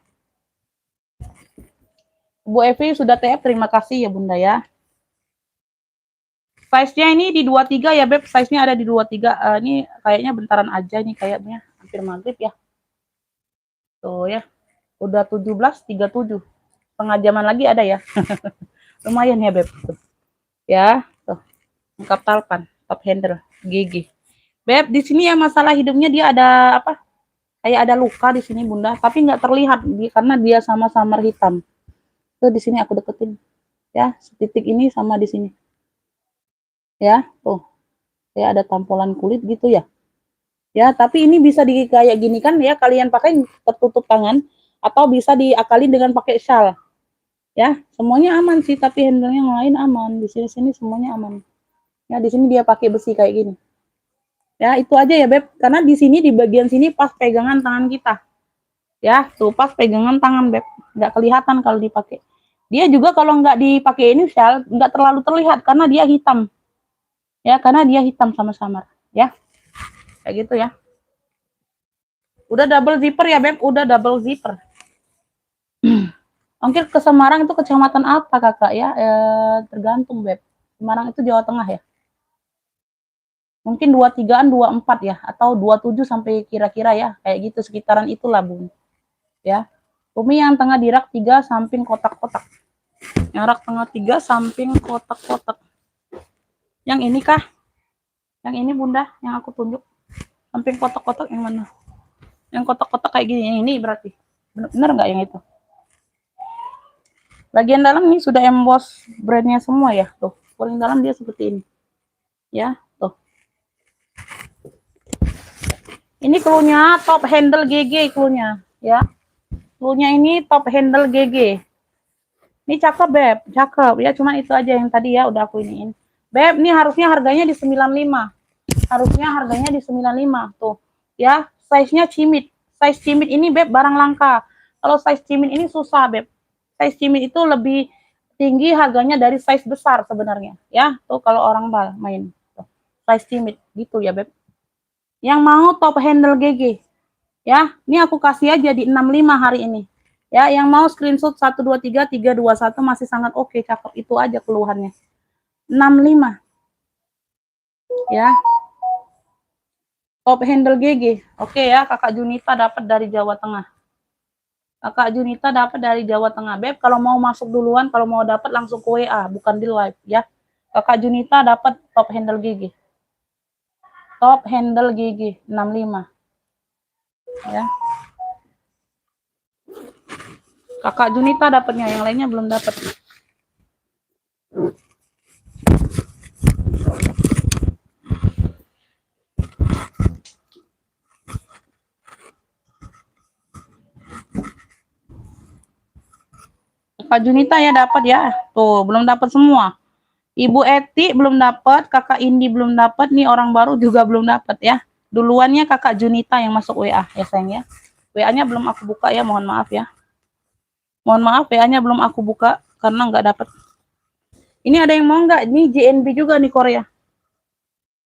Bu Evi sudah TF, terima kasih ya Bunda ya. Size-nya ini di 23 ya, Beb. Size-nya ada di 23. Ini kayaknya bentaran aja nih, kayaknya. Hampir maghrib ya. Tuh ya. Udah 17.37. Setengah jaman lagi ada ya. Lumayan ya, Beb. Tuh. Ya, tuh. Lengkap talpan, top handle, GG. Beb, di sini ya masalah hidungnya dia ada apa? Kayak ada luka di sini Bunda, tapi nggak terlihat karena dia sama-sama hitam. Tuh di sini aku deketin. Ya, titik ini sama di sini. Ya, tuh. Kayak ada tampolan kulit gitu ya. Ya, tapi ini bisa di kayak gini kan ya, kalian pakai tertutup tangan atau bisa diakalin dengan pakai shawl. Ya, semuanya aman sih, tapi handle yang lain aman. Di sini semuanya aman. Ya, di sini dia pakai besi kayak gini. Ya, itu aja ya, Beb. Karena di sini, di bagian sini pas pegangan tangan kita. Ya, tuh pas pegangan tangan, Beb. Nggak kelihatan kalau dipakai. Dia juga kalau nggak dipakai ini, Shal, nggak terlalu terlihat karena dia hitam. Ya, karena dia hitam sama-sama. Ya, kayak gitu ya. Udah double zipper ya, Beb. Udah double zipper. Ongkir ke Semarang itu kecamatan apa, Kakak ya? Tergantung, Beb. Semarang itu Jawa Tengah ya. Mungkin 23-an 24 ya, atau 27 sampai kira-kira ya, kayak gitu sekitaran itulah Bun. Ya. Umi yang tengah di rak 3 samping kotak-kotak. Yang rak tengah 3 samping kotak-kotak. Yang ini kah? Yang ini Bunda, yang aku tunjuk. Samping kotak-kotak yang mana? Yang kotak-kotak kayak gini, yang ini berarti. Bener nggak yang itu? Bagian dalam ini sudah emboss brandnya semua ya, tuh. Paling dalam dia seperti ini. Ya, tuh. Ini cluenya top handle GG cluenya, ya. Cluenya ini top handle GG. Ini cakep, Beb. Cakep. Ya, cuma itu aja yang tadi ya udah aku iniin. Beb, ini harusnya harganya di 95. Harusnya harganya di 95 tuh. Ya, size-nya cimit. Size cimit ini, Beb, barang langka. Kalau size cimit ini susah, Beb. Size cimit itu lebih tinggi harganya dari size besar sebenarnya. Ya, tuh kalau orang main. Tuh. Size cimit gitu ya, Beb. Yang mau top handle GG. Ya, ini aku kasih aja di 65 hari ini. Ya, yang mau screenshot 123 321 masih sangat oke, cakep. Itu aja keluhannya. 65. Ya. Top handle GG. Oke ya, Kakak Junita dapat dari Jawa Tengah. Kakak Junita dapat dari Jawa Tengah. Beb, kalau mau masuk duluan, kalau mau dapat langsung ke WA, bukan di live ya. Kakak Junita dapat top handle GG. Top handle GG 65. Ya. Kakak Junita dapatnya, yang lainnya belum dapat. Kakak Junita ya dapat ya. Tuh, belum dapat semua. Ibu Eti belum dapat, Kakak Indi belum dapat, nih orang baru juga belum dapat ya. Duluannya Kakak Junita yang masuk WA ya sayang ya. WA-nya belum aku buka ya, mohon maaf ya. Mohon maaf WA-nya belum aku buka karena nggak dapat. Ini ada yang mau nggak? Ini JNB juga nih Korea.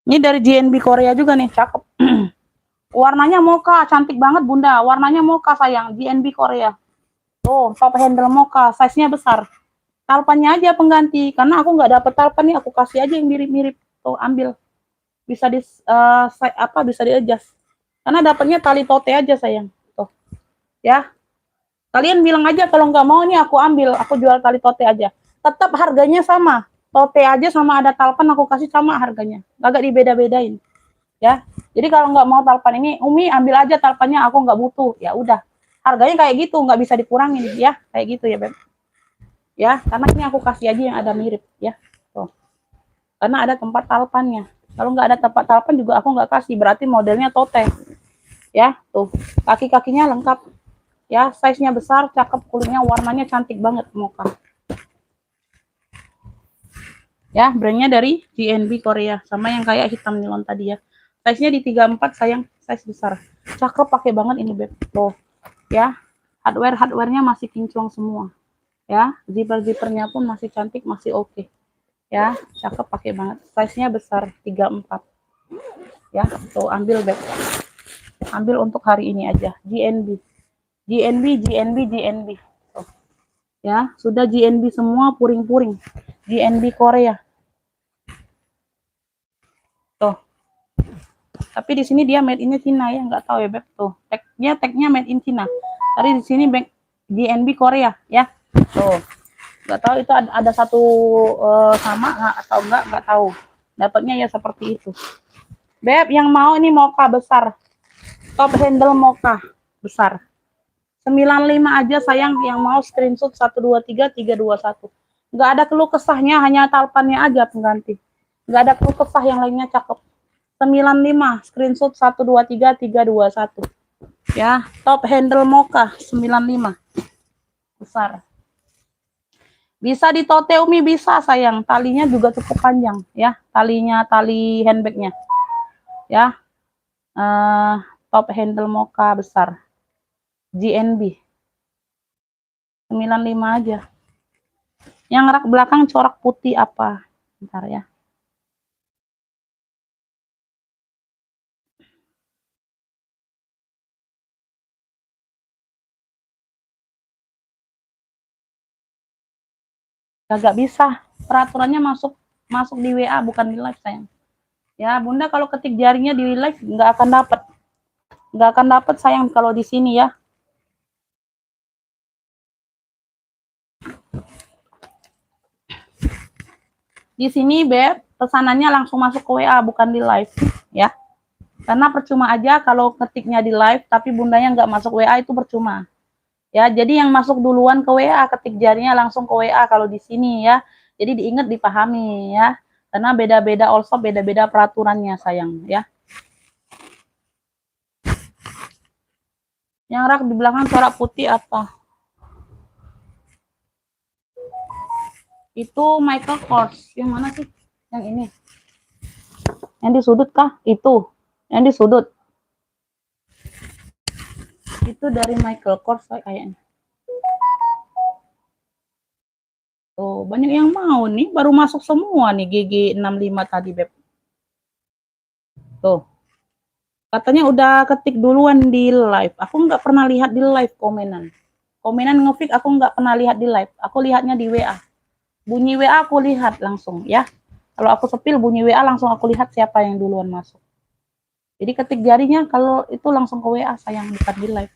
Ini dari JNB Korea juga nih, cakep. Warnanya mocha, cantik banget Bunda. Warnanya mocha sayang, JNB Korea. Tuh, top handle mocha, size-nya besar. Talpannya aja pengganti, karena aku nggak dapet talpan nih, aku kasih aja yang mirip-mirip. Tuh, ambil. Bisa di bisa di adjust. Karena dapatnya tali tote aja sayang. Tuh. Ya. Kalian bilang aja kalau nggak mau nih aku ambil, aku jual tali tote aja. Tetap harganya sama. Tote aja sama ada talpan aku kasih sama harganya. Agak dibeda-bedain. Ya. Jadi kalau nggak mau talpan ini, Umi ambil aja talpannya, aku nggak butuh. Ya udah. Harganya kayak gitu, nggak bisa dikurangin ya. Kayak gitu ya, Beb. Ya, karena ini aku kasih aja yang ada mirip ya. Tuh. Karena ada tempat talpannya. Kalau nggak ada tempat talpan juga aku nggak kasih, berarti modelnya tote. Ya, tuh. Kaki-kakinya lengkap. Ya, size-nya besar, cakep, kulitnya warnanya cantik banget mocha. Ya, brandnya dari JNB Korea, sama yang kayak hitam nilon tadi ya. Size-nya di 34 sayang, size besar. Cakep, pakai banget ini Beb. Tuh. Ya, hardware-nya masih kinclong semua. Ya, zipper-zippernya pun masih cantik, masih oke. Ya, cakep, pakai banget. Size-nya besar 34. Ya, tuh ambil Beb. Ambil untuk hari ini aja. JNB. Tuh. Ya, sudah JNB semua puring-puring. JNB Korea. Tuh. Tapi di sini dia made in-nya Cina ya, nggak tahu ya Beb. Tuh, tagnya made in Cina. Tadi di sini JNB Korea ya. Tuh. Nggak tahu itu ada satu sama atau nggak tahu. Dapatnya ya seperti itu. Beb, yang mau ini mocha besar. Top handle mocha besar. 95 aja sayang, yang mau screenshot 123 321. Nggak ada keluh kesahnya, hanya talpannya aja pengganti. Nggak ada keluh kesah, yang lainnya cakep. 95 screenshot 123 321. Ya, top handle mocha 95. Besar. Bisa di tote Umi, bisa sayang. Talinya juga cukup panjang ya. Tali handbagnya. Ya. Top handle mocha besar. JNB 95 aja. Yang rak belakang corak putih apa? Bentar ya. Gak bisa. Peraturannya masuk di WA, bukan di live sayang. Ya, Bunda kalau ketik jarinya di live nggak akan dapat. Nggak akan dapat sayang kalau di sini ya. Di sini Beb, pesanannya langsung masuk ke WA, bukan di live ya. Karena percuma aja kalau ketiknya di live tapi bundanya nggak masuk WA, itu percuma. Ya, jadi yang masuk duluan ke WA, ketik jarinya langsung ke WA kalau di sini ya. Jadi diingat, dipahami ya. Karena beda-beda all shop, beda-beda peraturannya sayang ya. Yang rak di belakang corak putih apa? Itu Michael Kors. Yang mana sih? Yang ini. Yang di sudut kah? Itu. Yang di sudut. Itu dari Michael Kors kayaknya. Tuh, banyak yang mau nih. Baru masuk semua nih GG65 tadi, Beb. Tuh. Katanya udah ketik duluan di live. Aku nggak pernah lihat di live komenan. Komenan ngefik aku nggak pernah lihat di live. Aku lihatnya di WA. Bunyi WA aku lihat langsung ya. Kalau aku sepil bunyi WA langsung aku lihat siapa yang duluan masuk. Jadi ketik jarinya kalau itu langsung ke WA sayang, bukan di live.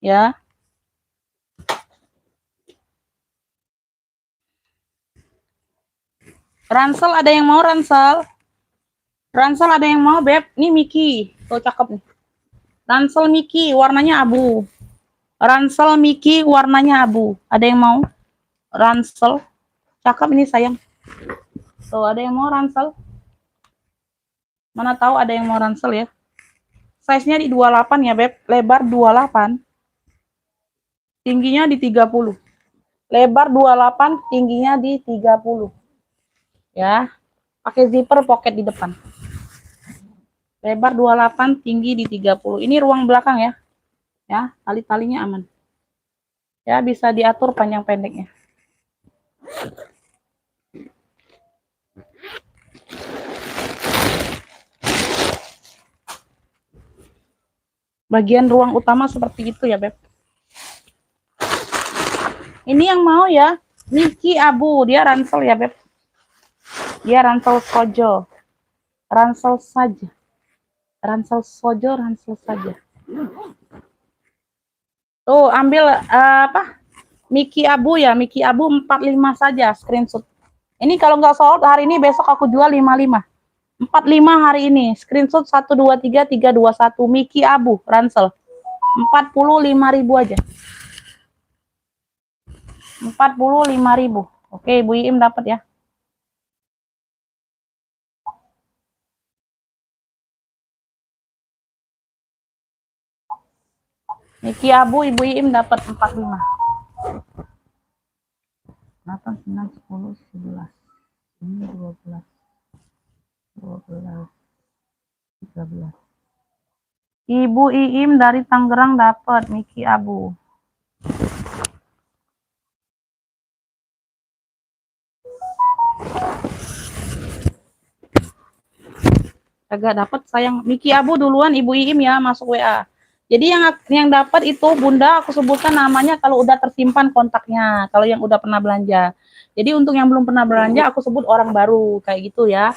Ya. Ransel ada yang mau Ransel? Ransel ada yang mau, Beb? Nih Miki. Tuh cakep nih. Ransel Miki warnanya abu. Ransel Miki warnanya abu. Ada yang mau? Ransel. Cakep ini sayang. Tuh ada yang mau Ransel? Mana tahu ada yang mau Ransel ya. Size-nya di 28 ya, Beb. Lebar 28. Tingginya di 30. Lebar 28, tingginya di 30. Ya. Pakai zipper pocket di depan. Lebar 28, tinggi di 30. Ini ruang belakang ya. Ya, tali-talinya aman. Ya, bisa diatur panjang pendeknya. Bagian ruang utama seperti itu ya, Beb. Ini yang mau ya, Miki abu, dia ransel ya, Beb. Dia ransel sojo. Ransel saja. Ransel sojo, ransel saja. Tuh, ambil apa? Miki abu ya, Miki abu 45 saja screenshot. Ini kalau nggak sold hari ini besok aku jual 55. 45 hari ini. Screenshot 123 321 Miki abu ransel. 45.000 aja. 45.000. Oke, Bu Iim dapat ya. Miki abu Ibu Iim dapat 45. 8 9 10 11. Ini 12. 12. 13. Ibu Iim dari Tangerang dapat Miki abu. Agak dapat sayang. Miki abu duluan Ibu Iim ya masuk WA. Jadi yang dapat itu Bunda aku sebutkan namanya kalau udah tersimpan kontaknya, kalau yang udah pernah belanja. Jadi untuk yang belum pernah belanja aku sebut orang baru kayak gitu ya.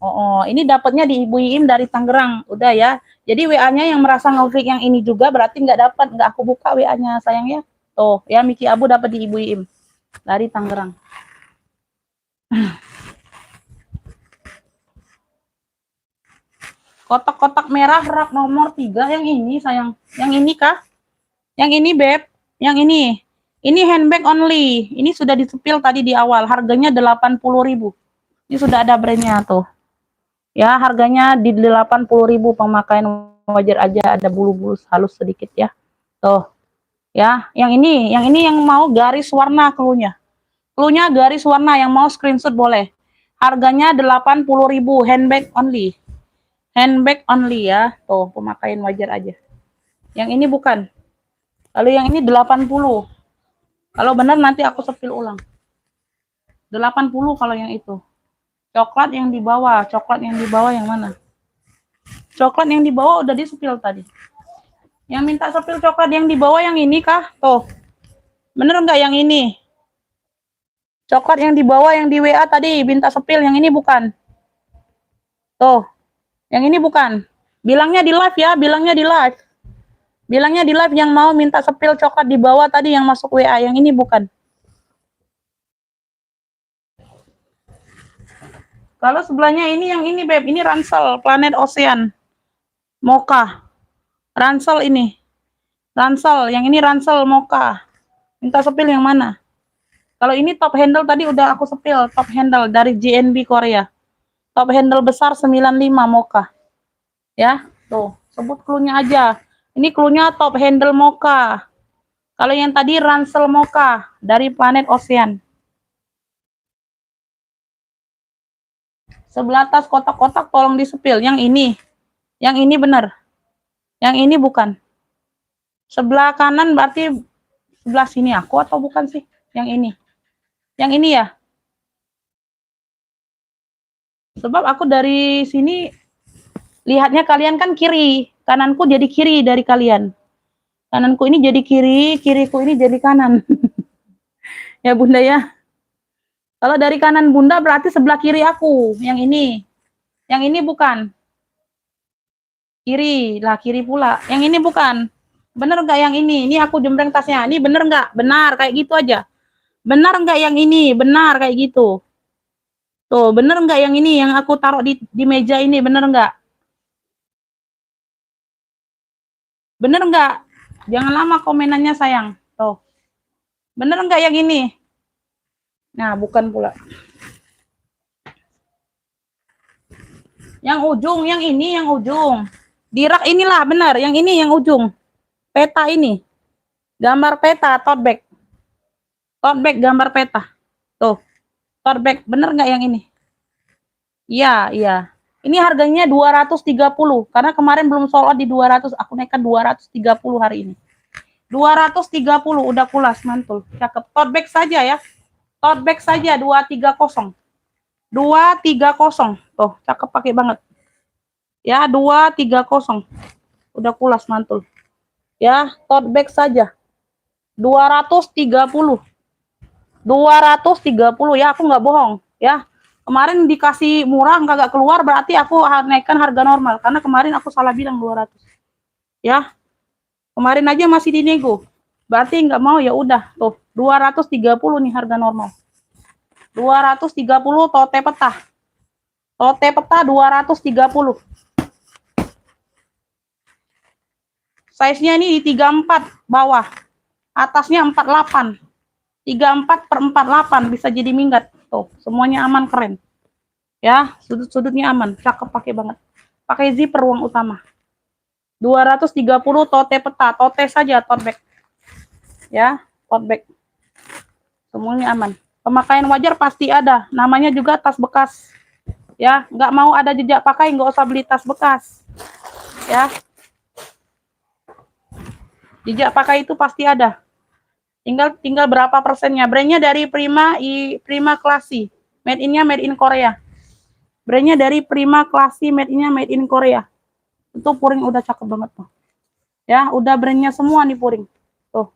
Oh, ini dapatnya di Ibu Iim dari Tangerang, udah ya. Jadi WA-nya yang merasa ngeklik yang ini juga berarti nggak dapat, nggak aku buka WA-nya sayang ya. Tuh, ya Miki Abu dapat di Ibu Iim dari Tangerang. Kotak-kotak merah rak nomor 3 yang ini sayang. Yang ini kah? Yang ini Beb, yang ini. Ini handbag only. Ini sudah disepil tadi di awal. Harganya 80.000. Ini sudah ada brandnya tuh. Ya, harganya di 80.000 pemakaian wajar aja, ada bulu-bulu halus sedikit ya. Tuh. Ya, yang ini yang mau garis warna cluenya. Cluenya garis warna yang mau screenshot boleh. Harganya 80.000 handbag only. Handbag only ya. Tuh, pemakaian wajar aja. Yang ini bukan. Kalau yang ini 80. Kalau benar nanti aku sepil ulang. 80 kalau yang itu. Coklat yang di bawah yang mana? Coklat yang di bawah udah disepil tadi. Yang minta sepil coklat yang di bawah yang ini kah? Tuh. Bener nggak yang ini? Coklat yang di bawah yang di WA tadi minta sepil, yang ini bukan. Tuh. Yang ini bukan. Bilangnya di live ya, bilangnya di live. Bilangnya di live yang mau minta sepil coklat di bawah tadi yang masuk WA, yang ini bukan. Kalau sebelahnya ini yang ini Beb, ini ransel Planet Ocean. Mocha. Ransel ini. Ransel, yang ini ransel Mocha. Minta sepil yang mana? Kalau ini top handle tadi udah aku sepil, top handle dari JNB Korea. Top handle besar 95 Mocha. Ya, tuh, sebut cluenya aja. Ini clue-nya top handle mocha. Kalau yang tadi ransel mocha dari planet Ocean. Sebelah atas kotak-kotak tolong disepil. Yang ini. Yang ini benar. Yang ini bukan. Sebelah kanan berarti sebelah sini aku atau bukan sih? Yang ini. Yang ini ya. Sebab aku dari sini lihatnya kalian kan kiri. Kananku jadi kiri dari kalian. Kananku ini jadi kiri, kiriku ini jadi kanan. Ya Bunda ya. Kalau dari kanan Bunda berarti sebelah kiri aku. Yang ini. Yang ini bukan. Kiri. Lah kiri pula. Yang ini bukan. Bener nggak yang ini? Ini aku jembreng tasnya. Ini bener nggak? Benar. Kayak gitu aja. Benar nggak yang ini? Benar kayak gitu. Tuh, bener nggak yang ini? Yang aku taruh di meja ini. Bener nggak? Bener nggak? Jangan lama komenannya sayang. Tuh. Bener nggak yang ini? Nah, bukan pula. Yang ujung, yang ini, yang ujung. Di rak inilah, benar. Yang ini, yang ujung. Peta ini. Gambar peta, tote bag. Tote bag, gambar peta. Tuh. Tote bag, bener nggak yang ini? Iya, iya. Ini harganya 230. Karena kemarin belum sold out di 200. Aku naikkan 230 hari ini. 230, udah pulas, mantul. Cakep. Tote bag saja ya. Tote bag saja, 230. 230. Tuh, cakep pakai banget. Ya, 230. Udah pulas, mantul. Ya, tote bag saja. 230. 230 ya, aku nggak bohong. Ya, kemarin dikasih murah, nggak keluar, berarti aku naikkan harga normal. Karena kemarin aku salah bilang 200. Ya, kemarin aja masih dinego. Berarti nggak mau ya udah. Tuh, 230 nih harga normal. 230 tote peta. Tote peta 230. Size-nya ini di 34 bawah. Atasnya 48. 34/48 bisa jadi minggat. Tuh, semuanya aman, keren. Ya, sudut-sudutnya aman, cakep pakai banget. Pakai zipper ruang utama. 230 tote peta, tote saja tote bag. Ya, tote bag. Semuanya aman. Pemakaian wajar pasti ada. Namanya juga tas bekas. Ya, nggak mau ada jejak pakai, nggak usah beli tas bekas. Ya. Jejak pakai itu pasti ada. Tinggal berapa persennya. Brandnya dari Prima Classy. Made in-nya made in Korea. Brandnya dari Prima Classy, made in-nya made in Korea. Itu puring udah cakep banget tuh. Ya, udah brandnya semua nih puring. Tuh.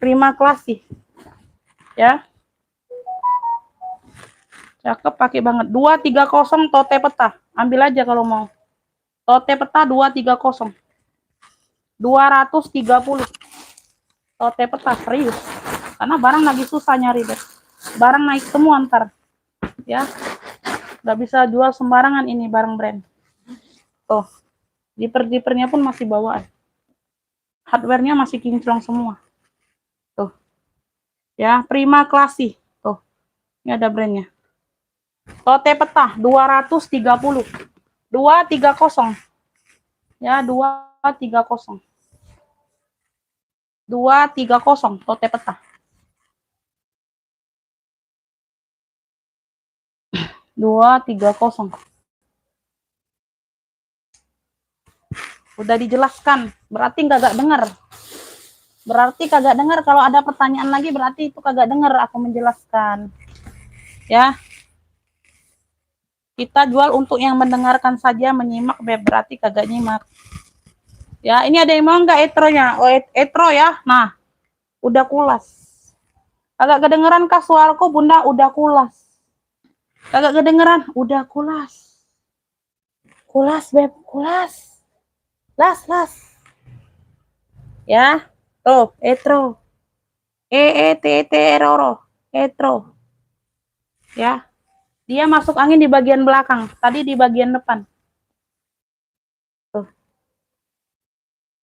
Prima Classy. Ya. Cakep pakai banget. 230 tote peta. Ambil aja kalau mau. Tote peta 230. 230. Tote peta serius. Karena barang lagi susah nyari deh. Barang naik semua ntar. Ya. Nggak bisa jual sembarangan ini barang brand. Tuh. Zipper-zippernya pun masih bawaan. Hardware-nya masih kinclong semua. Tuh. Ya, Prima Classy. Tuh. Ini ada brandnya. Tote peta 230. 230. Ya, 230. 230 tote peta. 230. Udah dijelaskan, berarti kagak dengar. Berarti kagak dengar. Kalau ada pertanyaan lagi berarti itu kagak dengar aku menjelaskan. Ya. Kita jual untuk yang mendengarkan saja, menyimak berarti kagak nyimak. Ya, ini ada yang mau nggak etronya? Oh, etro ya. Nah, udah kulas. Kagak kedengeran kah suaraku, Bunda? Udah kulas. Kagak kedengeran? Udah kulas. Kulas, Beb, kulas. Las. Ya. Tuh, etro. Etro. Etro. Ya. Dia masuk angin di bagian belakang, tadi di bagian depan. Tuh.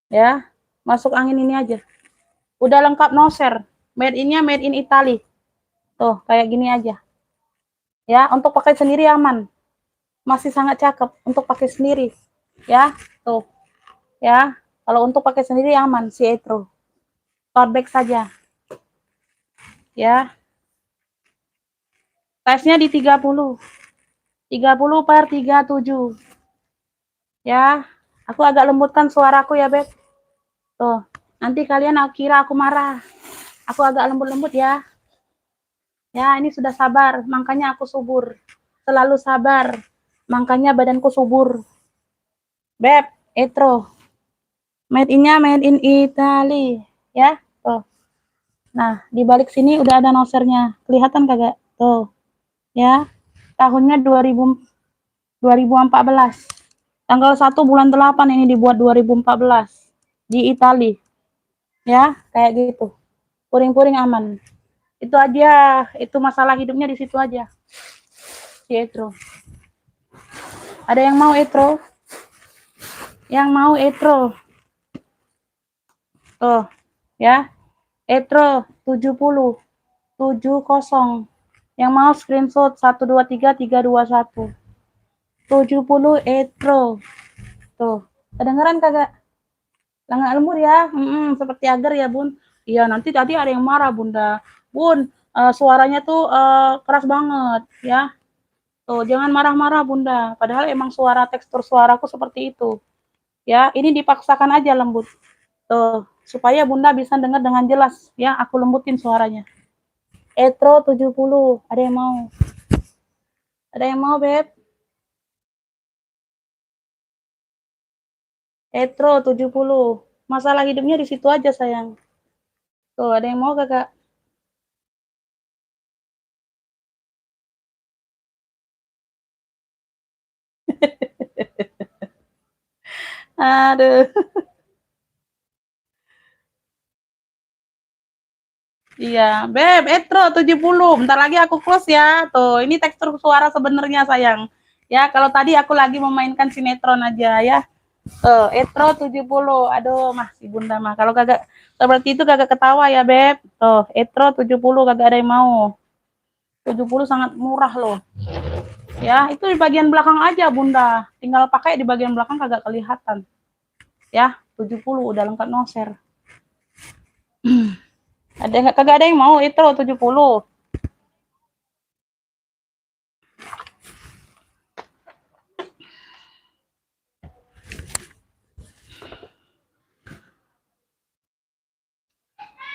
Ya. Masuk angin ini aja. Udah lengkap noser. Made in-nya made in Italy. Tuh, kayak gini aja. Ya, untuk pakai sendiri aman. Masih sangat cakep untuk pakai sendiri. Ya, tuh. Ya. Kalau untuk pakai sendiri aman si Etro. Tote bag saja. Ya. Size-nya di 30. 30 per 37. Ya. Aku agak lembutkan suaraku ya, Beb. Tuh. Nanti kalian kira aku marah. Aku agak lembut-lembut ya. Ya, ini sudah sabar, makanya aku subur. Selalu sabar, makanya badanku subur. Beb, Etro. Made in-nya made in Italy, ya. Tuh. Nah, di balik sini udah ada nosernya. Kelihatan kagak? Tuh. Ya. Tahunnya 2014. Tanggal 1 bulan 8 ini dibuat 2014 di Italy. Ya, kayak gitu. Puring-puring aman. Itu aja, itu masalah hidupnya di situ aja. Si Etro. Ada yang mau Etro? Yang mau Etro? Tuh, ya. Etro 70. 70. Yang mau screenshot 123 321. 70 Etro. Tuh. Kedengeran kagak? Nggak lembur ya? Seperti agar ya, Bun. Iya, nanti tadi ada yang marah, Bunda. Bun, suaranya tuh keras banget, ya. Tuh, jangan marah-marah, Bunda. Padahal emang suara tekstur suaraku seperti itu. Ya, ini dipaksakan aja lembut. Tuh, supaya Bunda bisa dengar dengan jelas, ya. Aku lembutin suaranya. Etro 70. Ada yang mau? Ada yang mau, Beb? Etro 70. Masalah hidupnya di situ aja, sayang. Tuh, ada yang mau kakak? Aduh. Iya, Beb, Etro 70. Bentar lagi aku close ya. Tuh, ini tekstur suara sebenarnya, sayang. Ya, kalau tadi aku lagi memainkan sinetron aja ya. Tuh, Etro 70. Aduh, masih Bunda mah. Kalau kagak seperti itu kagak ketawa ya, Beb. Tuh, Etro 70 kagak ada yang mau. 70 sangat murah loh. Ya, itu di bagian belakang aja, Bunda. Tinggal pakai di bagian belakang kagak kelihatan. Ya, 70 udah lengkap noser. Ada nggak kagak ada yang mau itu 70.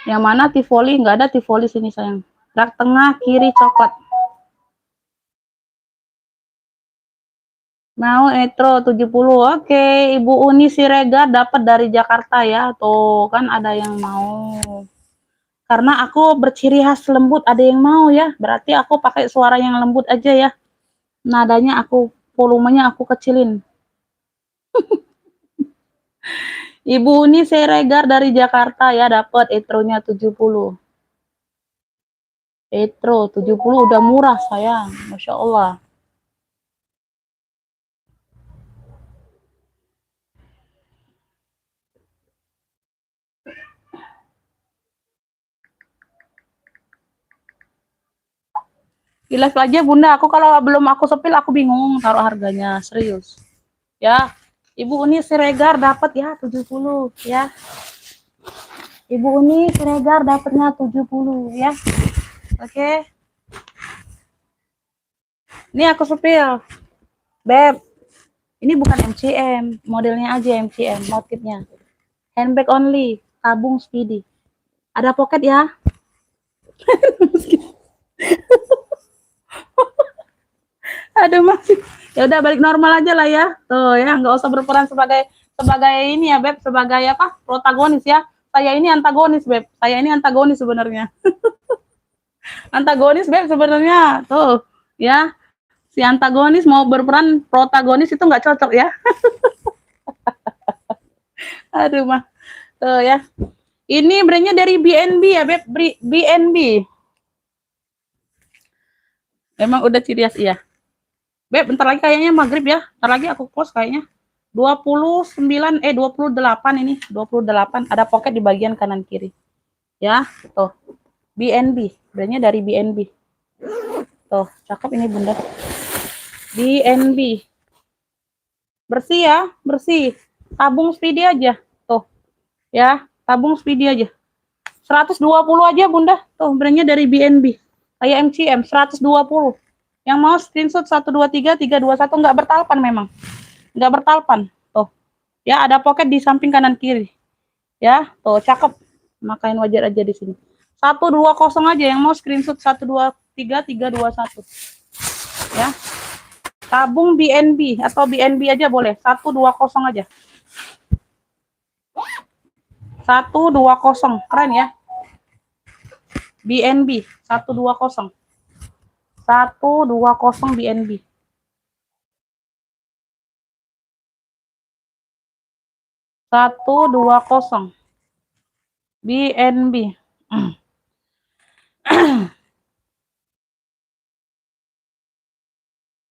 Yang mana Tivoli? Nggak ada Tivoli sini, sayang. Rak tengah kiri coklat. Mau Etro 70. Oke, Ibu Uni Siregar dapat dari Jakarta ya. Tuh, kan ada yang mau. Karena aku berciri khas lembut, ada yang mau ya. Berarti aku pakai suara yang lembut aja ya. Nadanya aku, volumenya aku kecilin. Ibu Uni Siregar dari Jakarta ya, dapat Etronya 70. Etro 70 udah murah, sayang. Masya Allah. Di live aja Bunda, aku kalau belum aku sepil aku bingung taruh harganya, serius. Ya, Ibu Uni Siregar dapat ya 70 ya. Ibu Uni Siregar dapatnya 70 ya. Oke. Ini aku sepil. Beb, ini bukan MCM, modelnya aja MCM, motifnya. Handbag only, tabung speedy. Ada pocket ya. Aduh masih. Ya udah balik normal aja lah ya. Tuh ya, nggak usah berperan sebagai ini ya, Beb, sebagai apa? Protagonis ya. Saya ini antagonis, Beb. Saya ini antagonis sebenarnya. Antagonis, Beb, sebenarnya. Tuh, ya. Si antagonis mau berperan protagonis itu nggak cocok ya. Aduh mah. Tuh ya. Ini brandnya dari BNB ya, Beb. BNB. Memang udah ciri khas iya. Beb, bentar lagi kayaknya maghrib ya. Bentar lagi aku close kayaknya. 29 28 ini, 28 ada pocket di bagian kanan kiri. Ya, tuh. BNB, brandnya dari BNB. Tuh, cakep ini Bunda. BNB. Bersih ya, bersih. Tabung speedy aja. Tuh. Ya, tabung Speedy aja. 120 aja Bunda. Tuh brandnya dari BNB. Kayak MCM 120. Yang mau screenshot 123 321 nggak bertalpan memang. Nggak bertalpan. Tuh. Ya, ada pocket di samping kanan kiri. Ya, tuh cakep. Makain wajar aja di sini. 120 aja yang mau screenshot 123 321. Ya. Tabung BNB atau BNB aja boleh. 120 aja. 120. Keren ya. BNB 120. 120 BNB. 120 BNB.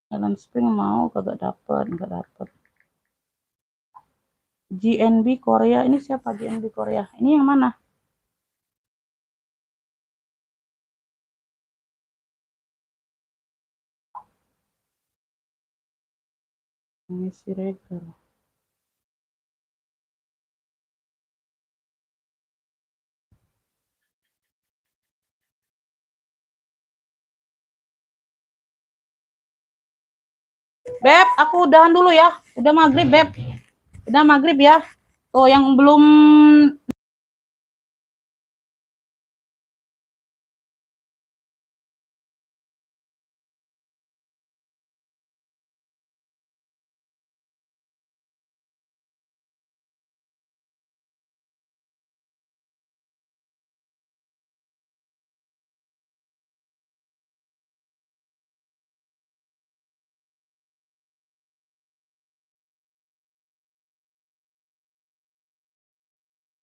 Jalan Spring mau kagak dapet, enggak dapet. GNB Korea, ini siapa GNB Korea? Ini yang mana? Ini si Regal. Beb, aku udahan dulu ya. Udah maghrib, Beb. Udah maghrib ya. Tuh yang belum